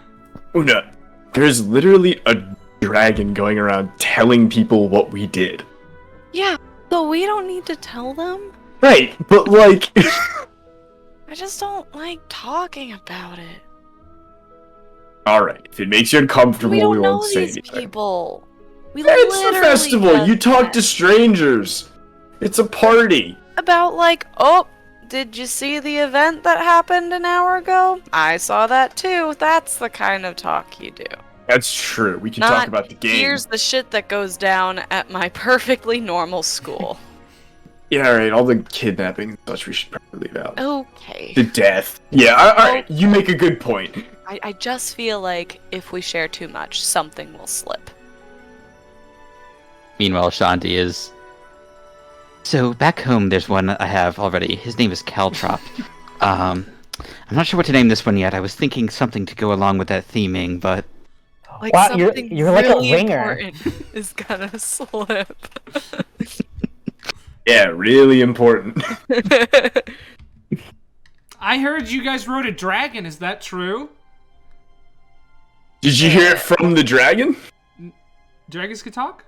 Una, there's literally a dragon going around telling people what we did. Yeah, so we don't need to tell them. Right, but like, I just don't like talking about it. all right, if it makes you uncomfortable, We don't know won't say these anything. people. We It's a literally festival. You just talk met. to strangers. It's a party. About like, oh, did you see the event that happened an hour ago? I saw that too. That's the kind of talk you do. That's true. We can Not, talk about the game. here's the shit that goes down at my perfectly normal school. Yeah, all right. All the kidnapping and such we should probably leave out. Okay. The death. Yeah, all right. You make a good point. I just feel like if we share too much, something will slip. Meanwhile, Shandy is. So back home, there's one I have already. His name is Caltrop. I'm not sure what to name this one yet. I was thinking something to go along with that theming, but Like Wow, something you're like a really winger. important is gonna slip. Yeah, really important. I heard you guys rode a dragon. Is that true? Did you hear it from the dragon? Dragons could talk?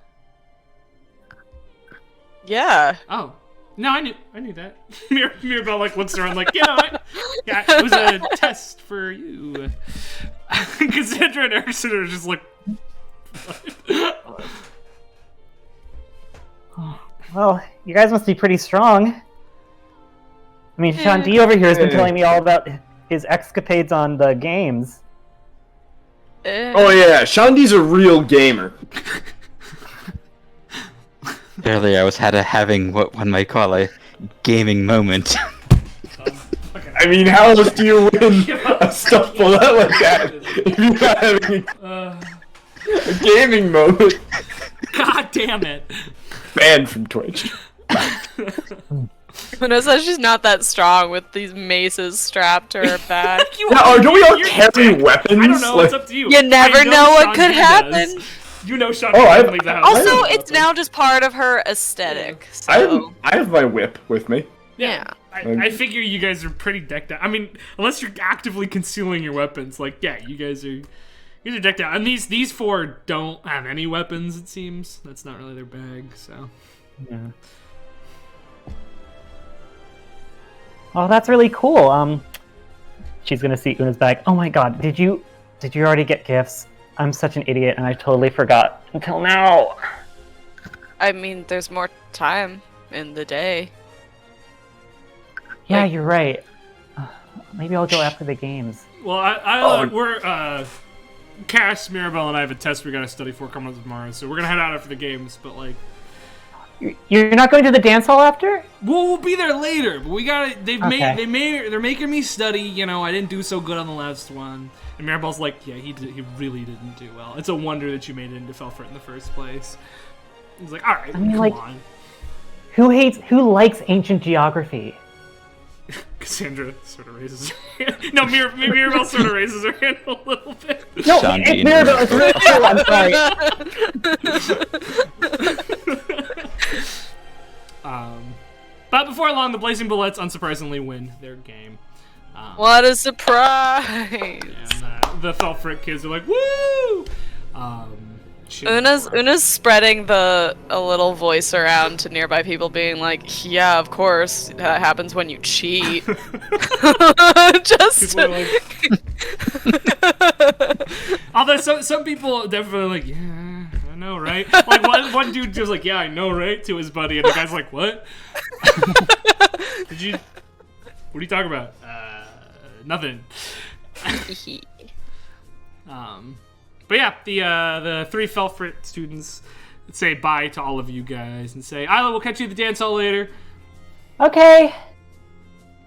Yeah. Oh. No, I knew that. Mirabelle like looks around like, yeah, it was a test for you. Cassandra and Erickson are just like, Well, you guys must be pretty strong. I mean, Sean D over here has been telling me all about his escapades on the games. Oh yeah, Shandi's a real gamer. Earlier, I was having what one might call a gaming moment. I mean, how else do you win a stuff like that if you're not having a gaming moment? God damn it. Banned from Twitch. Vanessa, she's not that strong with these maces strapped to her back. Don't we all carry weapons? I don't know, it's up to you. You never I know what Sean could D happen. does. You know Sean I leave the house. Also, it's now just part of her aesthetic. So. I have my whip with me. Yeah. I figure you guys are pretty decked out. I mean, unless you're actively concealing your weapons, like, yeah, you guys are decked out. And these four don't have any weapons, it seems. That's not really their bag, so. Yeah. Oh, that's really cool. She's gonna see Una's bag. Oh my god, did you already get gifts? I'm such an idiot and I totally forgot until now. I mean, there's more time in the day. Yeah, you're right. Maybe I'll go after the games. Well, we're Cass, Mirabelle, and I have a test we gotta study for coming up tomorrow, so we're gonna head out after the games. But like, you're not going to the dance hall after? we'll be there later. But we gotta. Okay. They're making me study. You know, I didn't do so good on the last one. And Mirabelle's like, yeah, he really didn't do well. It's a wonder that you made it into Felfort in the first place. He's like, all right, I mean, come like, on. Who likes ancient geography? Cassandra sort of raises her hand. No, Mirabelle sort of raises her hand a little bit. No, Sean D it's Mirabelle. It's really cool. I'm sorry. But before long, the Blazing Bullets unsurprisingly win their game. What a surprise! And the Felfrit kids are like, woo! Una's spreading a little voice around to nearby people, being like, "Yeah, of course, that happens when you cheat." Just. Although some people definitely like, yeah, I know, right? Like one dude just like, yeah, I know, right, to his buddy, and the guy's like, what? What are you talking about? Nothing. But yeah, the three Felfrit students say bye to all of you guys and say, Isla, we'll catch you at the dance hall later. Okay.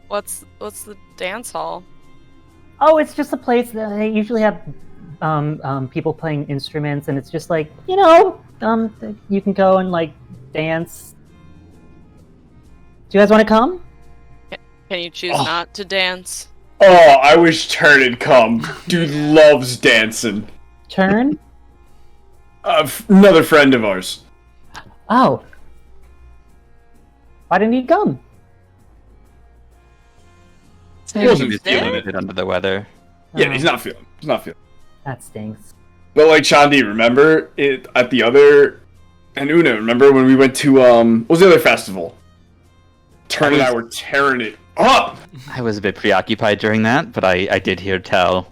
What's the dance hall? Oh, it's just a place that they usually have people playing instruments, and it's just like, you know, you can go and like dance. Do you guys want to come? Can you choose not to dance? Oh, I wish Turn had come. Dude loves dancing. Turn? Another friend of ours. Oh. Why didn't he come? He was feeling a bit under the weather. Yeah, he's not feeling. That stinks. But like Chandi, remember it at the other and Una, remember when we went to what was the other festival? Turn and I were tearing it up. I was a bit preoccupied during that, but I did hear tell.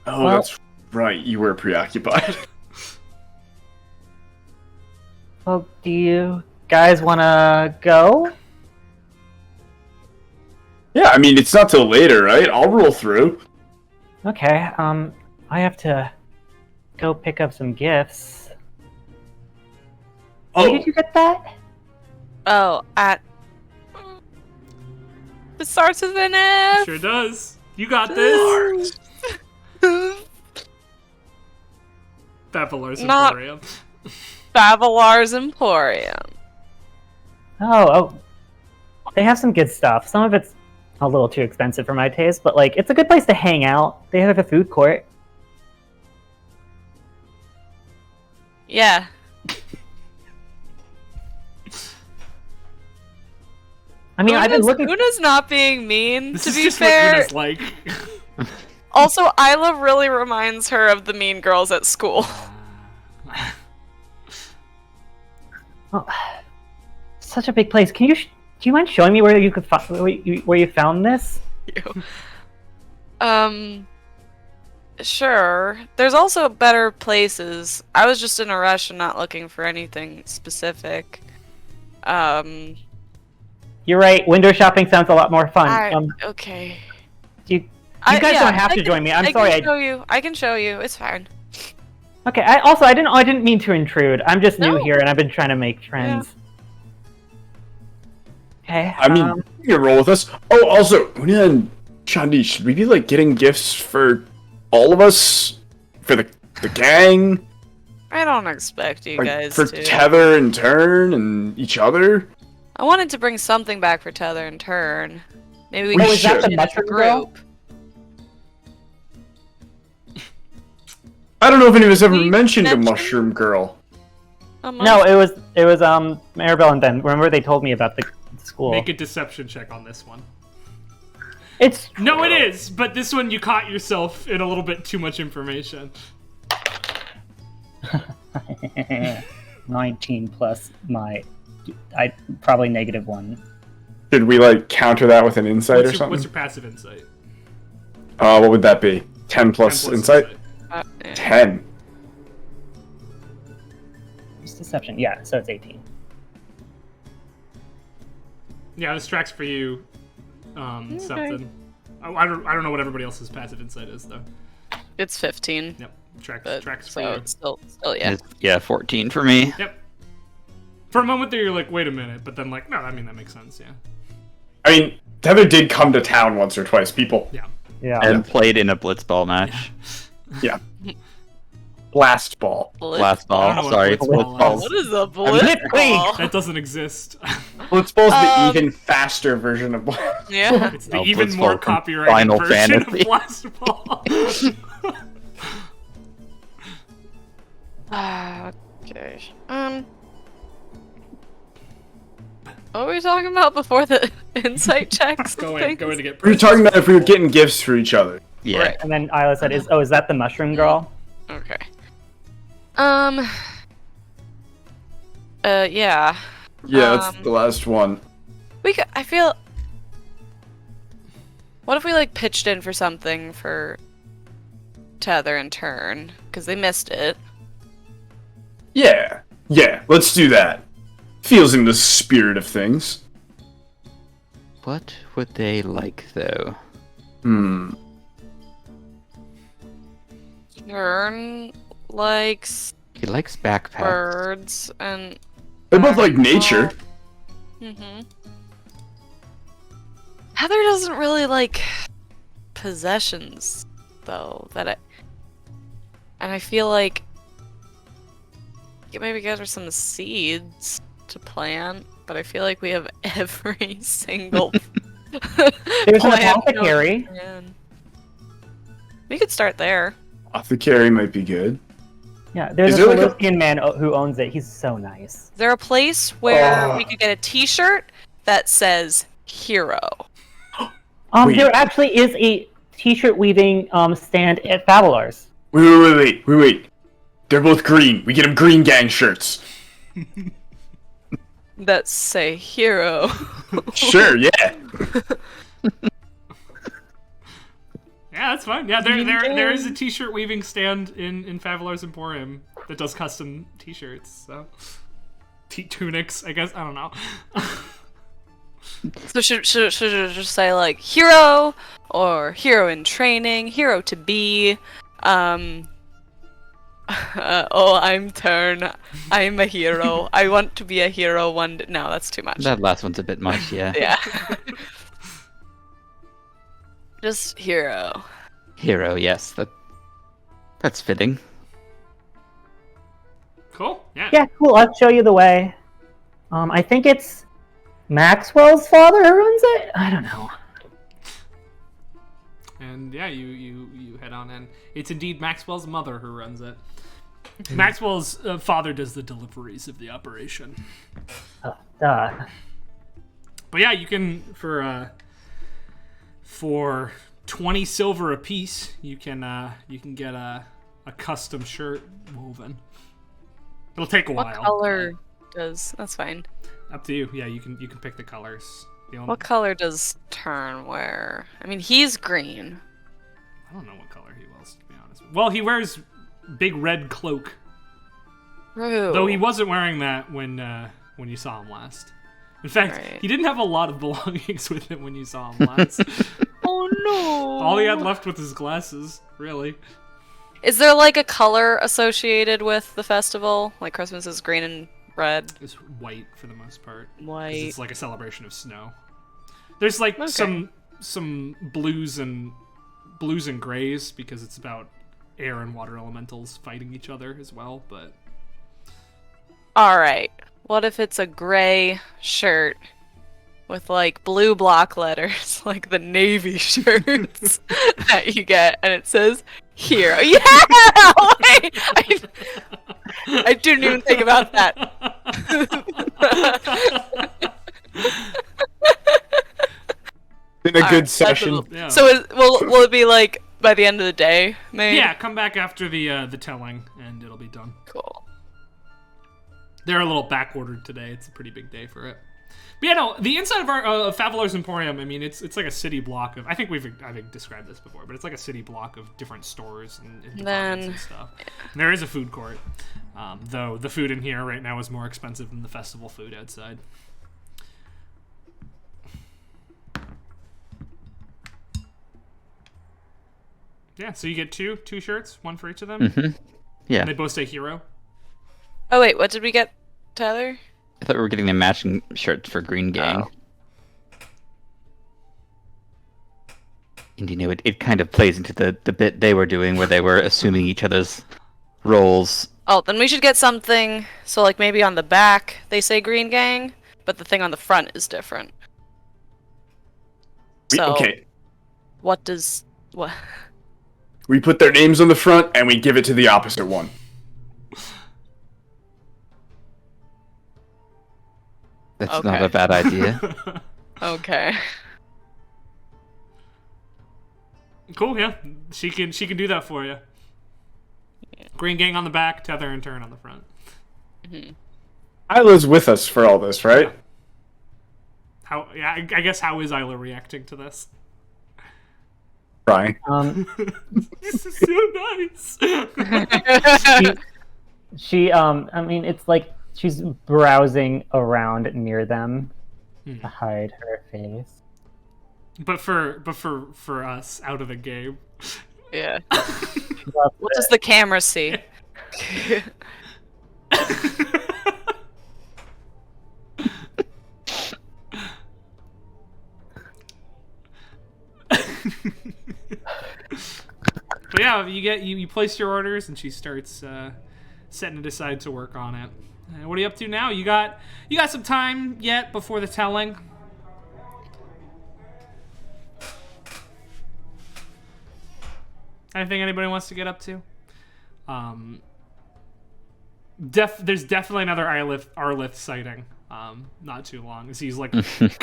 Oh, Well- that's right. You were preoccupied. Well, do you guys want to go? Yeah, I mean it's not till later, right? I'll roll through. Okay, I have to go pick up some gifts. Where Oh, did you get that? Oh, it starts with an F. Sure does. You got this. Babalar's Not- Emporium. Babalar's Emporium. Oh, they have some good stuff. Some of it's a little too expensive for my taste, but like, it's a good place to hang out. They have a food court. Yeah. I mean, I've been looking. Una's not being mean, This to is be just fair. what Una's like. Also, Isla really reminds her of the mean girls at school. Oh, such a big place. Do you mind showing me where you could where you found this? Sure. There's also better places. I was just in a rush and not looking for anything specific. You're right. Window shopping sounds a lot more fun. Okay. You guys don't have to join me. I'm sorry. I can show you. It's fine. Okay. I didn't mean to intrude. I'm just new here, and I've been trying to make friends. Okay. I mean, you can roll with us. Oh, also, Una and Shandi, should we be like getting gifts for all of us, for the gang, I don't expect you like, guys for to. Tether and Turn and each other? I wanted to bring something back for Tether and Turn. Maybe we We can should. do it as a Mushroom Girl? group. I don't know if any of us ever We mentioned a mentioned- mushroom girl. No, it was Maribel and Ben. Remember they told me about the school. Make a deception check on this one. It's No, it is, but this one you caught yourself in a little bit too much information. 19 plus my probably -1. Should we like counter that with an insight or something? What's your passive insight? What would that be? 10 plus 10 insight? Yeah. 10. It's deception. Yeah, so it's 18. Yeah, this tracks for you. Something. I don't know what everybody else's passive insight is though. It's 15. Yep, But, tracks for so you. it's still yeah. Yeah, 14 for me. Yep. For a moment there, you're like, wait a minute, but then like, no, I mean that makes sense. Yeah. I mean, Tether did come to town once or twice. People. Yeah. Yeah. And played in a blitzball match. Yeah. Blast ball. Blast I don't know ball. what Sorry, blitzball blitzball. is. What is a blitzball? That doesn't exist. Blitzball's the even faster version of Blast. Yeah. It's the Oh, even Blitzball more from copyrighted Final version Fantasy. of Blast Ball. Okay. What were we talking about before the insight checks? Going to get. We were talking about if we were getting gifts for each other. Yeah. Right. And then Isla said, "Is that the mushroom girl?" Okay. Yeah. Yeah, that's the last one. I feel. What if we like pitched in for something for Tether and Turn because they missed it? Yeah, let's do that. Feels in the spirit of things. What would they like, though? Turn likes He likes backpacks. birds and. They both like nature. Heather doesn't really like possessions, though. And I feel like maybe get her some seeds to plant, but I feel like we have every single. There's an plant apothecary. known. We could start there. Apothecary might be good. Yeah, there's Is a there like a- Philippian man who owns it. He's so nice. Is there a place where Oh. we could get a T-shirt that says "Hero"? Wait. There actually is a t-shirt weaving stand at Fabular's. Wait. They're both green. We get them green gang shirts. That say "Hero." Sure, yeah. Yeah, that's fine. Yeah, there is a t-shirt weaving stand in Favelar's Emporium that does custom t-shirts. So tunics, I guess. I don't know. So should it just say like "Hero" or "Hero in training," "Hero to be"? Oh, I'm Turn. I'm a hero. I want to be a hero one day. No, that's too much. That last one's a bit much, yeah. Yeah. Just hero. Hero, yes. That's fitting. Cool. Yeah. Yeah, cool. I'll show you the way. I think it's Maxwell's father who runs it. I don't know. And yeah, you head on in. It's indeed Maxwell's mother who runs it. Maxwell's father does the deliveries of the operation. Duh. But yeah, you can for 20 silver apiece, you can get a custom shirt woven. It'll take a What while. color does. That's fine. Up to you. Yeah, you can pick the colors. What color does Turn wear? I mean, he's green. I don't know what color he wears, to be honest. Well, he wears big red cloak. True. Though he wasn't wearing that when you saw him last. In fact, he didn't have a lot of belongings with him when you saw him last. Oh no! All he had left was his glasses, really. Is there like a color associated with the festival? Like Christmas is green and red? It's white for the most part. 'Cause White. it's like a celebration of snow. There's like some blues and grays because it's about air and water elementals fighting each other as well, but Alright. What if it's a gray shirt with like blue block letters, like the Navy shirts that you get, and it says hero? Yeah! Wait! I didn't even think about that. Been a good session. Yeah. So will it be like by the end of the day, maybe? Yeah, come back after the telling, and it'll be done. Cool. They're a little back-ordered today. It's a pretty big day for it. But yeah, no, the inside of our Faveler's Emporium, I mean, it's like a city block of... I think we've described this before, but it's like a city block of different stores and departments and stuff. And there is a food court, though the food in here right now is more expensive than the festival food outside. Yeah, so you get two shirts, one for each of them. Mm-hmm. Yeah. And they both say hero. Oh wait, what did we get, Tyler? I thought we were getting the matching shirts for Green Gang. Oh. And you know, it kind of plays into the bit they were doing where they were assuming each other's roles. Oh, then we should get something, so like maybe on the back they say Green Gang, but the thing on the front is different. So, Okay. what? We put their names on the front and we give it to the opposite one. That's Okay. not a bad idea. Okay. Cool, yeah. She can do that for you. Green Gang on the back, Tether and Turn on the front. Isla's with us for all this, right? How? Yeah, I guess how is Isla reacting to this? Crying. This is so nice. She I mean, it's like she's browsing around near them to hide her face. But for us out of the game. Yeah. That's What does the camera see? But yeah, you place your orders and she starts setting it aside to work on it. What are you up to now? You got some time yet before the telling? Anything anybody wants to get up to? There's definitely another Arlith sighting. Not too long. So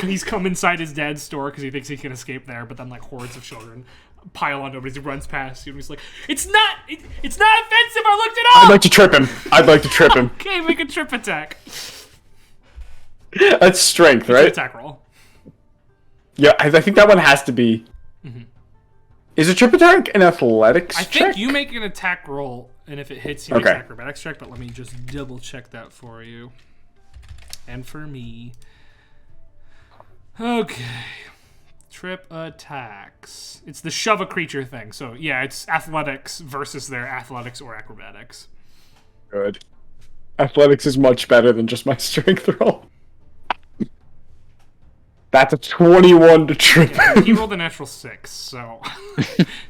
he's come inside his dad's store because he thinks he can escape there, but then like hordes of children pile on him as he runs past you, and he's like, "It's not offensive. I looked it up." I'd like to trip him. Okay, make a trip attack. That's strength, Trip right? attack roll. Yeah, I think that one has to be. Is a trip attack an athletics I check? think you make an attack roll, and if it hits, you make an acrobatics check. But let me just double check that for you, and for me. Okay. Trip attacks. It's the shove a creature thing. So yeah, it's athletics versus their athletics or acrobatics. Good. Athletics is much better than just my strength roll. That's a 21 to trip Yeah, him. he rolled a natural 6, so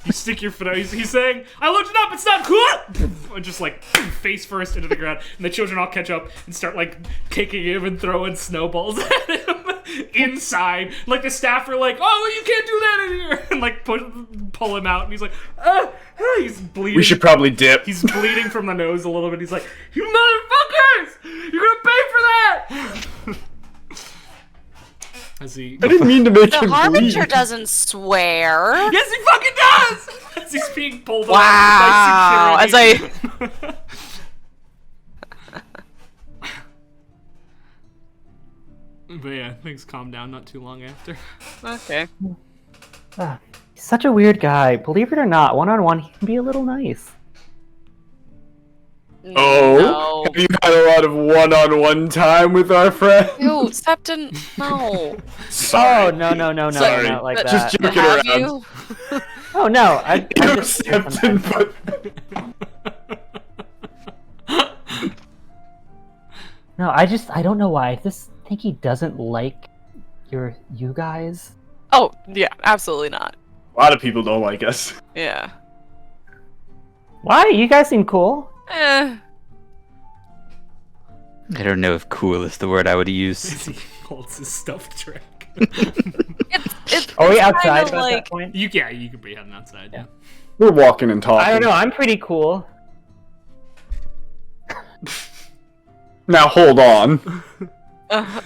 you stick your foot out. He's saying, "I looked it up. It's not cool." And just like face first into the ground, and the children all catch up and start like kicking him and throwing snowballs at him inside. Like the staff are like, "Oh, you can't do that in here," and like pull him out, and he's like, he's bleeding. We should probably dip. He's bleeding from the nose a little bit. He's like, "You motherfuckers! You're gonna pay for that!" As he, I didn't mean to make The him Harbinger bleed. doesn't swear. yes, he fucking does! As he's being pulled Wow. off by As security. But yeah, things calmed down not too long after. Okay. He's such a weird guy. Believe it or not, one-on-one, he can be a little nice. Oh, have you had a lot of one-on-one time with our friend? No. Ew, Septon, no. Sorry. Oh, no, Sorry. not like But that. Just joking Have around. you? Oh, no, I just... Septon, but No, I don't know why. I just think he doesn't like you guys. Oh, yeah, absolutely not. a lot of people don't like us. Yeah. Why? You guys seem cool. Eh. I don't know if cool is the word I would use. He holds his stuffed drink. It's Are we kinda outside at like, that point? You could be heading outside. Yeah. We're walking and talking. I don't know. I'm pretty cool. Now hold on. Uh-huh.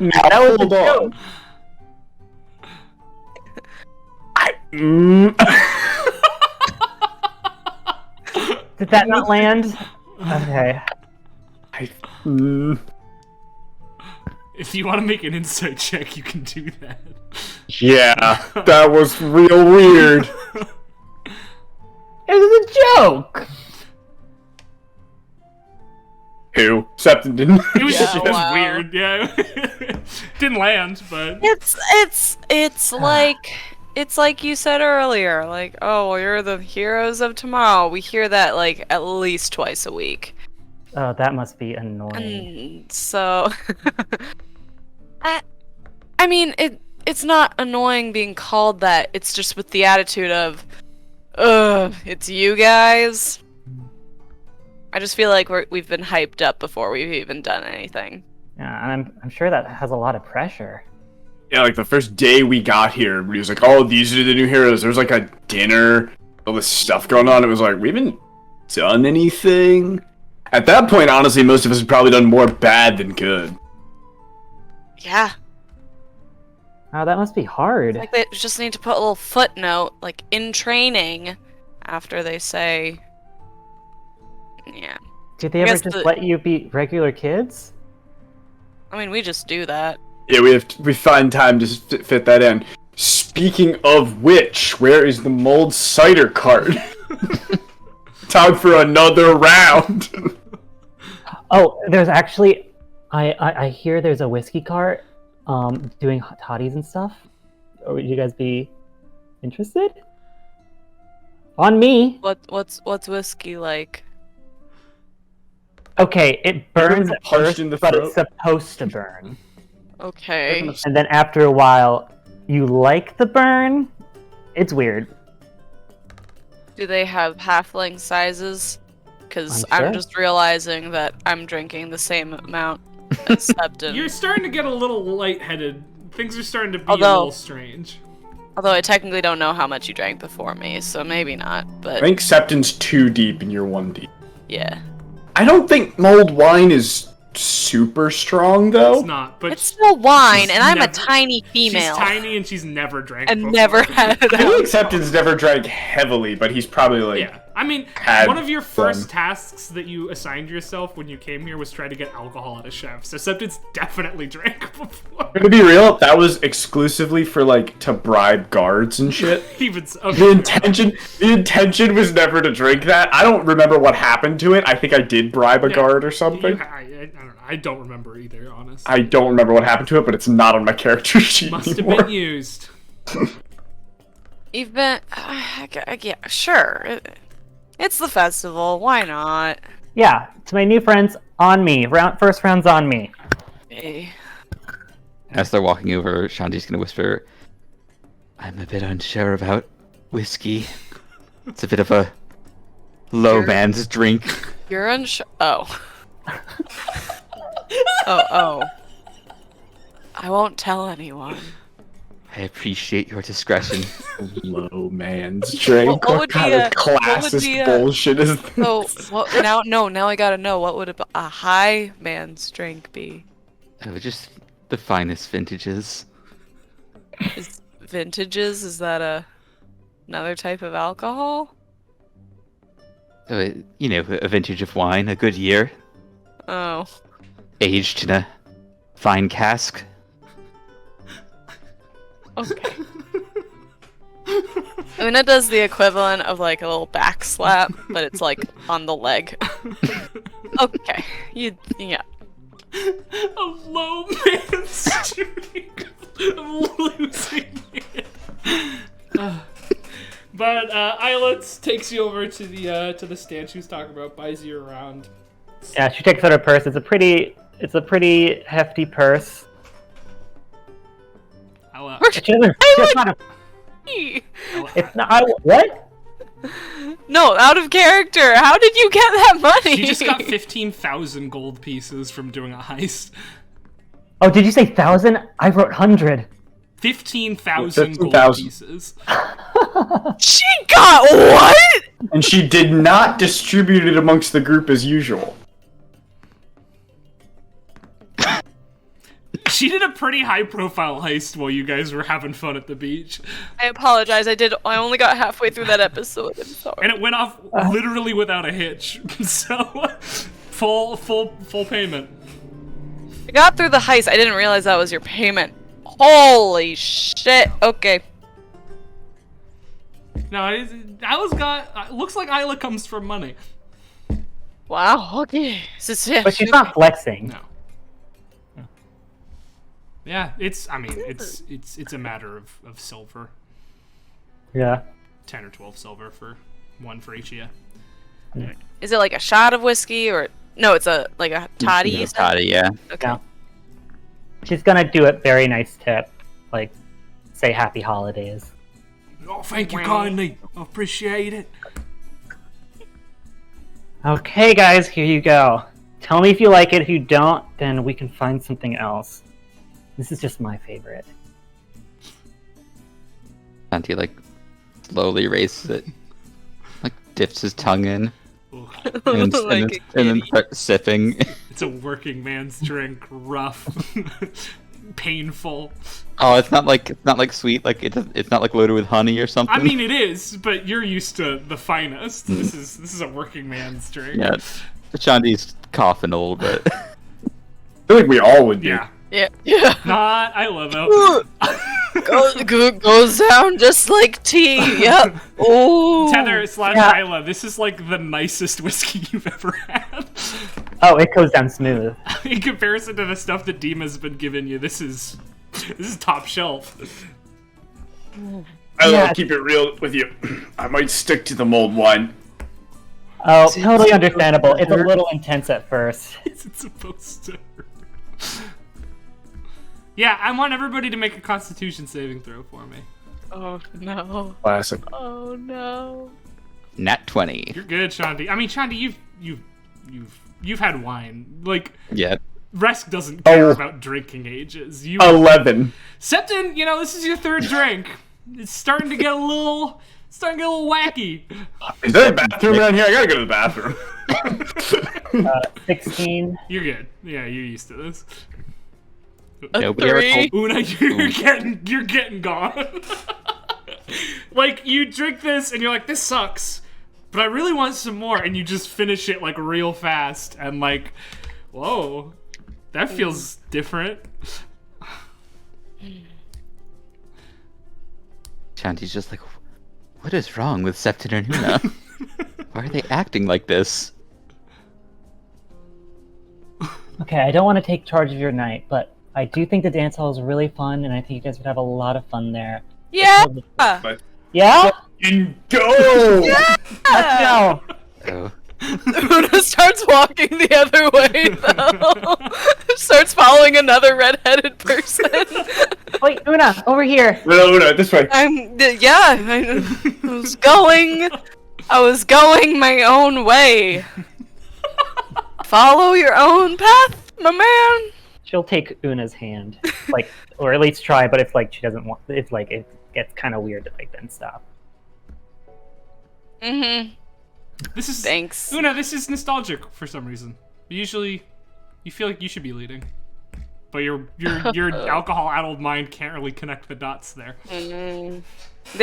Now That was hold a on. joke. Did that not land? Okay. If you want to make an insight check, you can do that. Yeah, that was real weird. It was a joke. Who? Septon didn't. It was just wow. weird. Yeah. Didn't land, but it's like you said earlier, like, oh, you're the heroes of tomorrow. We hear that like at least twice a week. Oh, that must be annoying. And so I mean it's not annoying being called that. It's just with the attitude of it's you guys. I just feel like we've been hyped up before we've even done anything. Yeah, and I'm sure that has a lot of pressure. Yeah, like the first day we got here, everybody was like, "Oh, these are the new heroes." There was like a dinner, all this stuff going on. It was like we haven't done anything. At that point, honestly, most of us had probably done more bad than good. Yeah. Oh, that must be hard. Like they just need to put a little footnote, like in training, after they say, yeah. Did they I ever guess just let you be regular kids? I mean, we just do that. Yeah, we find time to fit that in. Speaking of which, where is the mulled cider cart? Time for another round. Oh, there's actually, I hear there's a whiskey cart, doing toddies and stuff. Would you guys be interested? On me. What's whiskey like? Okay, it burns been at punched first, in the but throat? it's supposed to burn. Okay. And then after a while, you like the burn. It's weird. Do they have halfling sizes? Because I'm I'm sure. just realizing that I'm drinking the same amount as Septon. you're starting to get a little lightheaded. Things are starting to be a Although- little strange. Although I technically don't know how much you drank before me, so maybe not. I But think Septon's 2 deep and you're 1 deep. yeah, I don't think mulled wine is super strong, though. It's not, but it's still wine, she's and I'm never- a tiny female. she's tiny and she's never drank and before. never had I think it. Septon's never drank heavily, but he's probably like... Yeah, I mean, had one of your first some. tasks that you assigned yourself when you came here was try to get alcohol at a chef. So Septon's definitely drank before. To be real, that was exclusively for, like, to bribe guards and shit. Even so, The intention was never to drink that. I don't remember what happened to it. I think I did bribe a guard or something. I don't know. I don't remember either, honestly. I don't remember what happened to it, but it's not on my character sheet Must have anymore. been used. You've been, yeah, sure. It's the festival. Why not? Yeah, to my new friends, on me. First round's on me. Eh. As they're walking over, Shanji's gonna whisper, "I'm a bit unsure about whiskey. It's a bit of a low You're- man's drink." You're unsure. Oh. oh. I won't tell anyone. I appreciate your discretion. Low man's drink. What would kind be of a- what would classist be a- bullshit is this? So what, now I gotta know, what would a high man's drink be? Just the finest vintages. Is vintages? Is that another type of alcohol? You know, a vintage of wine, a good year, Oh. aged in a fine cask. Okay. Una does the equivalent of like a little back slap, but it's like on the leg. Okay. Yeah. A low man streak. I'm losing it. But Isla takes you over to the stand she was talking about, buys you around. Yeah, she takes out her purse. It's a pretty hefty purse. Isla. It's not a. It's not. What? No, out of character. How did you get that money? She just got 15,000 gold pieces from doing a heist. Oh, did you say 1,000? I wrote 100. 15,000 gold 15,000. pieces. She got what? And she did not distribute it amongst the group as usual. She did a pretty high-profile heist while you guys were having fun at the beach. I apologize. I only got halfway through that episode. I'm sorry. And it went off literally without a hitch. So, full payment. I got through the heist. I didn't realize that was your payment. Holy shit. Okay. No, Isla's got... looks like Isla comes from money. Wow. Okay. But she's not flexing. No. Yeah, it's a matter of silver. Yeah. 10 or 12 silver for one for each of you. Is it like a shot of whiskey or no? It's a toddy. You said? Toddy, yeah. Okay. Yeah. She's gonna do it. Very nice tip. Like, say happy holidays. Oh, thank you kindly. I appreciate it. Okay, guys, here you go. Tell me if you like it. If you don't, then we can find something else. This is just my favorite. Shanti like slowly raises it, like dips his tongue in, Ooh, and then starts sipping. it's a working man's drink. Rough. Painful. Oh, it's not like sweet. Like it's not like loaded with honey or something. I mean, it is, but you're used to the finest. This is a working man's drink. yeah. Shanti's coughing a little bit. I feel like we all would be. Yeah. Yeah. Not Isla though. Goes down just like tea. Yep. Oh. Tether / Yeah. Isla, this is like the nicest whiskey you've ever had. Oh, it goes down smooth. In comparison to the stuff that Dima's been giving you, this is top shelf. I'll Yeah. keep it real with you. I might stick to the mulled wine. Oh, totally understandable. It's a little intense at first. Is it supposed to? Yeah, I want everybody to make a Constitution saving throw for me. Oh no. Classic. Oh no. Nat 20. You're good, Shanti. I mean, Shanti, you've had wine. Like, Yeah. Resk doesn't care Oh. about drinking ages. 11. Septon, this is your third drink. It's starting to get a little wacky. Is there a bathroom around here? I gotta go to the bathroom. 16. You're good. Yeah, you're used to this. Nobody ever Three. told. Una, you're getting gone. Like, you drink this and you're like, this sucks, but I really want some more, and you just finish it like real fast and like, whoa, that feels different. Shanti's just like, what is wrong with Septon and Una? Why are they acting like this? Okay, I don't want to take charge of your night, but I do think the dance hall is really fun, and I think you guys would have a lot of fun there. Yeah. Yeah? And go! Let's go! Oh. Una starts walking the other way though. Starts following another red-headed person. Wait, Una, over here! No, this way. I was going my own way. Follow your own path, my man. She'll take Una's hand, like, or at least try. But if like she doesn't want, it's like it gets kind of weird to like then stop. Mhm. This is Thanks. Una. This is nostalgic for some reason. Usually, you feel like you should be leading, but your alcohol-addled mind can't really connect the dots there. They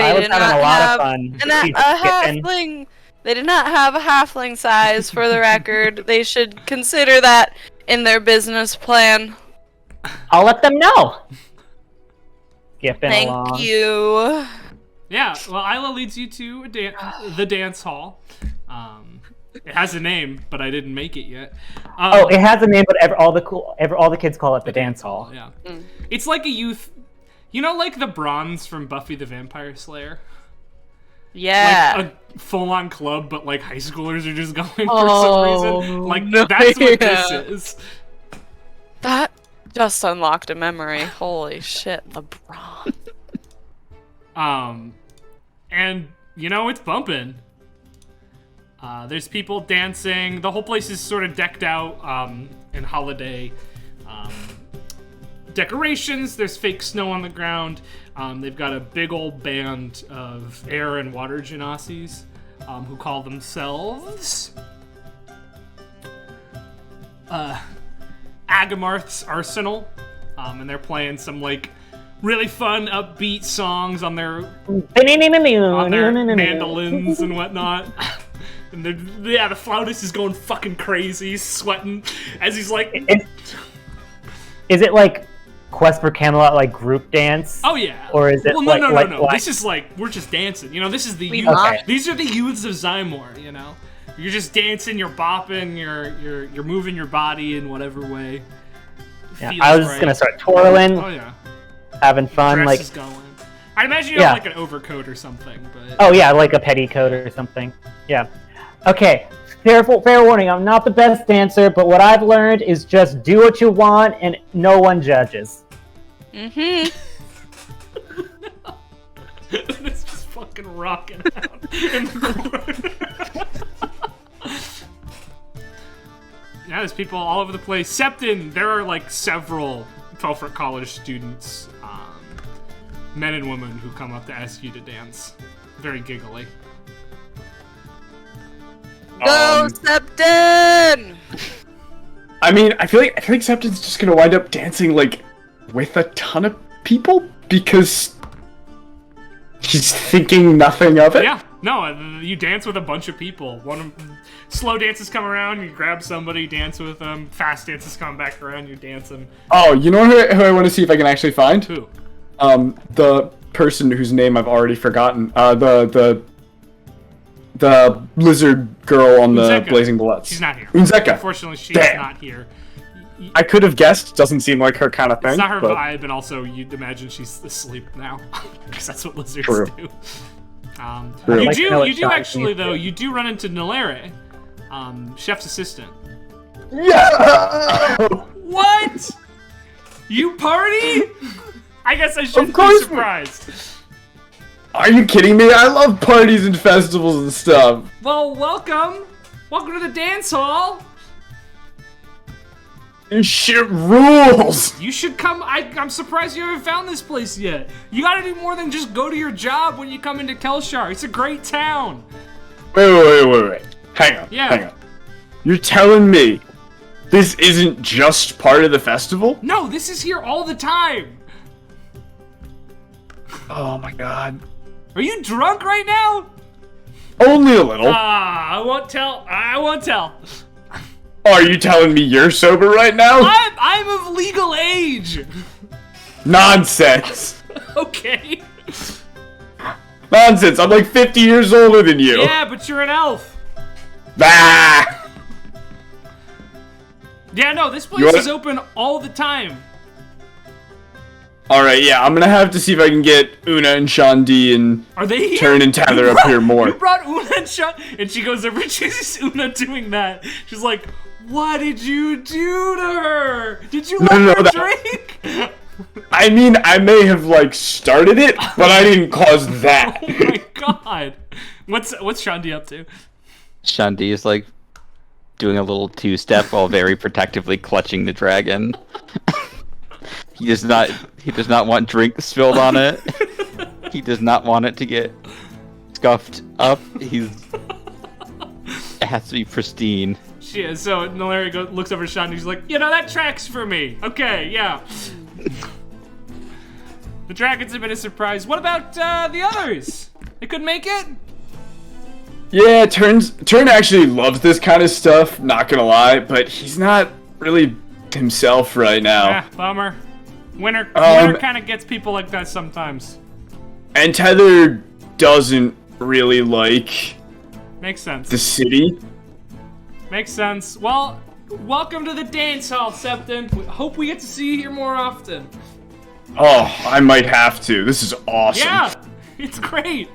I was did having not a lot have of fun. a halfling. They did not have a halfling size, for the record. They should consider that in their business plan. I'll let them know. Skipping Thank along. you. Yeah, well, Isla leads you to the dance hall. It has a name, but I didn't make it yet. Oh, it has a name, but all the kids call it the dance hall. Yeah, it's like a youth. You know, like the Bronze from Buffy the Vampire Slayer. Yeah. Like a full-on club, but like high schoolers are just going for Oh, some reason. Like no, that's what yeah. this is. That just unlocked a memory. Holy shit, LeBron. And you know it's bumping. There's people dancing. The whole place is sort of decked out in holiday decorations. There's fake snow on the ground. They've got a big old band of air and water genasies who call themselves Agamarth's Arsenal. And they're playing some like really fun upbeat songs on their mandolins and whatnot. And the flautist is going fucking crazy. He's sweating as he's like... Is it like Quest for Camelot, like group dance? Oh yeah. Or is it no. This is like, we're just dancing. You know, this is the youth. Okay. These are the youths of Zymor, you know? You're just dancing, you're bopping, you're moving your body in whatever way. Yeah, feels I was just right. gonna start twirling, Oh yeah. having fun, Dress like is going. I imagine you have like an overcoat or something, but... oh yeah, like a petticoat or something. Yeah. Okay. Fair warning, I'm not the best dancer, but what I've learned is just do what you want and no one judges. Mm-hmm. It's just fucking rocking out in the corner. Yeah, there's people all over the place. Septon, there are like several Felfort College students, men and women, who come up to ask you to dance. Very giggly. Go, Septon! I mean, I feel like Septon's just gonna wind up dancing like with a ton of people because he's thinking nothing of it. Yeah, no, you dance with a bunch of people. Slow dances come around, you grab somebody, dance with them. Fast dances come back around, you dance them. Oh, you know who I want to see if I can actually find? Who? The person whose name I've already forgotten. The lizard girl on the Unzeka. Blazing Bullets. She's not here. Unzeka. Unfortunately, she's Damn. not here. I could have guessed. Doesn't seem like her kind of thing. It's not her but... vibe, and also you'd imagine she's asleep now, because that's what lizards True. do. True. You Like do, how you it do shines actually in though. you. You do run into Nalere, chef's assistant. Yeah! What? You party? I guess I shouldn't be course. surprised. Are you kidding me? I love parties and festivals and stuff. Well, welcome. Welcome to the dance hall. This shit rules. You should come. I'm surprised you haven't found this place yet. You gotta do more than just go to your job when you come into Kelshar. It's a great town. Wait. Hang on. Yeah. Hang on. You're telling me this isn't just part of the festival? No, this is here all the time. Oh my god. Are you drunk right now? Only a little. I won't tell. I won't tell. Are you telling me you're sober right now? I'm of legal age. Nonsense. Okay. Nonsense. I'm like 50 years older than you. Yeah, but you're an elf. Ah! Yeah, no, this place wanna- is open all the time. Alright, yeah, I'm gonna have to see if I can get Una and Shandi and Are they here? Turn and Tether up here more. You brought Una and Shot, and she goes over and she sees Una doing that. She's like, "What did you do to her? Did you let her drink?" I mean, I may have, like, started it, but I didn't cause that. Oh my god. What's Shandi up to? Shandi is like doing a little two-step while very protectively clutching the dragon. He does not want drink spilled on it. He does not want it to get scuffed up. It has to be pristine. So Nalari looks over at Shandi. He's like, that tracks for me. Okay, yeah. The dragons have been a surprise. What about the others? They couldn't make it? Yeah, Turn actually loves this kind of stuff, not gonna lie, but he's not really himself right now. Yeah, bummer. Winter kind of gets people like that sometimes. And Tether doesn't really like Makes sense. the city. Makes sense. Well, welcome to the dance hall, Septon. We hope we get to see you here more often. Oh, I might have to. This is awesome. Yeah, it's great.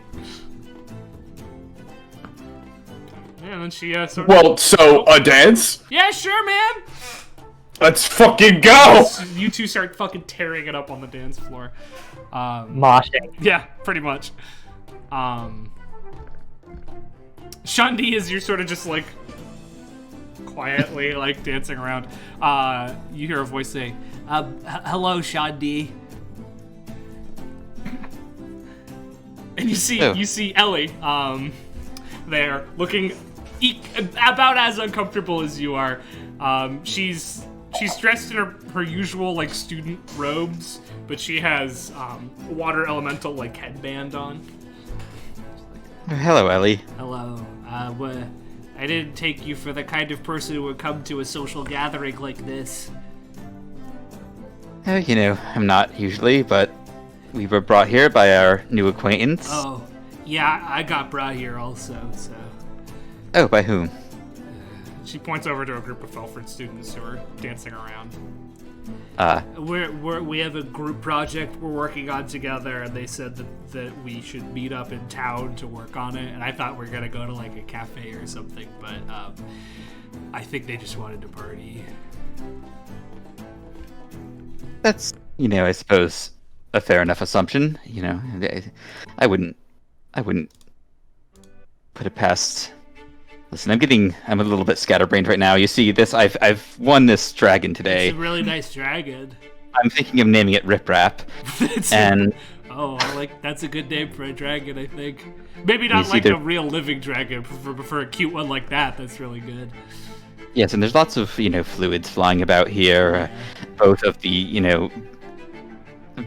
Yeah, and then she sort of... Well, so, a dance? Yeah, sure, man. Let's fucking go! You two start fucking tearing it up on the dance floor. Moshing. Yeah, pretty much. Shandi is you're sort of just like quietly like dancing around. You hear a voice say, "Hello, Shandi." And you see Ellie there looking about as uncomfortable as you are. She's dressed in her usual like student robes, but she has water elemental like headband on. Hello, Ellie. Hello. I didn't take you for the kind of person who would come to a social gathering like this. I'm not usually, but we were brought here by our new acquaintance. Oh, yeah, I got brought here also, so... Oh, by whom? She points over to a group of Felford students who are dancing around. We have a group project we're working on together, and they said that we should meet up in town to work on it. And I thought we were gonna go to like a cafe or something, but I think they just wanted to party. That's, I suppose, a fair enough assumption. I wouldn't put it past. Listen, I'm a little bit scatterbrained right now. You see this, I've won this dragon today. It's a really nice dragon. I'm thinking of naming it Rip Rap. That's a good name for a dragon, I think. Maybe not like a real living dragon, but for a cute one like that, that's really good. Yes, and there's lots of, fluids flying about here, both of the,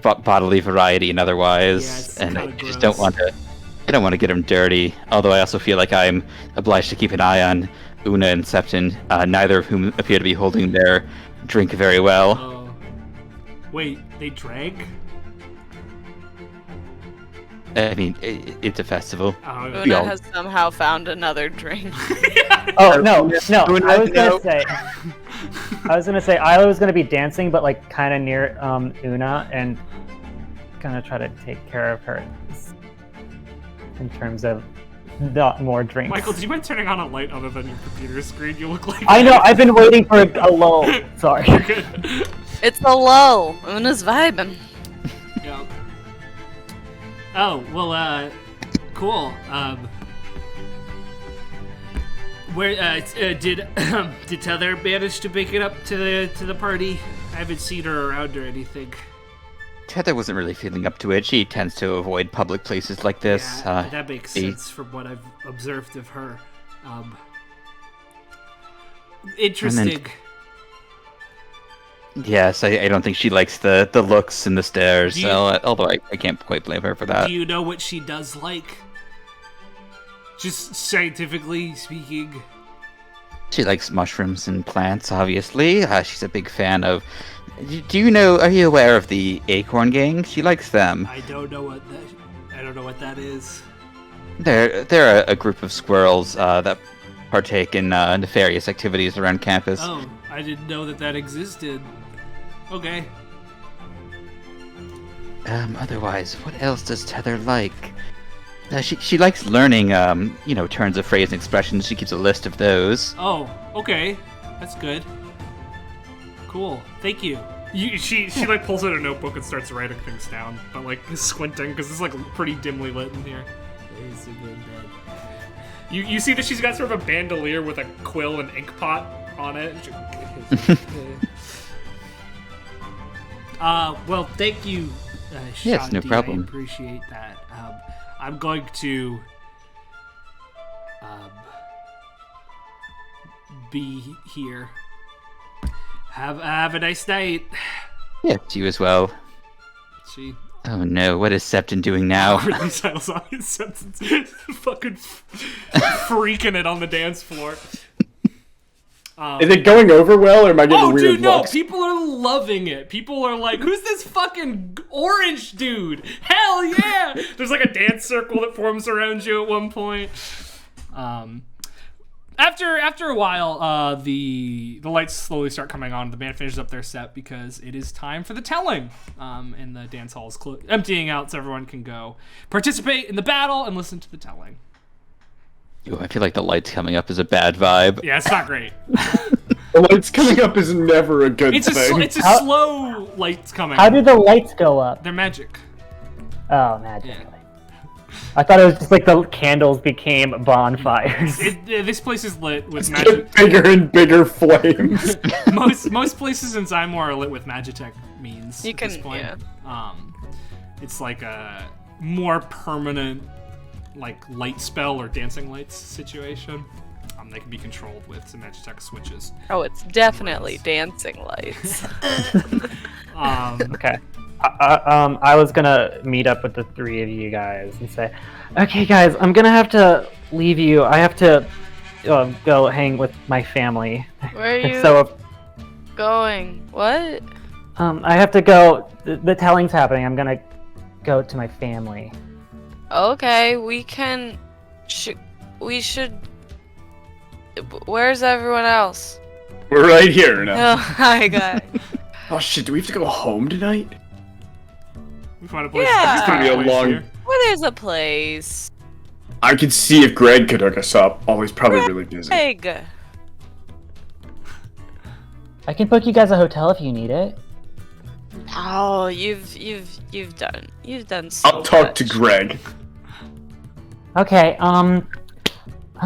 bodily variety and otherwise, and I just don't want to get them dirty, although I also feel like I'm obliged to keep an eye on Una and Septon, neither of whom appear to be holding their drink very well. Oh. Wait, they drank? I mean, it's a festival. Una has somehow found another drink. Oh, no. I was gonna say I was gonna be dancing, but like kind of near Una, and gonna try to take care of her in terms of not more drinks. Michael, do you mind turning on a light other than your computer screen? You look like... I know, I've been waiting for a lull. Sorry. You're good. It's a lull. Una's vibing. Yeah. Oh, well, cool. Did Tether manage to make it up to the party? I haven't seen her around or anything. Tether wasn't really feeling up to it. She tends to avoid public places like this. Yeah, that makes sense from what I've observed of her. Interesting. Yes, I don't think she likes the looks and the stares, although I can't quite blame her for that. Do you know what she does like? Just scientifically speaking. She likes mushrooms and plants, obviously. She's a big fan of... are you aware of the Acorn Gang? She likes them. I don't know what that is. They're a group of squirrels that partake in nefarious activities around campus. Oh, I didn't know that existed. Okay. Otherwise, what else does Tether like? She likes learning, turns of phrase and expressions. She keeps a list of those. Oh, okay. That's good. Cool. Thank you. She like pulls out a notebook and starts writing things down, but like squinting because it's like pretty dimly lit in here. You see that she's got sort of a bandolier with a quill and ink pot on it. Well, thank you, Shandi. Yes, no problem. I appreciate that. I'm going to be here. Have a nice night. Yeah, you as well. She. Oh no, what is Septon doing now? Really Silas on his Septon's fucking freaking it on the dance floor. Is it going over well, or am I getting weird dude, no! looks? People are loving it. People are like, "Who's this fucking orange dude? Hell yeah!" There's like a dance circle that forms around you at one point. After a while, the lights slowly start coming on. The band finishes up their set because it is time for the telling. And the dance hall is emptying out, so everyone can go participate in the battle and listen to the telling. Ooh, I feel like the lights coming up is a bad vibe. Yeah, it's not great. The lights coming up is never a good thing. It's a slow lights coming. How do the lights go up? They're magic. Oh, magically. Yeah. I thought it was just like the candles became bonfires. This place is lit with Get magic. bigger and bigger flames. Most places in Zymor are lit with Magitech means at this point. Yeah. It's like a more permanent, like light spell or dancing lights situation. They can be controlled with some Magitech switches. Oh, it's definitely dancing lights. Okay. I was gonna meet up with the three of you guys and say, okay guys, I'm gonna have to leave you. I have to go hang with my family. Where are you So going? What? I have to go. The telling's happening. I'm gonna go to my family. Okay, we can... we should... Where's everyone else? We're right here now. Oh, hi, guys. Oh shit, do we have to go home tonight? We find a place. Yeah. It's gonna be a long... Well, there's a place. I could see if Greg could hook us up. Oh, he's probably really busy. Egg. I can book you guys a hotel if you need it. Oh, you've done so I'll talk to much. Greg. Okay. I'm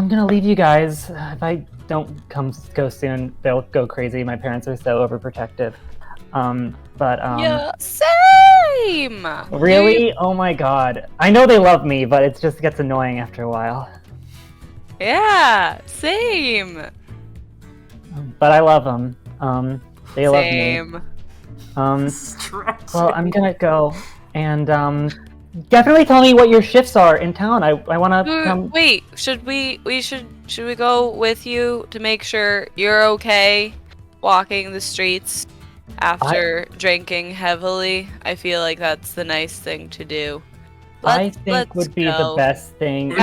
gonna leave you guys. If I don't go soon, they'll go crazy. My parents are so overprotective. Yeah, same. Really? Oh my god. I know they love me, but it just gets annoying after a while. Yeah, same. But I love them. They love me. Same. Well, I'm gonna go, and definitely tell me what your shifts are in town. I wanna come. Wait, should we go with you to make sure you're okay walking the streets after drinking heavily? I feel like that's the nice thing to do. I think would be the best thing.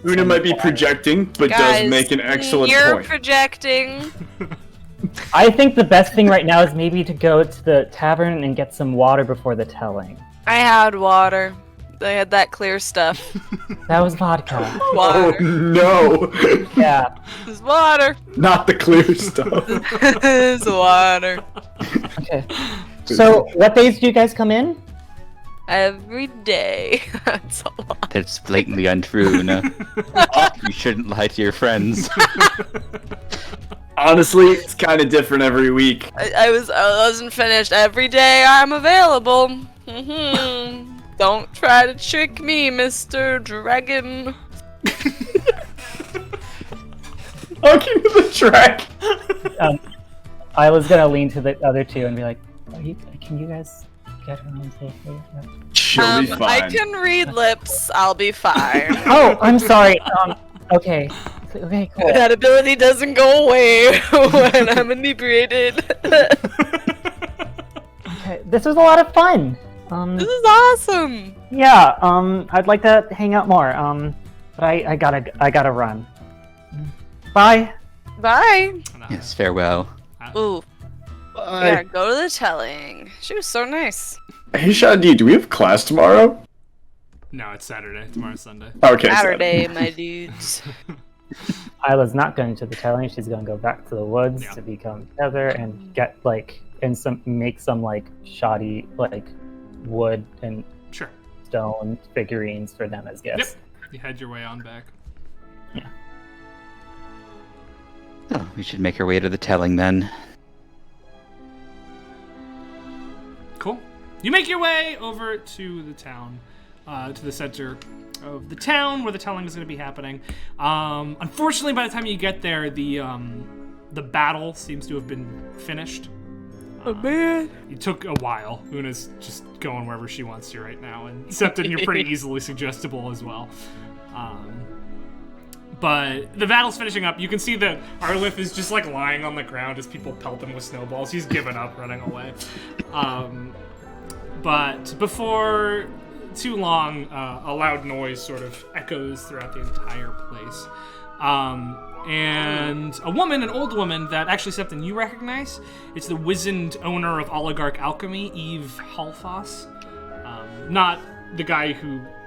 Una might be projecting, but does make an excellent you're point. projecting. I think the best thing right now is maybe to go to the tavern and get some water before the telling. I had water. I had that clear stuff. That was vodka. Oh Water. no! Yeah. It's water. Not the clear stuff. It's water. Okay. So, what days do you guys come in? Every day. That's a lot. That's blatantly untrue, no? You shouldn't lie to your friends. Honestly, it's kind of different every week. I wasn't finished. Every day I'm available. Don't try to trick me, Mr. Dragon. I'll give you the track. I was gonna lean to the other two and be like, can you guys get her home safely? She'll be fine. I can read lips. I'll be fine. Oh, I'm sorry. Okay. Okay, cool. That ability doesn't go away when I'm inebriated. Okay, this was a lot of fun. This is awesome. Yeah. I'd like to hang out more. But I gotta run. Bye. Bye. Yes, farewell. Ooh. Yeah, go to the telling. She was so nice. Hey, Shadi, do we have class tomorrow? No, it's Saturday. Tomorrow's Sunday. Okay. Saturday, my dudes. Isla's not going to the telling. She's gonna go back to the woods Yeah. to become Heather and get make some shoddy wood and Sure. stone figurines for them as gifts. Yep. You head your way on back. Oh, we should make our way to the telling then. Cool. You make your way over to the town, to the center of the town where the telling is going to be happening. Unfortunately, by the time you get there, the battle seems to have been finished. Oh man. It took a while. Una's just going wherever she wants to right now, and Septon, you're pretty easily suggestible as well. But the battle's finishing up. You can see that Arlith is just like lying on the ground as people pelt him with snowballs. He's given up running away. But before too long, a loud noise sort of echoes throughout the entire place. And a woman, an old woman that actually something you recognize. It's the wizened owner of Oligarch Alchemy, Eve Halfos. Not the guy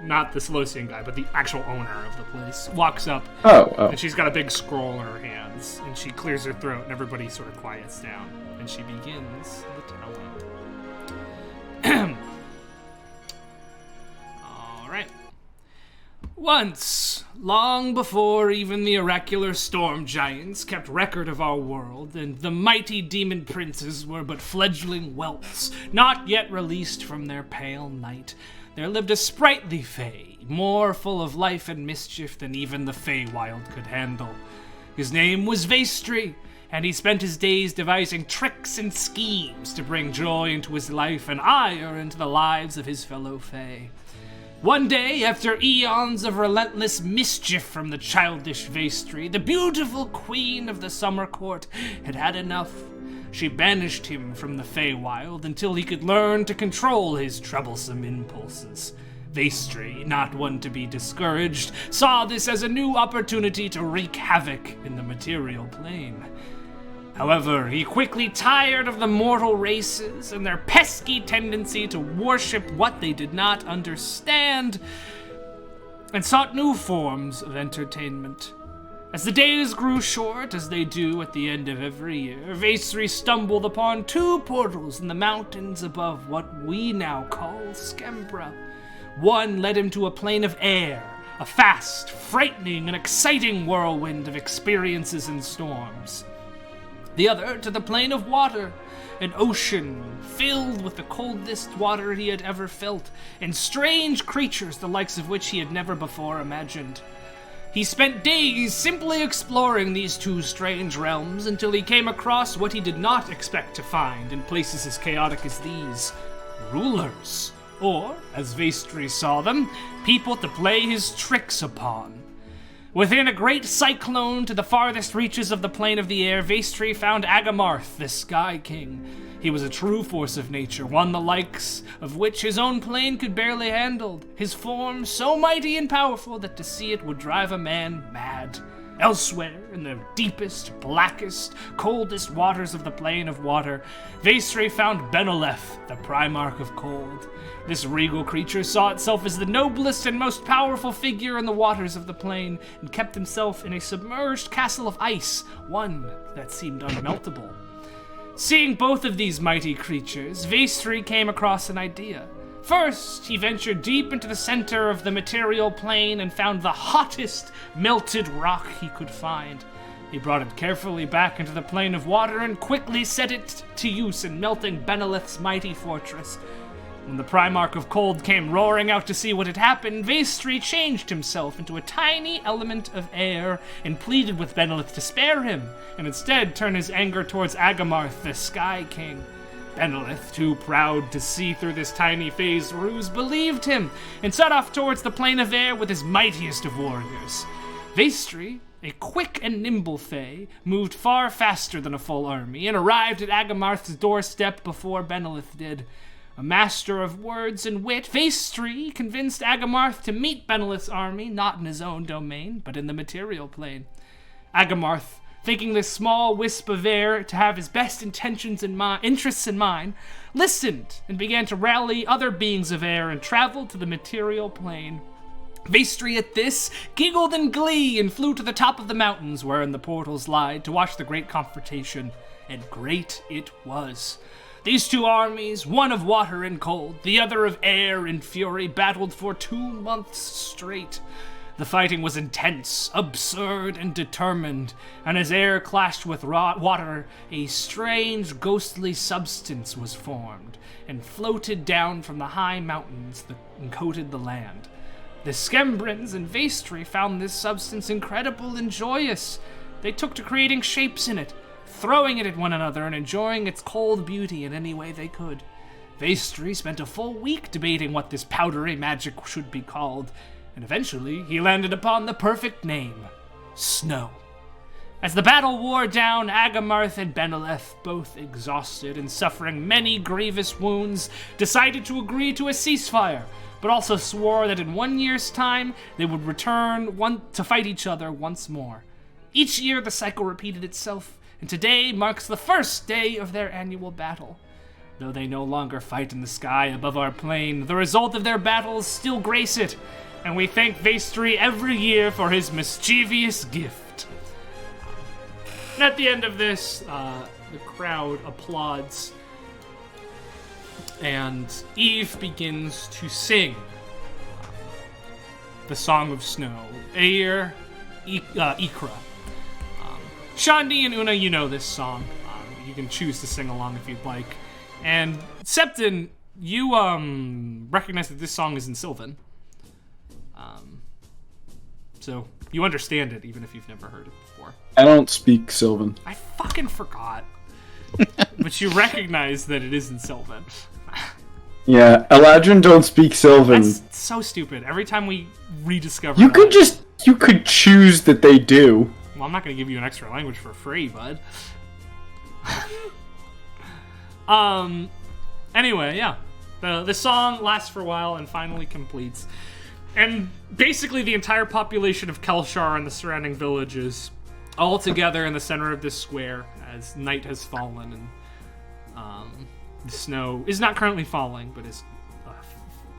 not the Solosian guy, but the actual owner of the place, walks up. Oh. And she's got a big scroll in her hands, and she clears her throat, and everybody sort of quiets down, and she begins the telling. All right. Once, long before even the oracular storm giants kept record of our world, and the mighty demon princes were but fledgling whelps, not yet released from their pale night, there lived a sprightly fae, more full of life and mischief than even the Feywild could handle. His name was Vestri, and he spent his days devising tricks and schemes to bring joy into his life and ire into the lives of his fellow fae. One day, after eons of relentless mischief from the childish Vestri, the beautiful queen of the summer court had had enough. She banished him from the Feywild until he could learn to control his troublesome impulses. Vestri, not one to be discouraged, saw this as a new opportunity to wreak havoc in the material plane. However, he quickly tired of the mortal races and their pesky tendency to worship what they did not understand, and sought new forms of entertainment. As the days grew short, as they do at the end of every year, Vestri stumbled upon two portals in the mountains above what we now call Skembra. One led him to a plane of air, a fast, frightening, and exciting whirlwind of experiences and storms. The other to the plane of water, an ocean filled with the coldest water he had ever felt, and strange creatures the likes of which he had never before imagined. He spent days simply exploring these two strange realms until he came across what he did not expect to find in places as chaotic as these: rulers, or, as Vestri saw them, people to play his tricks upon. Within a great cyclone to the farthest reaches of the plane of the air, Vestri found Agamarth, the Sky King. He was a true force of nature, one the likes of which his own plane could barely handle. His form so mighty and powerful that to see it would drive a man mad. Elsewhere, in the deepest, blackest, coldest waters of the plane of water, Vestri found Benoleth, the Primarch of Cold. This regal creature saw itself as the noblest and most powerful figure in the waters of the plane, and kept himself in a submerged castle of ice, one that seemed unmeltable. Seeing both of these mighty creatures, Vestri came across an idea. First, he ventured deep into the center of the material plane and found the hottest melted rock he could find. He brought it carefully back into the plane of water and quickly set it to use in melting Benoleth's mighty fortress. When the Primarch of Cold came roaring out to see what had happened, Vestri changed himself into a tiny element of air and pleaded with Benoleth to spare him, and instead turn his anger towards Agamarth, the Sky King. Benoleth, too proud to see through this tiny fae's ruse, believed him, and set off towards the plane of air with his mightiest of warriors. Vestri, a quick and nimble fae, moved far faster than a full army, and arrived at Agamarth's doorstep before Benoleth did. A master of words and wit, Vestri convinced Agamarth to meet Benoleth's army, not in his own domain, but in the material plane. Agamarth, thinking this small wisp of air to have his best interests in mind, listened and began to rally other beings of air and traveled to the material plane. Vestri at this giggled in glee and flew to the top of the mountains wherein the portals lied to watch the great confrontation, and great it was. These two armies, one of water and cold, the other of air and fury, battled for 2 months straight. The fighting was intense, absurd, and determined, and as air clashed with water, a strange, ghostly substance was formed, and floated down from the high mountains that coated the land. The Skembrans and Vestri found this substance incredible and joyous. They took to creating shapes in it, throwing it at one another and enjoying its cold beauty in any way they could. Vestri spent a full week debating what this powdery magic should be called, and eventually he landed upon the perfect name: Snow. As the battle wore down, Agamarth and Beneleth, both exhausted and suffering many grievous wounds, decided to agree to a ceasefire, but also swore that in 1 year's time, they would return to fight each other once more. Each year, the cycle repeated itself, and today marks the first day of their annual battle. Though they no longer fight in the sky above our plane, the result of their battles still grace it, and we thank Vestri every year for his mischievous gift. And at the end of this, the crowd applauds, and Eve begins to sing the Song of Snow, Air Ikra. Shandi and Una, you know this song. You can choose to sing along if you'd like. And Septon, you recognize that this song is in Sylvan. So you understand it, even if you've never heard it before. I don't speak Sylvan. I fucking forgot. But you recognize that it is in Sylvan. Yeah, Eladrin don't speak Sylvan. That's so stupid. Every time we rediscover You that- you could choose that they do. Well, I'm not going to give you an extra language for free, bud. Anyway, yeah. The song lasts for a while and finally completes. And basically the entire population of Kelshar and the surrounding villages all together in the center of this square as night has fallen and the snow is not currently falling, but is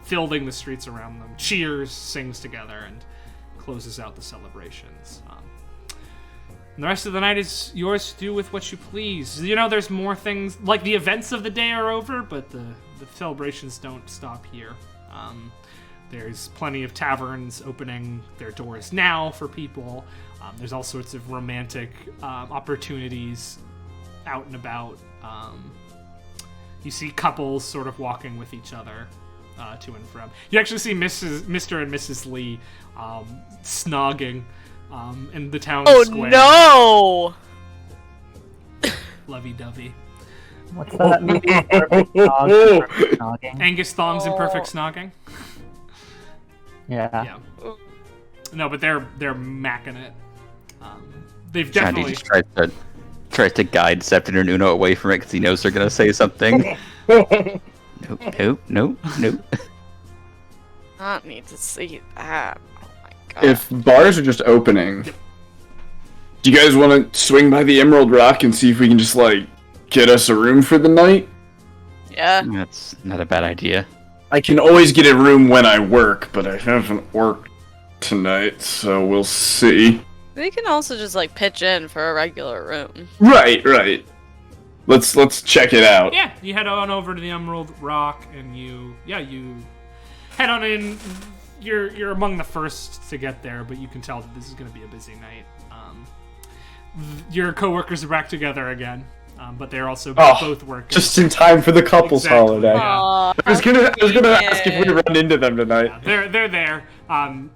filling the streets around them. Cheers, sings together, and closes out the celebrations. And the rest of the night is yours to do with what you please. You know, there's more things, like the events of the day are over, but the celebrations don't stop here. There's plenty of taverns opening their doors now for people. There's all sorts of romantic opportunities out and about. You see couples sort of walking with each other to and from. You actually see Mr. and Mrs. Lee snogging in the town square. Oh no! Lovey-dovey. What's that movie? Perfect Dog, Perfect Snogging? Angus Thongs and Perfect Snogging. Yeah. Yeah. No, but they're macking it. They've Shandy definitely. just tries to guide Septon and Uno away from it because he knows they're gonna say something. Nope. Not need to see that. Oh my god. If bars are just opening, do you guys want to swing by the Emerald Rock and see if we can just, like, get us a room for the night? Yeah. That's not a bad idea. I can always get a room when I work, but I haven't worked tonight, so we'll see. We can also just like pitch in for a regular room. Right. Let's check it out. Yeah, you head on over to the Emerald Rock, and you head on in. You're among the first to get there, but you can tell that this is going to be a busy night. Your coworkers are back together again, but they're also both working. Just in time for the couples Exactly, holiday. yeah. Aw, I was gonna yeah. ask if we run into them tonight. They're there.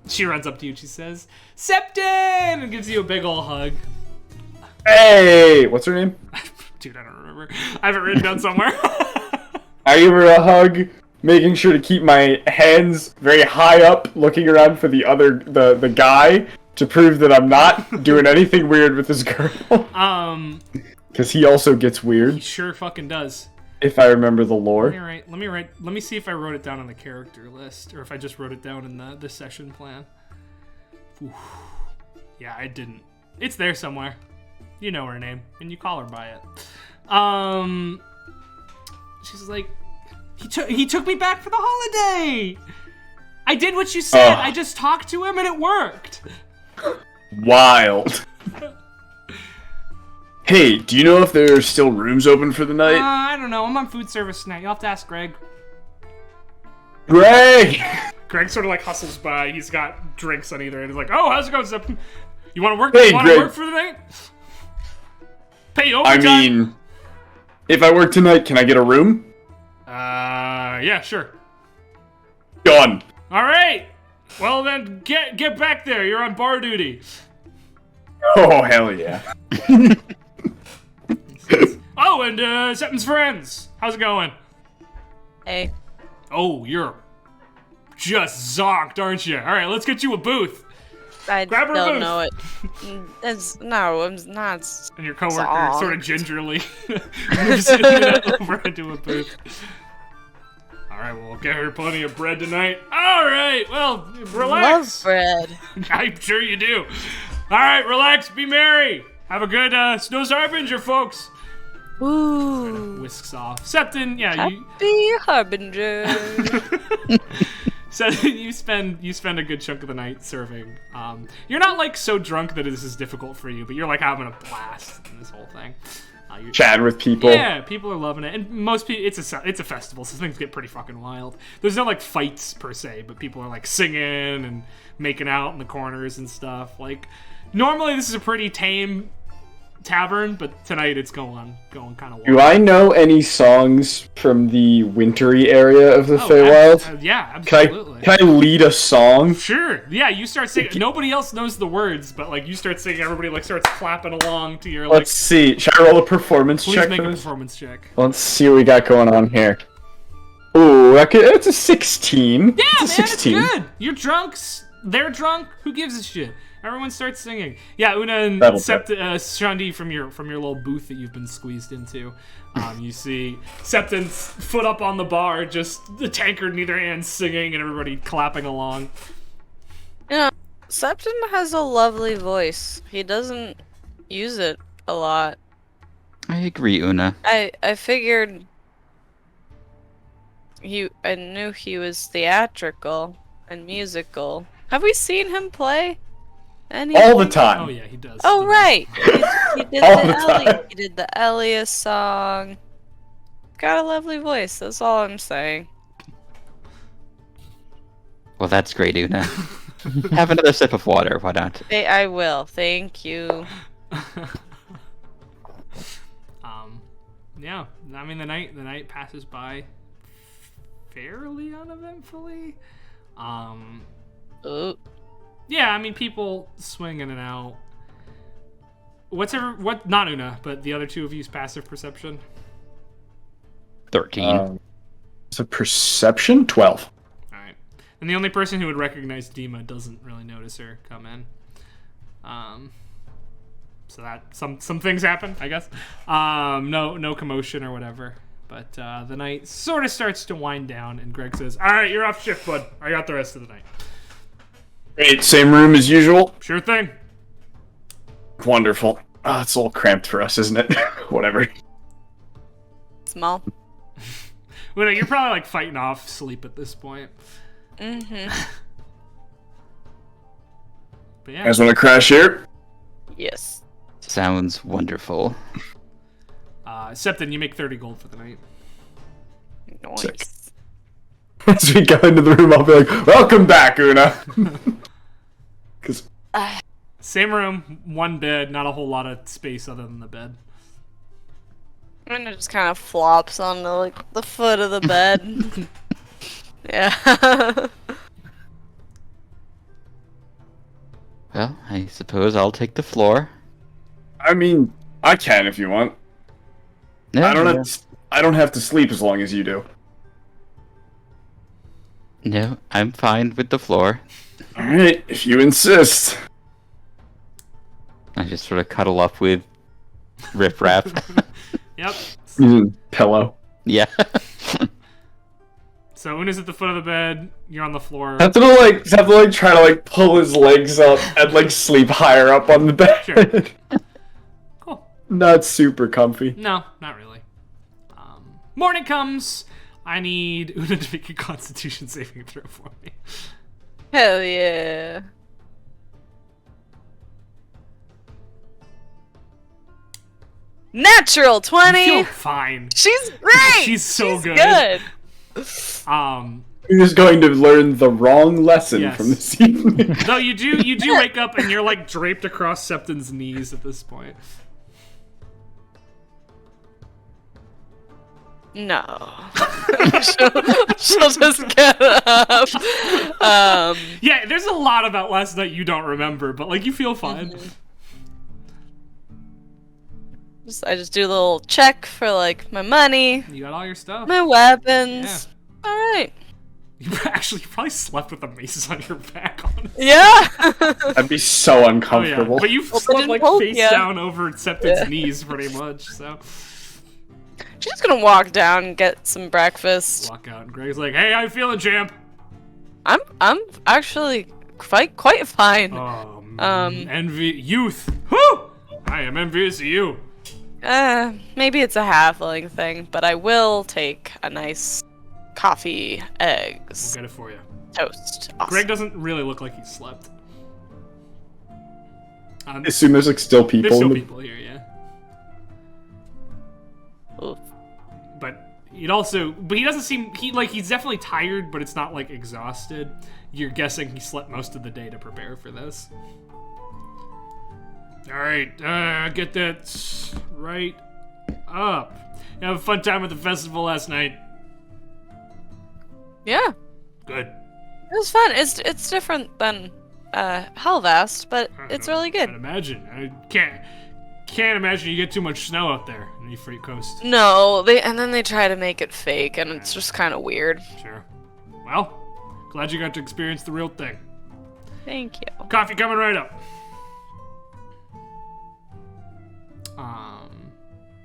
She runs up to you and she says, "Septon!" and gives you a big ol' hug. Hey, what's her name? Dude, I don't remember. I have it written down somewhere. I give her a hug, making sure to keep my hands very high up, looking around for the guy to prove that I'm not doing anything weird with this girl. Because he also gets He weird, sure fucking does. if I remember the lore. Let me see if I wrote it down on the character list, or if I just wrote it down in the session plan. Oof. Yeah, I didn't. It's there somewhere. You know her name, and you call her by it. She's like, he took me back for the holiday. I did what you said. Ugh. I just talked to him, and it worked. Wild. Hey, do you know if there are still rooms open for the night? I don't know. I'm on food service tonight. You'll have to ask Greg. Greg! Greg sort of like hustles by. He's got drinks on either end. He's like, "Oh, how's it going, Zip? You want to work? Hey, you want to Greg. work for the night? Pay I overtime." mean, if I work tonight, can I get a room? Yeah, sure. Done. All right. Well then, get back there. You're on bar duty. Oh, hell yeah. Oh, and Septon's friends. How's it going? Hey. Oh, you're just zonked, aren't you? All right, let's get you a booth. I Grab her don't booth. know it. No, I'm not. And your coworker Song. sort of gingerly moves Una over into a booth. All right, well, we'll get her plenty of bread tonight. All right, well, Love relax. bread. I'm sure you do. All right, relax, be merry. Have a good Snow's Harbinger, folks. Ooh. Whisks off. Septon, yeah, you. Happy Harbinger. So you spend a good chunk of the night serving. You're not like so drunk that this is difficult for you, but you're like having a blast in this whole thing. You're Chatting with people. Yeah, people are loving it, and most people. It's a festival, so things get pretty fucking wild. There's no like fights per se, but people are like singing and making out in the corners and stuff. Like normally this is a pretty tame tavern, but tonight it's going kind of wild. Do I know any songs from the wintry area of the Feywild? Yeah, Can absolutely. I lead a song? Sure. Yeah, you start singing. Nobody else knows the words, but like you start singing, everybody like starts clapping along to your like. Let's see. Should I roll a performance Please check make for a this? performance check. Let's see what we got going on here. Ooh, it's a 16. Yeah, it's a man, 16. it's good. You're drunks. They're drunk. Who gives a shit? Everyone starts singing. Yeah, Una and That'll Shandi from your little booth that you've been squeezed into. You see Septon's foot up on the bar, just the tankard in either hand, singing, and everybody clapping along. You know, Septon has a lovely voice. He doesn't use it a lot. I agree, Una. I figured I knew he was theatrical and musical. Have we seen him play? All the time. Oh yeah, he does. Oh right. He did All the time. He did the Elias song. Got a lovely voice, that's all I'm saying. Well, that's great, Una. Have another sip of water, why not? I will, thank you. Yeah. I mean, the night passes by fairly uneventfully. Ooh. Yeah, I mean, people swing in and out. Not Una, but the other two of you's passive perception? 13. It's a perception? 12. Alright. And the only person who would recognize Dima doesn't really notice her come in. So that, some things happen, I guess. No commotion or whatever. But the night sort of starts to wind down, and Greg says, "Alright, you're off shift, bud. I got the rest of the night." Great, same room as usual? Sure thing. Wonderful. It's a little cramped for us, isn't it? Whatever. Small. Well, you're probably like fighting off sleep at this point. Mm-hmm. But You yeah. guys want to crash here? Yes. Sounds wonderful. Septon, you make 30 gold for the night. Nice. Sick. As we go into the room, I'll be like, "Welcome back, Una." Because Same room, one bed, not a whole lot of space other than the bed. And it just kind of flops onto like the foot of the bed. Yeah. Well, I suppose I'll take the floor. I mean, I can if you want. No, I don't have to sleep as long as you do. no, I'm fine with the floor. All right, if you insist. I just sort of cuddle up with Rip Rap. Yep. Pillow. Yeah. So Una's at the foot of the bed, you're on the floor. Have to try to pull his legs up and sleep higher up on the bed. Sure. Cool. Not super comfy. No, not really. Morning comes. I need Una to make a Constitution saving throw for me. Hell yeah. Natural 20. You feel fine. She's great. She's so She's good. good. You're just going to learn the wrong lesson Yes. from this evening. No, you do wake up and you're draped across Septon's knees at this point. No. she'll just get up. Yeah, there's a lot about last night you don't remember, but you feel fine. Mm-hmm. I just do a little check for my money, You got all your stuff. my weapons. All right. You probably slept with the maces on your back, honestly. Yeah. That'd be so Oh, yeah. uncomfortable. But you've Well, slept didn't like hold face ya. down over Septon's knees, pretty much. So She's just gonna walk down and get some breakfast. walk out, and Greg's like, "Hey, how you feeling, champ?" I'm actually quite fine. Oh, Um, envy youth. Whew! I am envious of you. Maybe it's a halfling thing, but I will take a nice coffee, We'll eggs, get it for you. toast. Awesome. Greg doesn't really look like he slept. I assume there's like still people. There's still in the- people here, yeah. Oof. But he doesn't seem, he's definitely tired, but it's not like exhausted. You're guessing he slept most of the day to prepare for this. Alright, get that right up. You have a fun time at the festival last night. Yeah, Good. it was fun. It's different than Hellvast, but it's really good. I'd imagine. I can't imagine you get too much snow out there in the Free Coast. No, they try to make it fake, and it's just kind of weird. Sure. Well, glad you got to experience the real thing. Thank you. Coffee coming right up.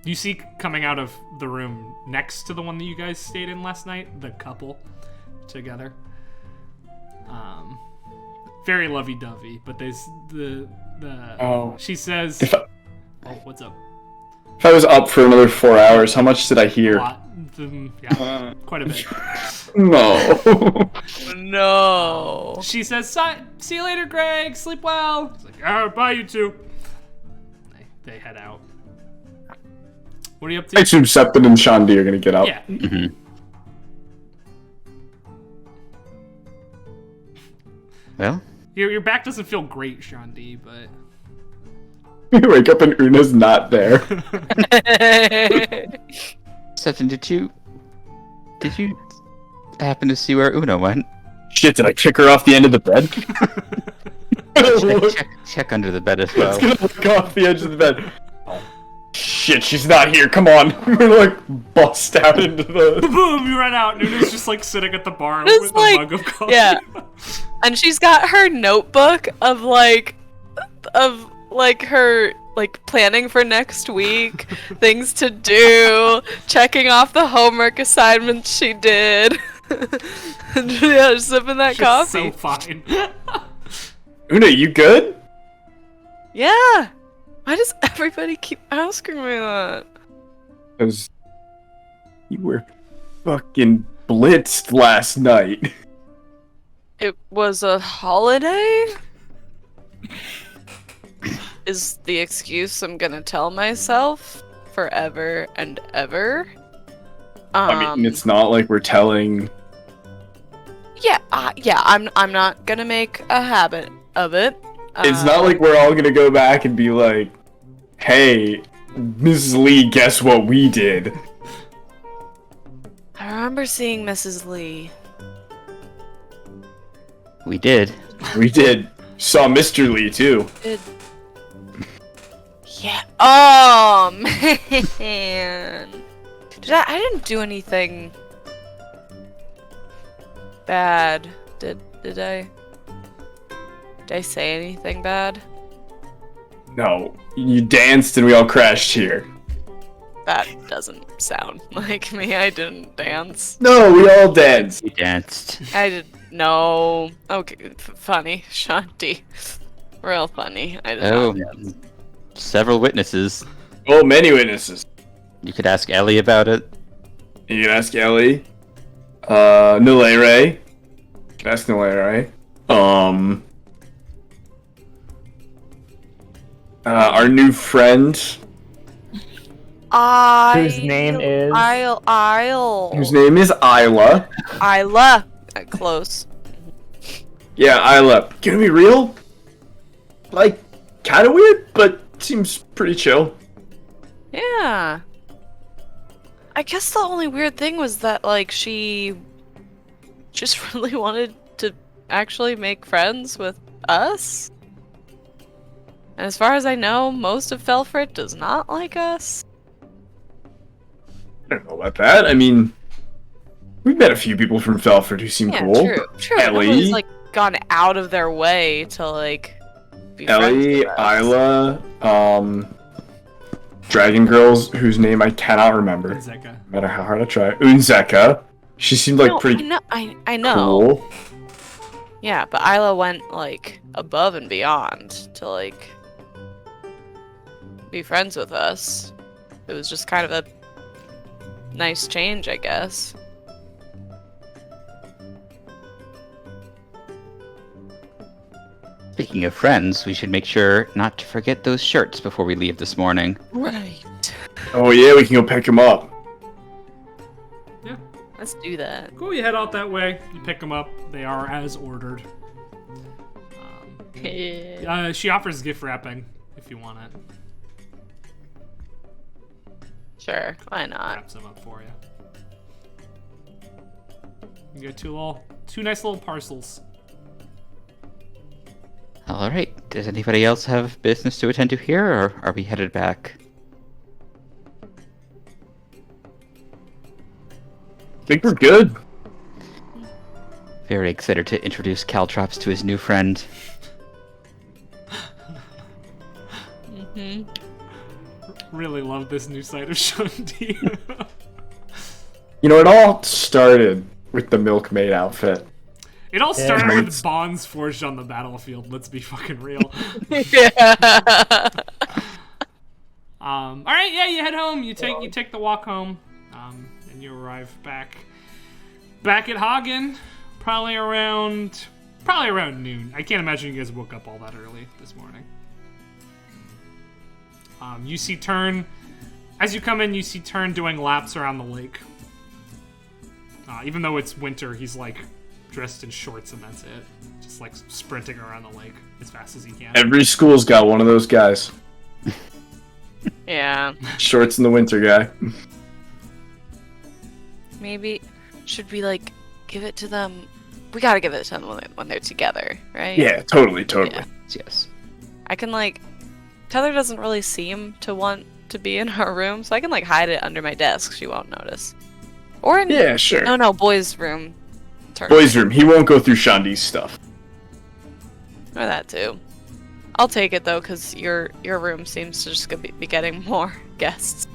You see coming out of the room next to the one that you guys stayed in last night, the couple together. Very lovey-dovey, but Oh. she says, If I, "Oh, what's up?" if I was up for another 4 hours, how much did I hear? Lot, yeah, quite a bit. No. No. She says, "See you later, Greg. Sleep well." He's like, "All right, bye, you two." They head out. What are you up to? I assume Septon and Shandi are gonna get out. Yeah. Well, Your back doesn't feel great, Shandi, but You wake up and Una's not there. Sefton, did you happen to see where Una went? Shit, did I kick her off the end of the bed? Check under the bed as well. It's gonna look off the edge of the bed. Oh, shit, she's not here. Come on. We're like bust out into the. boom, you run out, and Una's just like sitting at the bar Just with like- a mug of coffee. yeah. And she's got her notebook of her planning for next week, things to do, checking off the homework assignments she did. And yeah, just sipping that She's coffee. so fine. Una, you good? Yeah. Why does everybody keep asking me that? Because you were fucking blitzed last night. It was a holiday? Is the excuse I'm gonna tell myself forever and ever. I mean, it's not like we're telling. Yeah, I'm not gonna make a habit of it. It's not like we're all gonna go back and be like, "Hey, Mrs. Lee, guess what we did?" I remember seeing Mrs. Lee. We did. We did. Saw Mr. Lee too. Yeah. Oh man. I didn't do anything bad. Did I? Did I say anything bad? No, you danced and we all crashed here. That doesn't sound like me. I didn't dance. No, we all danced. We danced. I did no. Okay, funny, Shanti. Real funny. I did Oh, not dance. several witnesses. Oh, many witnesses. You could ask Ellie about it. You can ask Ellie. Nilere. You can ask Nilere. Our new friend. Whose name is? Isle. Whose name is Isla. Isla. Close. Yeah, Isla. Gonna be real? Like, kinda weird, but seems pretty chill. Yeah. I guess the only weird thing was that, like, she just really wanted to actually make friends with us. And as far as I know, most of Felfrit does not like us. I don't know about that. I mean, We've met a few people from Felford who seem Yeah, cool. true. Ellie. Nobody's like gone out of their way to like be friends Ellie, with us. Isla, Dragon Girls, whose name I cannot remember. Zeka. No matter how hard I try. Unzeka. She seemed like No, pretty I know. cool. Yeah, but Isla went like above and beyond to like be friends with us. It was just kind of a nice change, I guess. Speaking of friends, we should make sure not to forget those shirts before we leave this morning. Right. Oh yeah, we can go pick him up. Yeah. Let's do that. Cool, you head out that way. You pick them up. They are as ordered. She offers gift wrapping if you want it. Sure, why not? Wraps them up for you. You get two nice little parcels. All right. Does anybody else have business to attend to here, or are we headed back? I think we're good. Very excited to introduce Caltrops to his new friend. Really love this new side of Shundi. You know, it all started with the milkmaid outfit. It all started Yeah. with bonds forged on the battlefield. Let's be fucking real. Yeah. All right, yeah, you head home. You take the walk home, and you arrive back at Hagen, probably around noon. I can't imagine you guys woke up all that early this morning. You see Turn as you come in. You see Turn doing laps around the lake. Even though it's winter, he's like dressed in shorts and that's it. Just like sprinting around the lake as fast as he can. Every school's got one of those guys. Yeah. Shorts in the winter guy. Maybe should we like give it to them? We gotta give it to them when they're together, right? Yeah, totally. Yeah. Yes. I can like Tether doesn't really seem to want to be in our room, so I can like hide it under my desk. She won't notice. Or in Yeah, sure. no, boys' room. Turn. Boys' room. He won't go through Shandi's stuff. Or that too. I'll take it though, cause your room seems to just be getting more guests.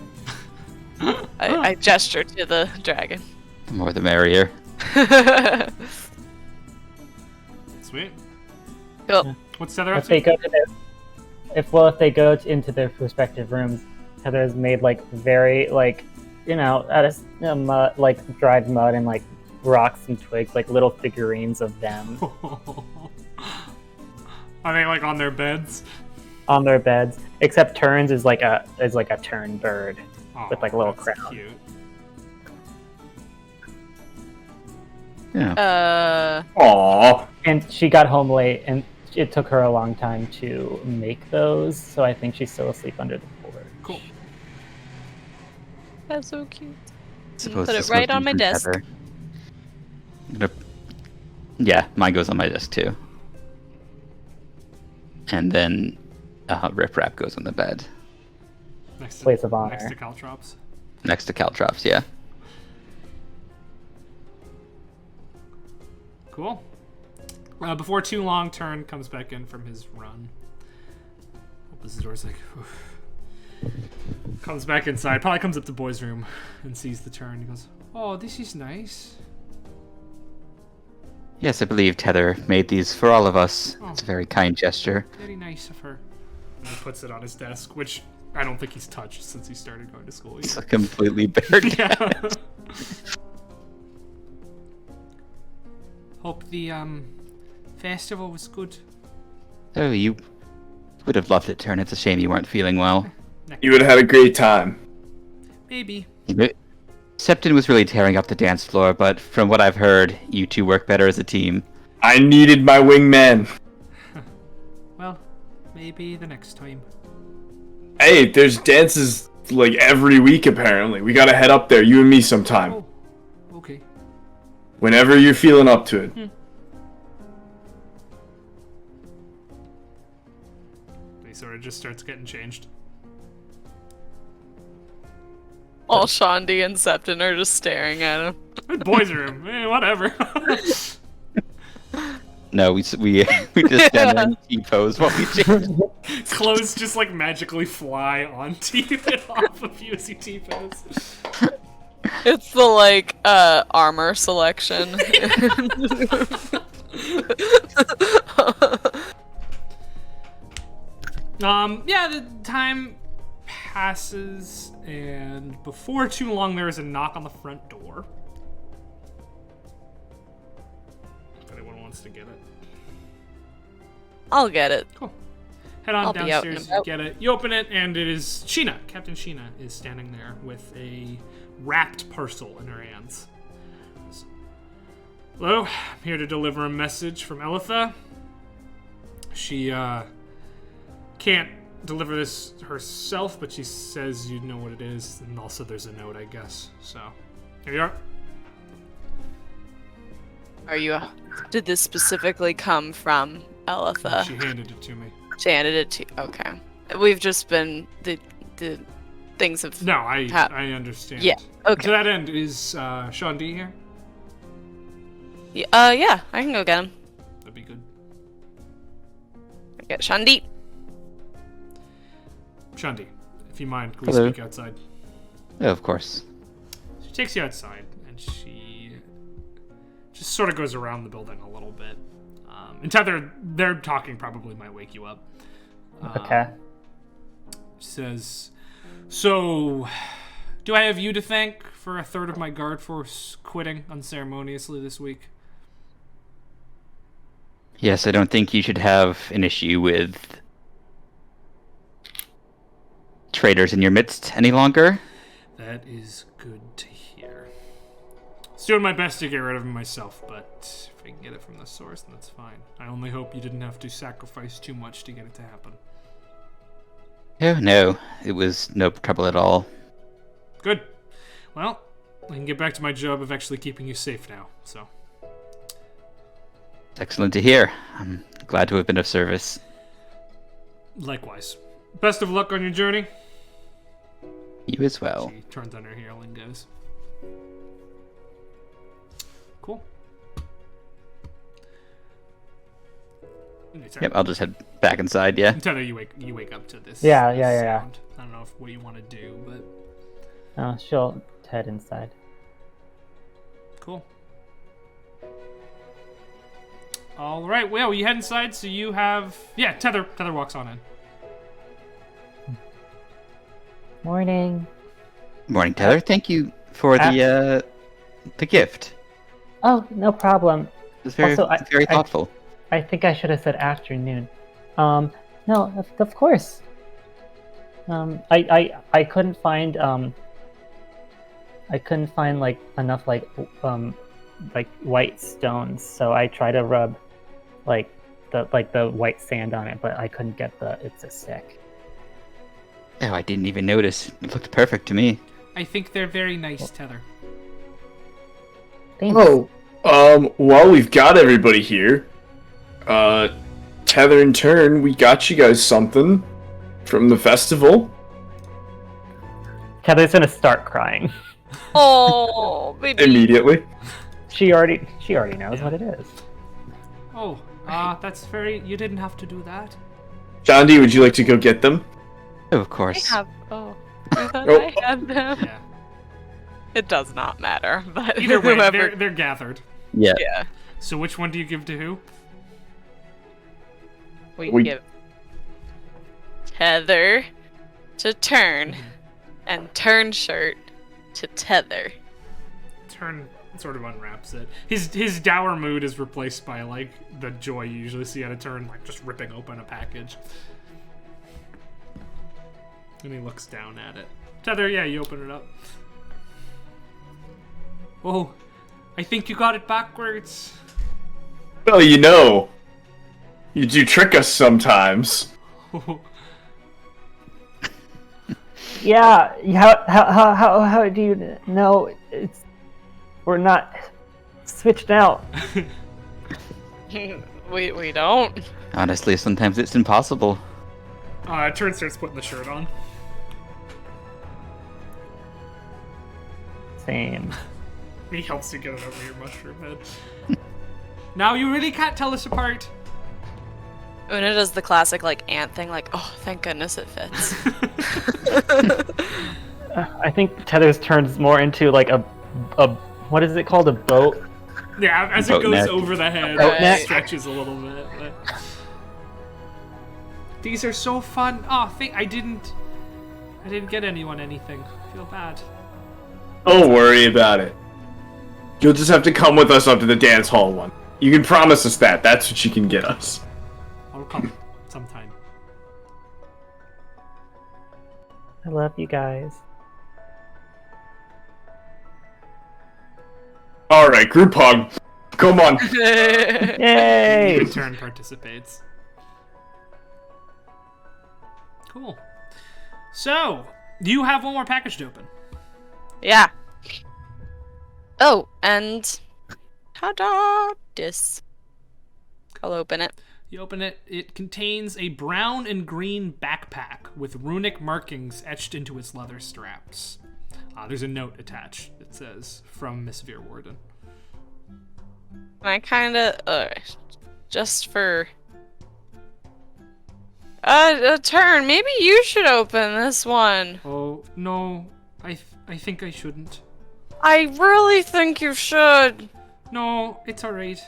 I gesture to the dragon. The more the merrier. Sweet. Cool. What's Tether up If they to? go to their, if they go into their respective rooms, Heather has made like very like, out of mud, like dried mud and like rocks and twigs, like little figurines of them Are they like on their beds? on their beds. Except Turns is like a tern bird. Aw, With, like, a little that's crown. Cute. Yeah. Aww. And she got home late, and it took her a long time to make those. So I think she's still asleep under the porch. Cool. That's so cute. Supposed Put to it right smoke on my from desk. Tether. I'm gonna- Yeah, mine goes on my desk too. And then Rip Rap goes on the bed. Next to, Place of honor. Next to Caltrops. Next to Caltrops, yeah. Cool. Before too long, Turn comes back in from his run. Opens the door's like, oof. Comes back inside. Probably comes up to Boy's room and sees the Turn. He goes, "Oh, this is nice." Yes, I believe Tether made these for all of us. Oh. It's a very kind gesture. Very nice of her. And he puts it on his desk, which I don't think he's touched since he started going to school. It's Either. a completely bared Yeah. cat. Hope the festival was good. Oh, you would have loved it, Turn. It's a shame you weren't feeling well. You would have had a great time. Maybe. Septon was really tearing up the dance floor, but from what I've heard, you two work better as a team. I needed my wingman. Well, maybe the next time. Hey, there's dances like every week apparently. We gotta head up there, you and me sometime. Oh, okay. Whenever you're feeling up to it. He sort of just starts getting changed. All Shandi and Septon are just staring at him. The boys are whatever. No, we just stand there and T-pose while we change. Clothes just like magically fly onto you and off of you as you T-pose. It's the like armor selection. Yeah, the time passes, and before too long, there is a knock on the front door. If anyone wants to get it. I'll get it. Cool. Head on I'll be out and downstairs, you about. get it. You open it, and it is Sheena. Captain Sheena is standing there with a wrapped parcel in her hands. Hello, I'm here to deliver a message from Elitha. She, can't deliver this herself, but she says you know what it is, and also there's a note, I guess. So, here you are. Are you? Did this specifically come from Elitha? She handed it to me. She handed it to. Okay. We've just been the things have. No, I understand. Yeah. Okay. To that end, is Sean D here? Yeah. I can go get him. That'd be good. Get Shandi. Shandi, if you mind, can we Hello. speak outside? Oh, of course. She takes you outside, and she just sort of goes around the building a little bit. And Tether, their talking probably might wake you up. Okay. She says, so, do I have you to thank for a third of my guard force quitting unceremoniously this week? Yes, I don't think you should have an issue with traitors in your midst any longer. That is good to hear. I was doing my best to get rid of him myself, but if I can get it from the source, then that's fine. I only hope you didn't have to sacrifice too much to get it to happen. Oh, no. It was no trouble at all. Good. Well, I can get back to my job of actually keeping you safe now, so. It's excellent to hear. I'm glad to have been of service. Likewise. Best of luck on your journey. You as well. She turns on her heel and goes. Cool. Yep, I'll just head back inside, yeah. Tether, you wake up to this. Yeah, this yeah. sound. I don't know what you want to do, but She'll head inside. cool. All right. Well, you head inside, so you have Tether walks on in. Morning. Morning, Tether. Thank you for the gift. Oh, no problem. It was very, Also, very thoughtful. I think I should have said afternoon. No, of course. I couldn't find like enough like white stones, so I tried to rub the white sand on it, but I couldn't get it's a stick. Oh, I didn't even notice. It looked perfect to me. I think they're very nice, Tether. Thanks. Oh, while we've got everybody here, Tether in turn, we got you guys something from the festival. Heather's gonna start crying. Oh, baby. Immediately. She already knows what it is. Oh, that's very. You didn't have to do that. John D, would you like to go get them? Oh, of I course. have. Oh, I thought Oh. I had them. Yeah. It does not matter, but Either way, whoever. they're gathered. Yeah. Yeah, So which one do you give to who? we give Tether to Turn, and Turn shirt to Tether. Turn sort of unwraps it. His dour mood is replaced by like the joy you usually see at a Turn, like just ripping open a package. And he looks down at it. Tether, yeah, you open it up. Oh, I think you got it backwards. Well, you do trick us sometimes. Yeah. How do you know we're not switched out? we don't. Honestly, sometimes it's impossible. Turn starts putting the shirt on. Same. He helps you get it over your mushroom head. Now you really can't tell us apart. Una does the classic like ant thing, like, oh, thank goodness it fits. I think Tethers turns more into like a what is it called? A boat? Yeah, as it Boat goes neck. over the head, Boat it neck. stretches a little bit. But... These are so fun. Oh, I didn't get anyone anything. I feel bad. Don't worry about it. You'll just have to come with us up to the dance hall one. You can promise us that. That's what you can get us. I'll come sometime. I love you guys. Alright, group hug. Come on. Yay! In turn participates. Cool. So, you have one more package to open. Yeah. Oh, and ta-da! This. I'll open it. You open it. It contains a brown and green backpack with runic markings etched into its leather straps. There's a note attached that says, from Miss Veerwarden. I kinda, just for a turn, maybe you should open this one. Oh, no. I think I shouldn't. I really think you should. No, it's alright.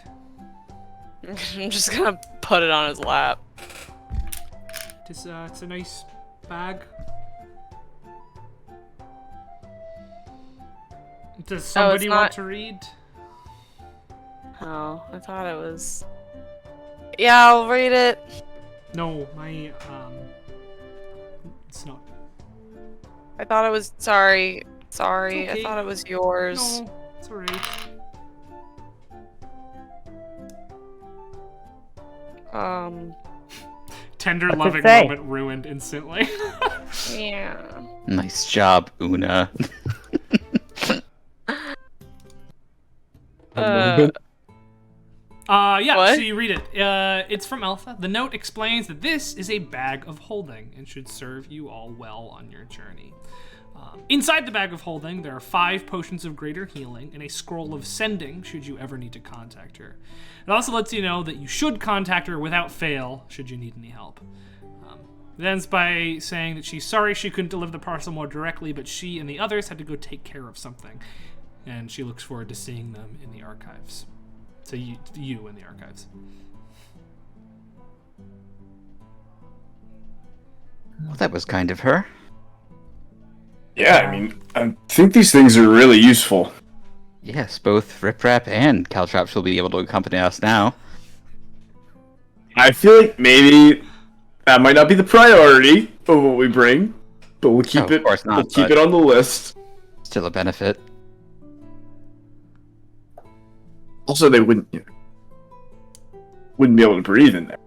I'm just gonna put it on his lap. It's a nice bag. Does somebody want not- to read? Oh, I thought it was... Yeah, I'll read it. No, it's not. I thought it was... Sorry. Sorry, It's okay. I thought it was yours. No, it's alright. Tender, What's it loving say? moment ruined instantly. Yeah. Nice job, Una. Yeah, What? so you read it. It's from Alpha. The note explains that this is a bag of holding and should serve you all well on your journey. Inside the bag of holding, there are 5 potions of greater healing and a scroll of sending should you ever need to contact her. It also lets you know that you should contact her without fail should you need any help. It ends by saying that she's sorry she couldn't deliver the parcel more directly, but she and the others had to go take care of something. And she looks forward to seeing them in the archives. So you in the archives. Well, that was kind of her. Yeah, I mean, I think these things are really useful. Yes, both Rip Rap and Caltrops will be able to accompany us now. I feel like maybe that might not be the priority of what we bring, but we'll keep of it. course not, We'll keep but- it on the list. Still a benefit. Also, they wouldn't be able to breathe in there.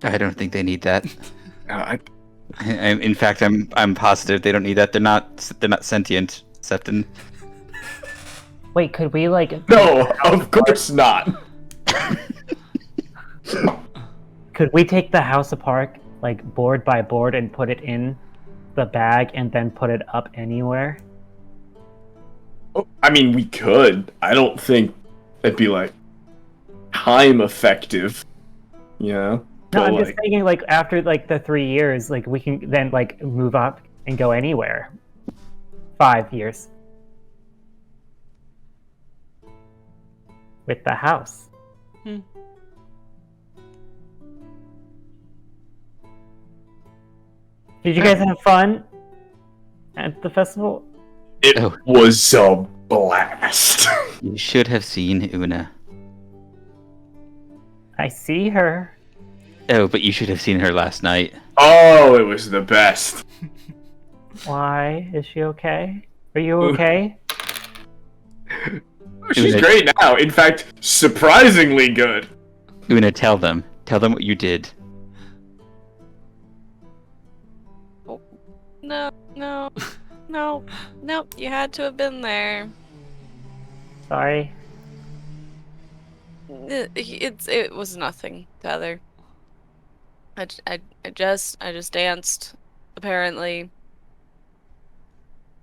I don't think they need that. I In fact, I'm positive they don't need that. They're not sentient, Septon. Wait, could we like? no, of course not. Could we take the house apart, like board by board, and put it in the bag, and then put it up anywhere? Oh, I mean, we could. I don't think it'd be like time effective. You know? No, But, I'm just thinking like after like the 3 years, like we can then like move up and go anywhere. 5 years. With the house. Did you guys have fun at the festival? it Oh. was a blast. You should have seen Una. I see her. Oh, but you should have seen her last night. Oh, it was the best. Why? Is she okay? Are you okay? She's Una- great now. In fact, surprisingly good. Una, tell them. Tell them what you did. No, no, no, nope, you had to have been there. Sorry. It was nothing, Tyler. I just danced, apparently.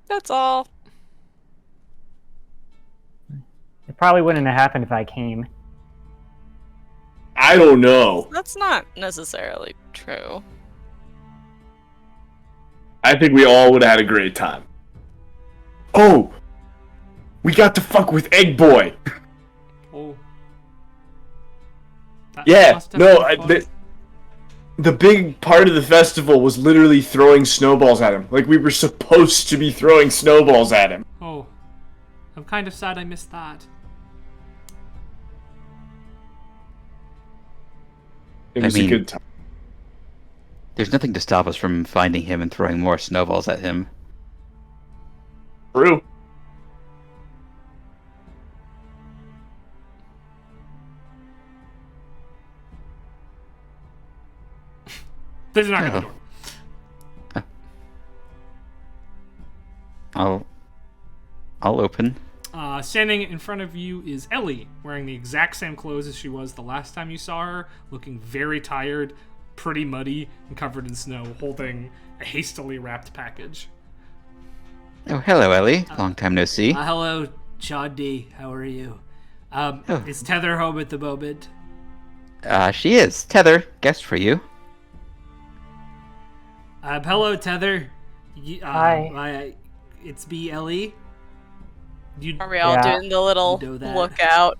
That's all. probably wouldn't have happened if I came. I don't know. That's not necessarily true. I think we all would have had a great time. Oh! We got to fuck with Egg Boy! Oh. That Yeah, must have no, been fun. the big part of the festival was literally throwing snowballs at him. Like, we were supposed to be throwing snowballs at him. Oh. I'm kind of sad I missed that. It was a good time. There's nothing to stop us from finding him and throwing more snowballs at him. True. There's not gonna door. I'll open. Standing in front of you is Ellie, wearing the exact same clothes as she was the last time you saw her, looking very tired, pretty muddy, and covered in snow, holding a hastily wrapped package. Oh, hello, Ellie. Long time no see. Hello, Sean D. How are you? Is Tether home at the moment? She is. Tether, guest for you. Hello, Tether. Hi. It's me, Ellie. Are we all Yeah. doing the little You know that. lookout?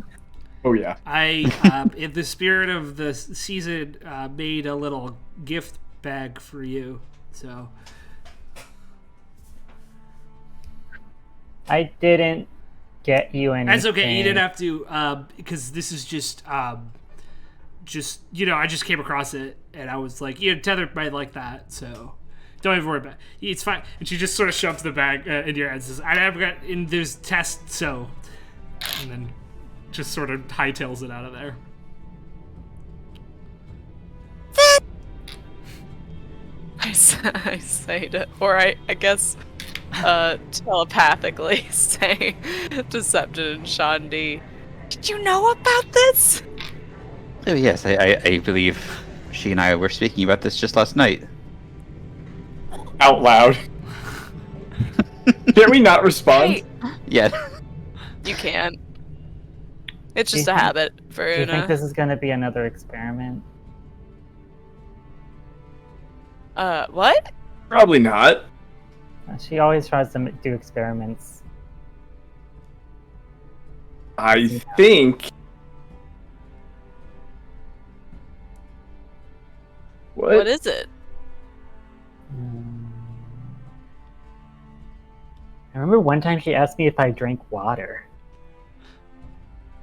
Oh, yeah. I, in the spirit of the season, made a little gift bag for you. So, I didn't get you anything. that's okay. You didn't have to, because this is just, I just came across it, and I was like, Tether might like that, so don't even worry about it. It's fine. And she just sort of shoves the bag in your hand and says, I haven't got, and there's tests, so, and then just sort of hightails it out of there. I say to, or I guess, telepathically say to Septon and Sean D, did you know about this? Oh, yes, I believe she and I were speaking about this just last night. Out loud. Can we not respond? Hey, Yeah. you can. It's Do you just a think- habit for Do you think Una. this is going to be another experiment? What? Probably not. She always tries to do experiments. I think... What is it? I remember one time she asked me if I drank water.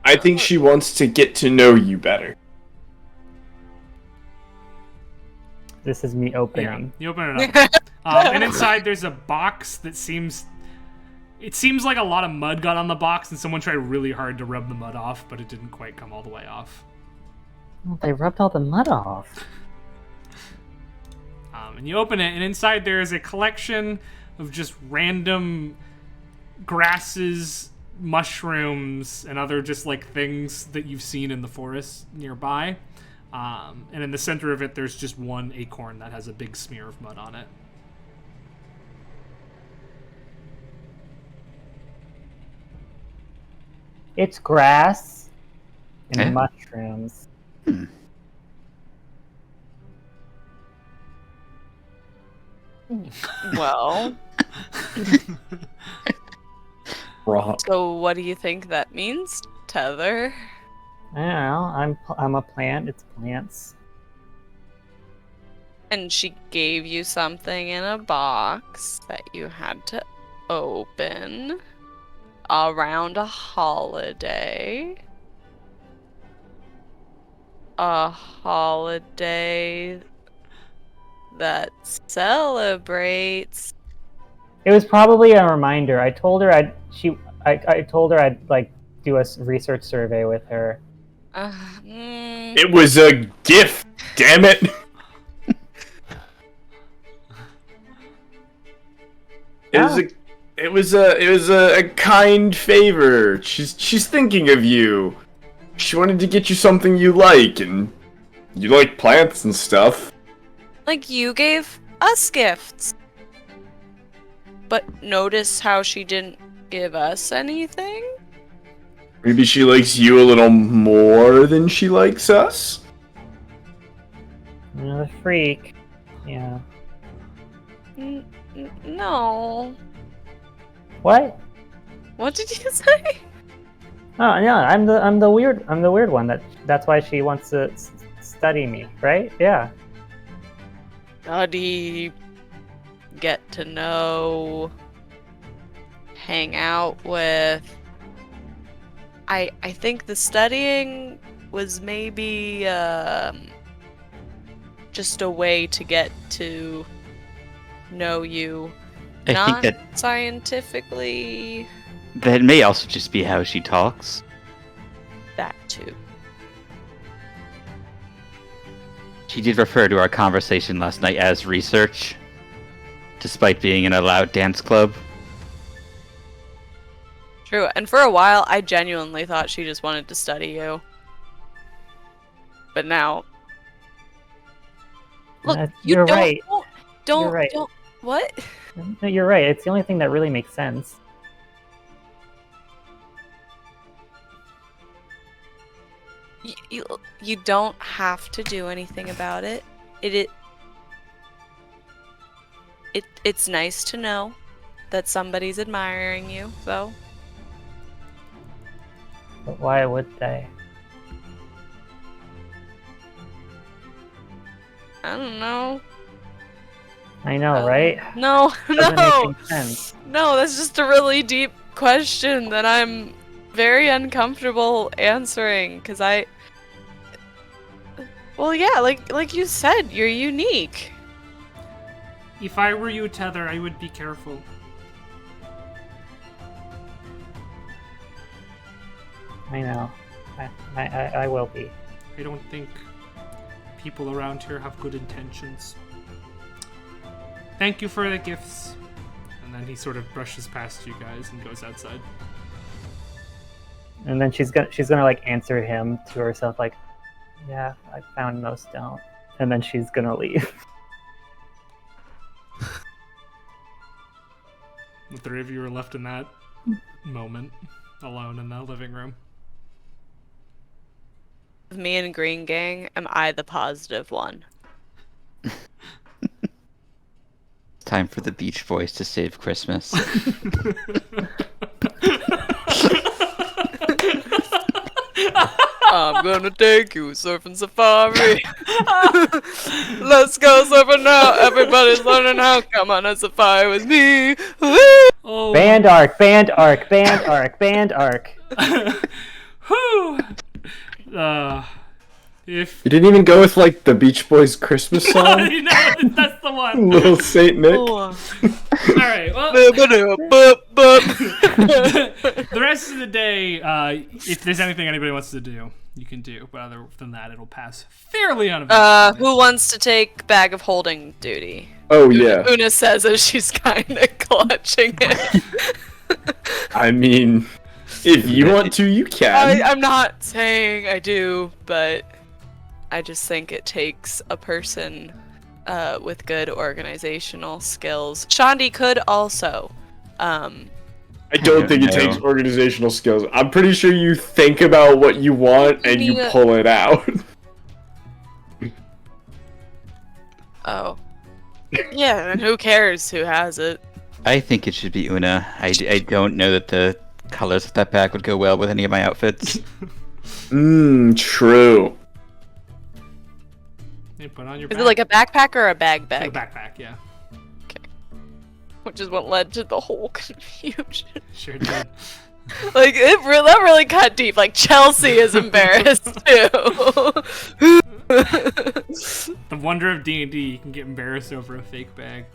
I think she wants to get to know you better. This is me Yeah, opening. you open it up. And inside there's a box that seems like a lot of mud got on the box and someone tried really hard to rub the mud off, but it didn't quite come all the way off. Oh, they rubbed all the mud off. And you open it, and inside there is a collection of just random grasses, mushrooms, and other just like things that you've seen in the forest nearby. And in the center of it, there's just one acorn that has a big smear of mud on it. It's grass and Eh? mushrooms. Well, Wrong. so what do you think that means, Tether? I don't know. I'm a plant. It's plants. And she gave you something in a box that you had to open around a holiday. A holiday that celebrates. It was probably a reminder. I told her I told her I'd like do a research survey with her. It was a gift, damn it! It was a kind favor. She's thinking of you. She wanted to get you something you like, and you like plants and stuff. Like you gave us gifts. But notice how she didn't give us anything? Maybe she likes you a little more than she likes us? The freak. Yeah. No. What? What did you say? Oh yeah, I'm the weird one. That's why she wants to study me, right? Yeah. Study, get to know, hang out with. I think the studying was maybe just a way to get to know you. I Not think that scientifically, that may also just be how she talks. that too. She did refer to our conversation last night as research, despite being in a loud dance club. True, and for a while I genuinely thought she just wanted to study you. But now... Look, you you're don't, right. Don't, You're right. don't... What? No, you're right. It's the only thing that really makes sense. You don't have to do anything about it. It's nice to know that somebody's admiring you, though. But why would they? I don't know. I know, right? No, Doesn't no, make any sense. no. That's just a really deep question that I'm very uncomfortable answering because I. Well, yeah, like you said, you're unique. If I were you, Tether, I would be careful. I know. I will be. I don't think people around here have good intentions. Thank you for the gifts. And then he sort of brushes past you guys and goes outside. And then she's gonna like answer him to herself like, yeah, I found most don't. And then she's gonna leave. The three of you are left in that moment, alone in the living room. Me and Green Gang, am I the positive one? Time for the Beach Boys to save Christmas. I'm gonna take you surfing safari. Let's go surfing now. Everybody's learning how. Come on a safari with me. Oh. Band arc, band arc, band arc, band arc. Whew. If You didn't even go with like the Beach Boys Christmas song? you know, that's the one. Little Saint Nick. All right. Well, the rest of the day, if there's anything anybody wants to do, you can do. But other than that, it'll pass fairly uneventfully. Who wants to take bag of holding duty? Oh yeah. Una says as she's kind of clutching it. I mean, if you want to, you can. I'm not saying I do, but I just think it takes a person with good organizational skills. Shandi could also. I don't think it takes organizational skills. I'm pretty sure you think about what you want and you pull it out. Oh. Yeah, and who cares who has it? I think it should be Una. I don't know that the colors of that bag would go well with any of my outfits. True. You put on your Is it like a backpack or a bag? a backpack? Yeah. Which is what led to the whole confusion. Sure did. Like, that really cut deep. Like, Chelsea is embarrassed, too. The wonder of D&D, you can get embarrassed over a fake bag.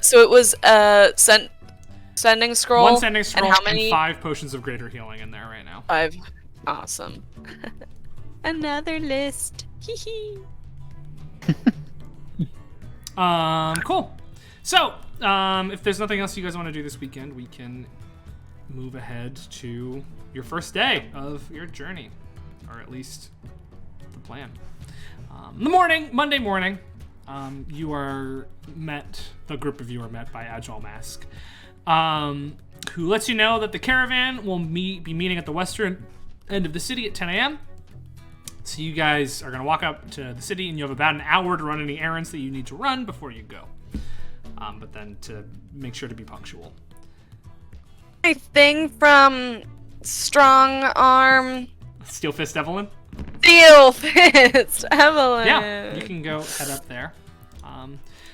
So it was, sending scroll. One sending scroll and how many? 5 potions of greater healing in there right now. 5. Awesome. Another list. Hee Cool. So, if there's nothing else you guys want to do this weekend, we can move ahead to your first day of your journey, or at least the plan. Monday morning, the group of you are met by Agile Mask, who lets you know that the caravan will be meeting at the western end of the city at 10 a.m. So you guys are going to walk up to the city, and you have about an hour to run any errands that you need to run before you go. But then to make sure to be punctual. My thing from Strong Arm Steel Fist Evelyn? Steel Fist Evelyn. Yeah, you can go head up there.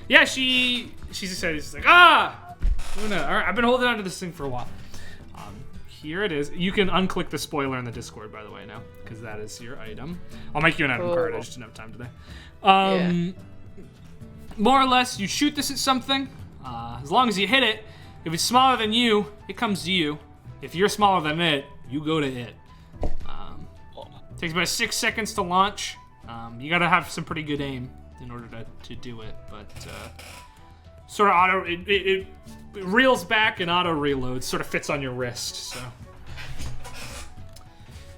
Yeah, she's excited. She's like, Una, all right, I've been holding on to this thing for a while. Here it is. You can unclick the spoiler in the Discord, by the way, now, because that is your item. I'll make you an item card. I just didn't have time today. More or less, you shoot this at something. As long as you hit it, if it's smaller than you, it comes to you. If you're smaller than it, you go to it. Takes about 6 seconds to launch. You gotta have some pretty good aim in order to do it, but sort of auto. It reels back and auto reloads. Sort of fits on your wrist. So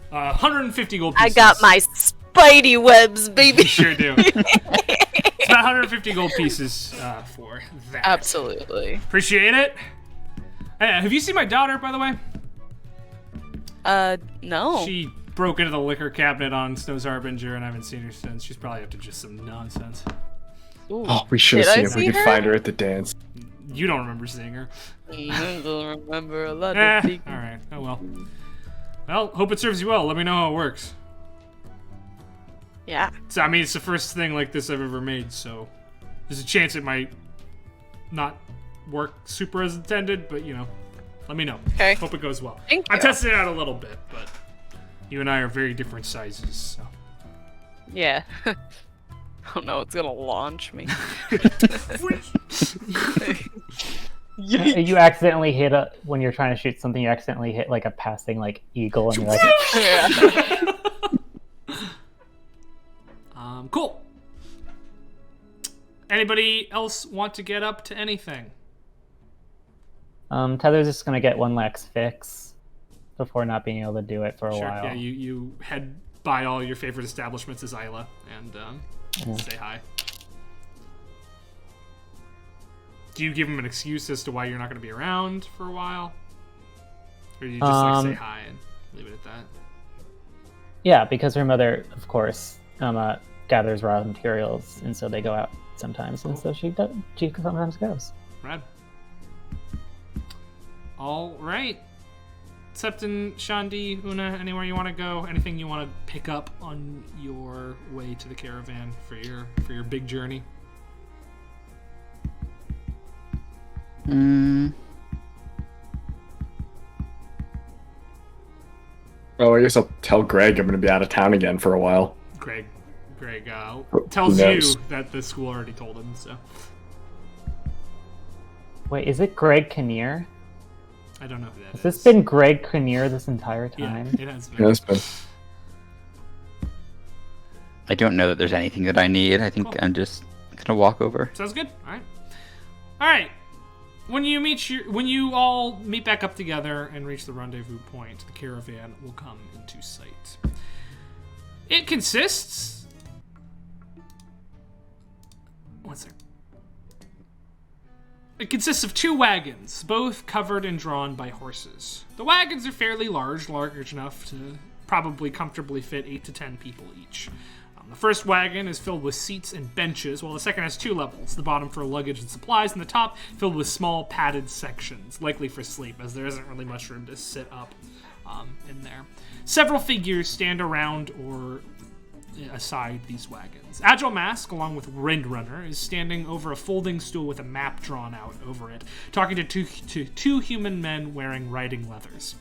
150 gold pieces. I got my Spidey webs, baby. You sure do. It's about 150 gold pieces for that. Absolutely. Appreciate it. Hey, have you seen my daughter, by the way? No. She broke into the liquor cabinet on Snow's Harbinger, and I haven't seen her since. She's probably up to just some nonsense. Ooh. Oh, we should have Did seen I if we see could her? find her at the dance. You don't remember seeing her. I don't remember a lot Eh, of things. alright. Oh well. Well, hope it serves you well. Let me know how it works. Yeah. So, I mean, it's the first thing like this I've ever made, so there's a chance it might not work super as intended, but, you know, let me know. Okay. Hope it goes well. Thank I you. tested it out a little bit, but you and I are very different sizes, so. Yeah. Oh no, it's gonna launch me. You accidentally hit when you're trying to shoot something. You accidentally hit like a passing like eagle, and you're like, Yeah. Cool. Anybody else want to get up to anything? Tether's just gonna get one last fix before not being able to do it for a while. Yeah, you head by all your favorite establishments as Isla and say hi. Do you give him an excuse as to why you're not going to be around for a while? Or do you just like say hi and leave it at that? Yeah, because her mother, of course, gathers raw materials, and so they go out sometimes, and so she sometimes goes. Rad. All right. Septon, Shandi, Una, anywhere you want to go? Anything you want to pick up on your way to the caravan for your big journey? Oh, I guess I'll tell Greg I'm going to be out of town again for a while. Greg tells Who you knows? that the school already told him, so Wait, is it Greg Kinnear? I don't know who that Has is. this been Greg Kinnear this entire Yeah, time? it has been. Yeah, it's been... I don't know that there's anything that I need. I think Cool. I'm just gonna walk over. Sounds good. All right. When you all meet back up together and reach the rendezvous point, the caravan will come into sight. It consists. One sec. It consists of 2 wagons, both covered and drawn by horses. The wagons are fairly large enough to probably comfortably fit 8 to 10 people each. The first wagon is filled with seats and benches, while the second has 2 levels, the bottom for luggage and supplies, and the top filled with small padded sections, likely for sleep, as there isn't really much room to sit up in there. Several figures stand around or aside these wagons. Agile Mask, along with Windrunner, is standing over a folding stool with a map drawn out over it, talking to two human men wearing riding leathers.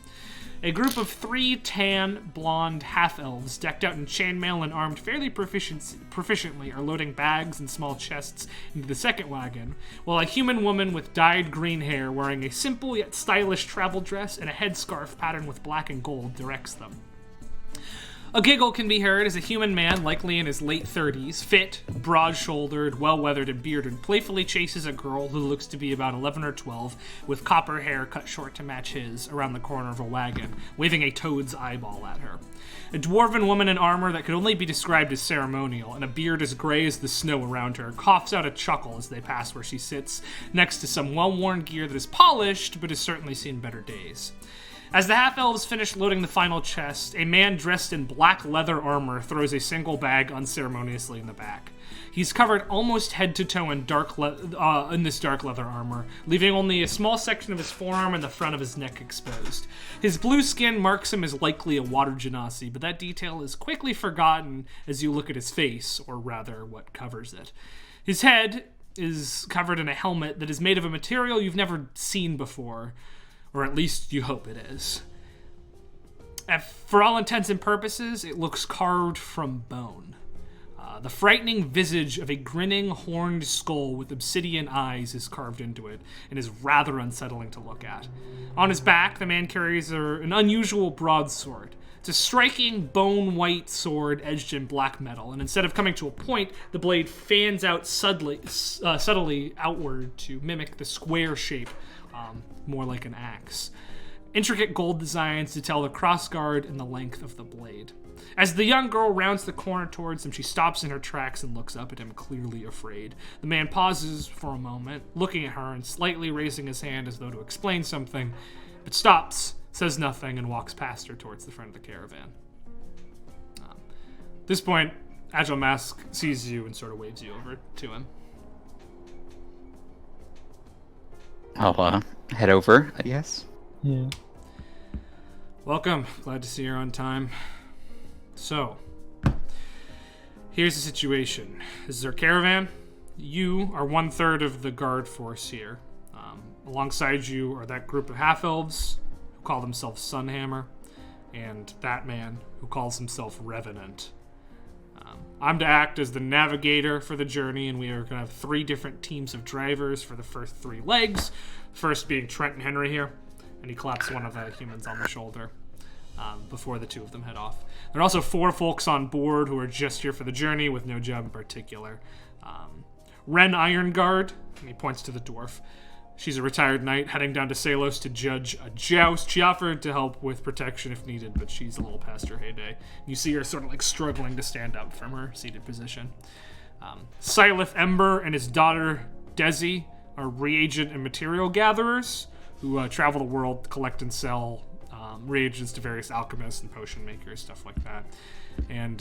A group of 3 tan, blonde half-elves, decked out in chainmail and armed fairly proficiently, are loading bags and small chests into the second wagon, while a human woman with dyed green hair, wearing a simple yet stylish travel dress and a headscarf patterned with black and gold, directs them. A giggle can be heard as a human man, likely in his late 30s, fit, broad-shouldered, well-weathered, and bearded, playfully chases a girl who looks to be about 11 or 12, with copper hair cut short to match his, around the corner of a wagon, waving a toad's eyeball at her. A dwarven woman in armor that could only be described as ceremonial, and a beard as gray as the snow around her, coughs out a chuckle as they pass where she sits, next to some well-worn gear that is polished, but has certainly seen better days. As the half-elves finish loading the final chest, a man dressed in black leather armor throws a single bag unceremoniously in the back. He's covered almost head to toe in this dark leather armor, leaving only a small section of his forearm and the front of his neck exposed. His blue skin marks him as likely a water genasi, but that detail is quickly forgotten as you look at his face, or rather, what covers it. His head is covered in a helmet that is made of a material you've never seen before, or at least you hope it is. For all intents and purposes, it looks carved from bone. The frightening visage of a grinning, horned skull with obsidian eyes is carved into it, and is rather unsettling to look at. On his back, the man carries an unusual broadsword. It's a striking, bone-white sword edged in black metal, and instead of coming to a point, the blade fans out subtly outward to mimic the square shape, more like an axe. Intricate gold designs detail the crossguard and the length of the blade. As the young girl rounds the corner towards him, she stops in her tracks and looks up at him, clearly afraid. The man pauses for a moment, looking at her and slightly raising his hand as though to explain something, but stops, says nothing, and walks past her towards the front of the caravan. At this point, Agile Mask sees you and sort of waves you over to him. I'll head over, I guess. Yeah. Welcome. Glad to see you're on time. So, here's the situation. This is our caravan. You are 1/3 of the guard force here. Alongside you are that group of half-elves who call themselves Sunhammer, and that man who calls himself Revenant. I'm to act as the navigator for the journey, and we are going to have 3 different teams of drivers for the first 3 legs. First being Trent and Henry here, and he claps one of the humans on the shoulder before the 2 of them head off. There are also 4 folks on board who are just here for the journey with no job in particular. Ren Ironguard, and he points to the dwarf. She's a retired knight heading down to Salos to judge a joust. She offered to help with protection if needed, but she's a little past her heyday. You see her sort of like struggling to stand up from her seated position. Silith Ember and his daughter Desi are reagent and material gatherers who travel the world to collect and sell reagents to various alchemists and potion makers, stuff like that. And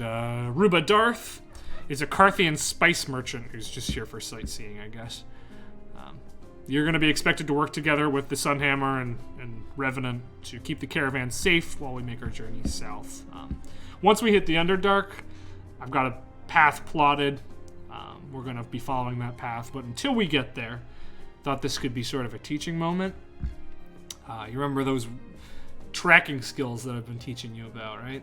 Ruba Darth is a Carthian spice merchant who's just here for sightseeing, I guess. You're going to be expected to work together with the Sunhammer and Revenant to keep the caravan safe while we make our journey south. Once we hit the Underdark, I've got a path plotted. We're going to be following that path, but until we get there, thought this could be sort of a teaching moment. You remember those tracking skills that I've been teaching you about, right?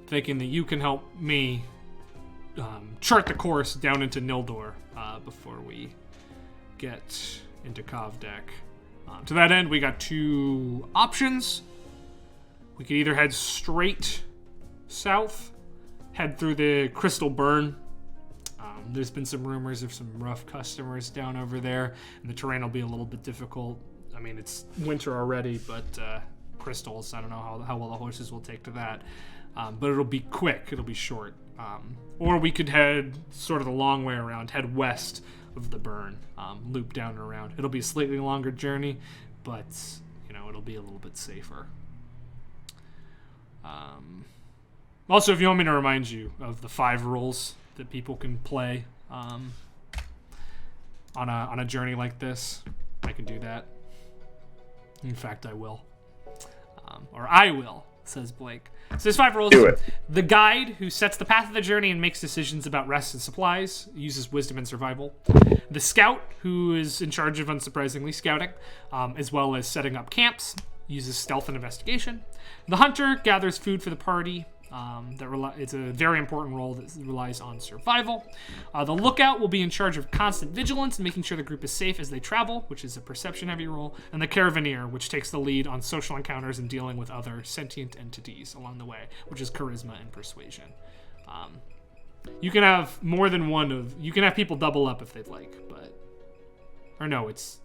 Thinking that you can help me chart the course down into Nildor before we get into Kovdek. To that end, we got 2 options. We could either head straight south, head through the Crystal Burn. There's been some rumors of some rough customers down over there, and the terrain will be a little bit difficult. I mean, it's winter already, but crystals, I don't know how well the horses will take to that. But it'll be quick, it'll be short. Or we could head sort of the long way around, head west of the burn, loop down and around. It'll be a slightly longer journey, but it'll be a little bit safer. Also, if you want me to remind you of the 5 rules that people can play on a journey like this, I can do that. In fact, I will. Or I will, says Blake. So there's 5 rules. Do it. The guide, who sets the path of the journey and makes decisions about rest and supplies, uses wisdom and survival. The scout, who is in charge of, unsurprisingly, scouting, as well as setting up camps, uses stealth and investigation. The hunter gathers food for the party It's a very important role that relies on survival. The lookout will be in charge of constant vigilance and making sure the group is safe as they travel, which is a perception-heavy role. And the caravaneer, which takes the lead on social encounters and dealing with other sentient entities along the way, which is charisma and persuasion. You can have more than one of... You can have people double up if they'd like, but... Or no, it's...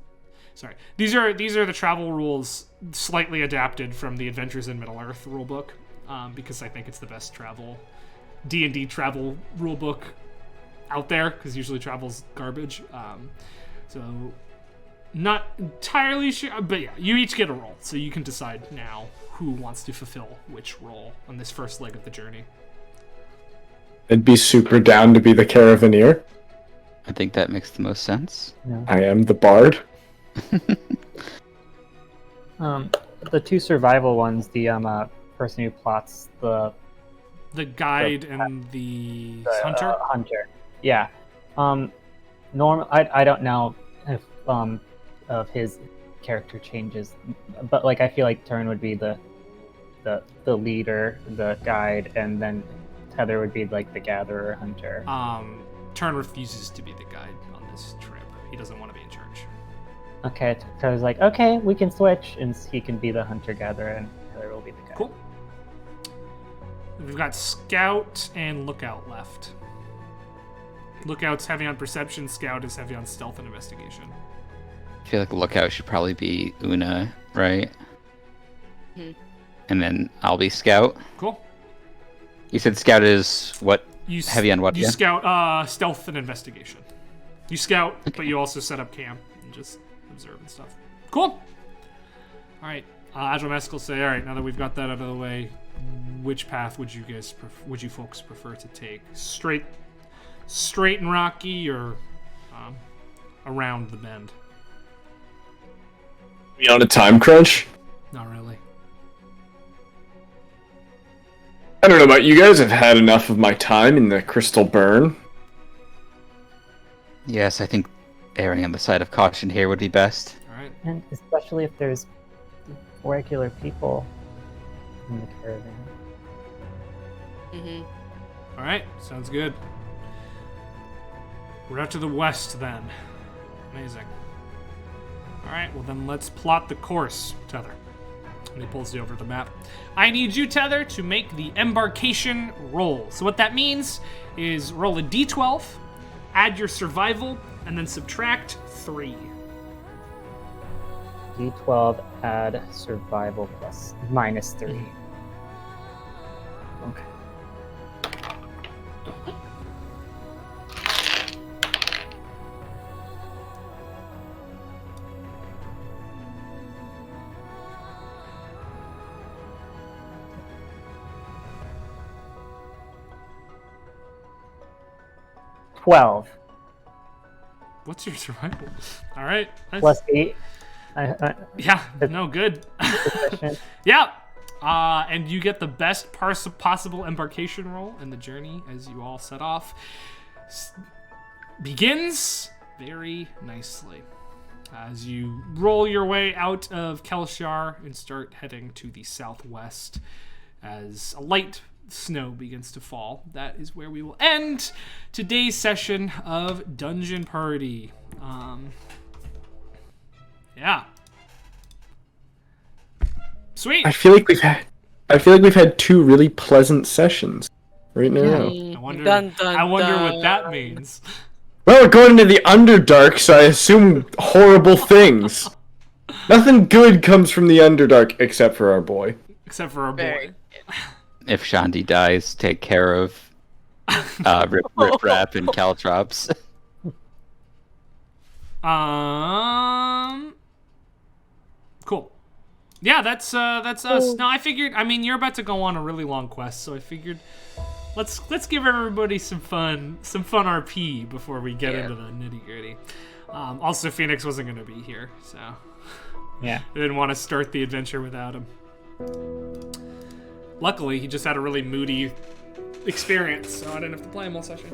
Sorry. These are the travel rules slightly adapted from the Adventures in Middle-earth rulebook, because I think it's the best D&D travel rulebook out there, because usually travel's garbage. So, not entirely sure, but yeah, you each get a role, so you can decide now who wants to fulfill which role on this first leg of the journey. I'd be super down to be the caravaneer. I think that makes the most sense. Yeah. I am the bard. The two survival ones, the person who plots the guide and the hunter. Hunter. Yeah. I don't know if of his character changes, but like I feel like Turn would be the leader, the guide, and then Tether would be like the gatherer, hunter. Turn refuses to be the guide on this trip. He doesn't want to be in charge. Okay, Tether's like, okay, we can switch, and he can be the hunter gatherer, and Tether will be the guide. Cool. We've got Scout and Lookout left. Lookout's heavy on perception, Scout is heavy on stealth and investigation. I feel like Lookout should probably be Una, right? And then I'll be Scout. Cool. You said Scout is what? Heavy on what? You scout stealth and investigation. You scout, okay, but you also set up camp and just observe and stuff. Cool. All right. Adromask will say, all right, now that we've got that out of the way, which path would you folks prefer to take? Straight and rocky, or around the bend? We on a time crunch? Not really. I don't know about you guys. I've had enough of my time in the Crystal Burn. Yes, I think erring on the side of caution here would be best. All right. And especially if there's regular people in the caravan. All right. Sounds good. We're out to the west then. Amazing. All right. Well, then let's plot the course, Tether. And he pulls you over the map. I need you, Tether, to make the embarkation roll. So what that means is roll a d12, add your survival, and then subtract 3. D12 add survival plus -3. Okay. $12 What's your survival? All right. plus 8. Yeah, no, good. Yeah. And you get the best possible embarkation roll, and the journey, as you all set off, begins very nicely. As you roll your way out of Kelshar and start heading to the southwest, as a light snow begins to fall. That is where we will end today's session of Dungeon Party. Yeah. Sweet. I feel like we've had 2 really pleasant sessions right now. I wonder Dun, dun, what dun. that means. Well, we're going into the Underdark, so I assume horrible things. Nothing good comes from the Underdark except for our boy. Except for our boy. If Shandi dies, take care of Rip Rap and Caltrops. Cool. Yeah, that's us. No, I figured. I mean, you're about to go on a really long quest, so I figured let's give everybody some fun RP before we get into the nitty gritty. Also, Phoenix wasn't going to be here, so Yeah. I didn't want to start the adventure without him. Luckily, he just had a really moody experience, so I didn't have to play him all session.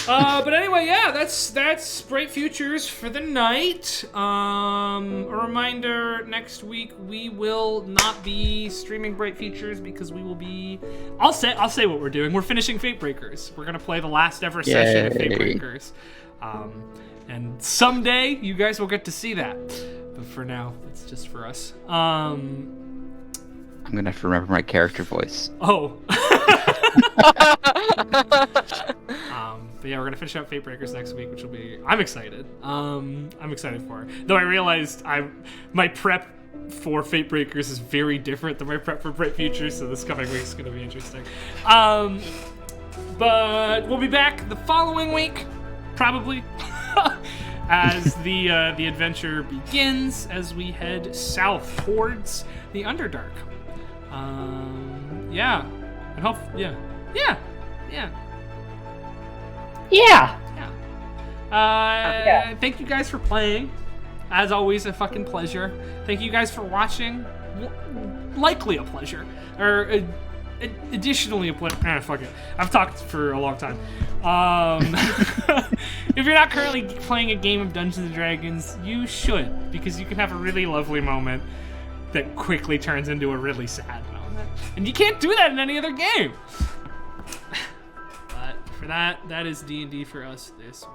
But anyway, yeah, that's Bright Futures for the night. A reminder: next week we will not be streaming Bright Futures because we will be. I'll say what we're doing. We're finishing Fate Breakers. We're gonna play the last ever session of Fate Yay. Breakers, and someday you guys will get to see that. But for now, it's just for us. I'm gonna have to remember my character voice. Oh. But yeah, we're gonna finish up Fate Breakers next week, which will be. I'm excited. I'm excited for it. Though I realized my prep for Fate Breakers is very different than my prep for Bright Futures, so this coming week is gonna be interesting. But we'll be back the following week, probably, as the adventure begins as we head south towards the Underdark. Yeah, and yeah. Thank you guys for playing. As always, a fucking pleasure. Thank you guys for watching. Likely a pleasure. Or additionally a pleasure. Fuck it. I've talked for a long time. If you're not currently playing a game of Dungeons & Dragons, you should. Because you can have a really lovely moment that quickly turns into a really sad moment. And you can't do that in any other game. But for that is D&D for us this week.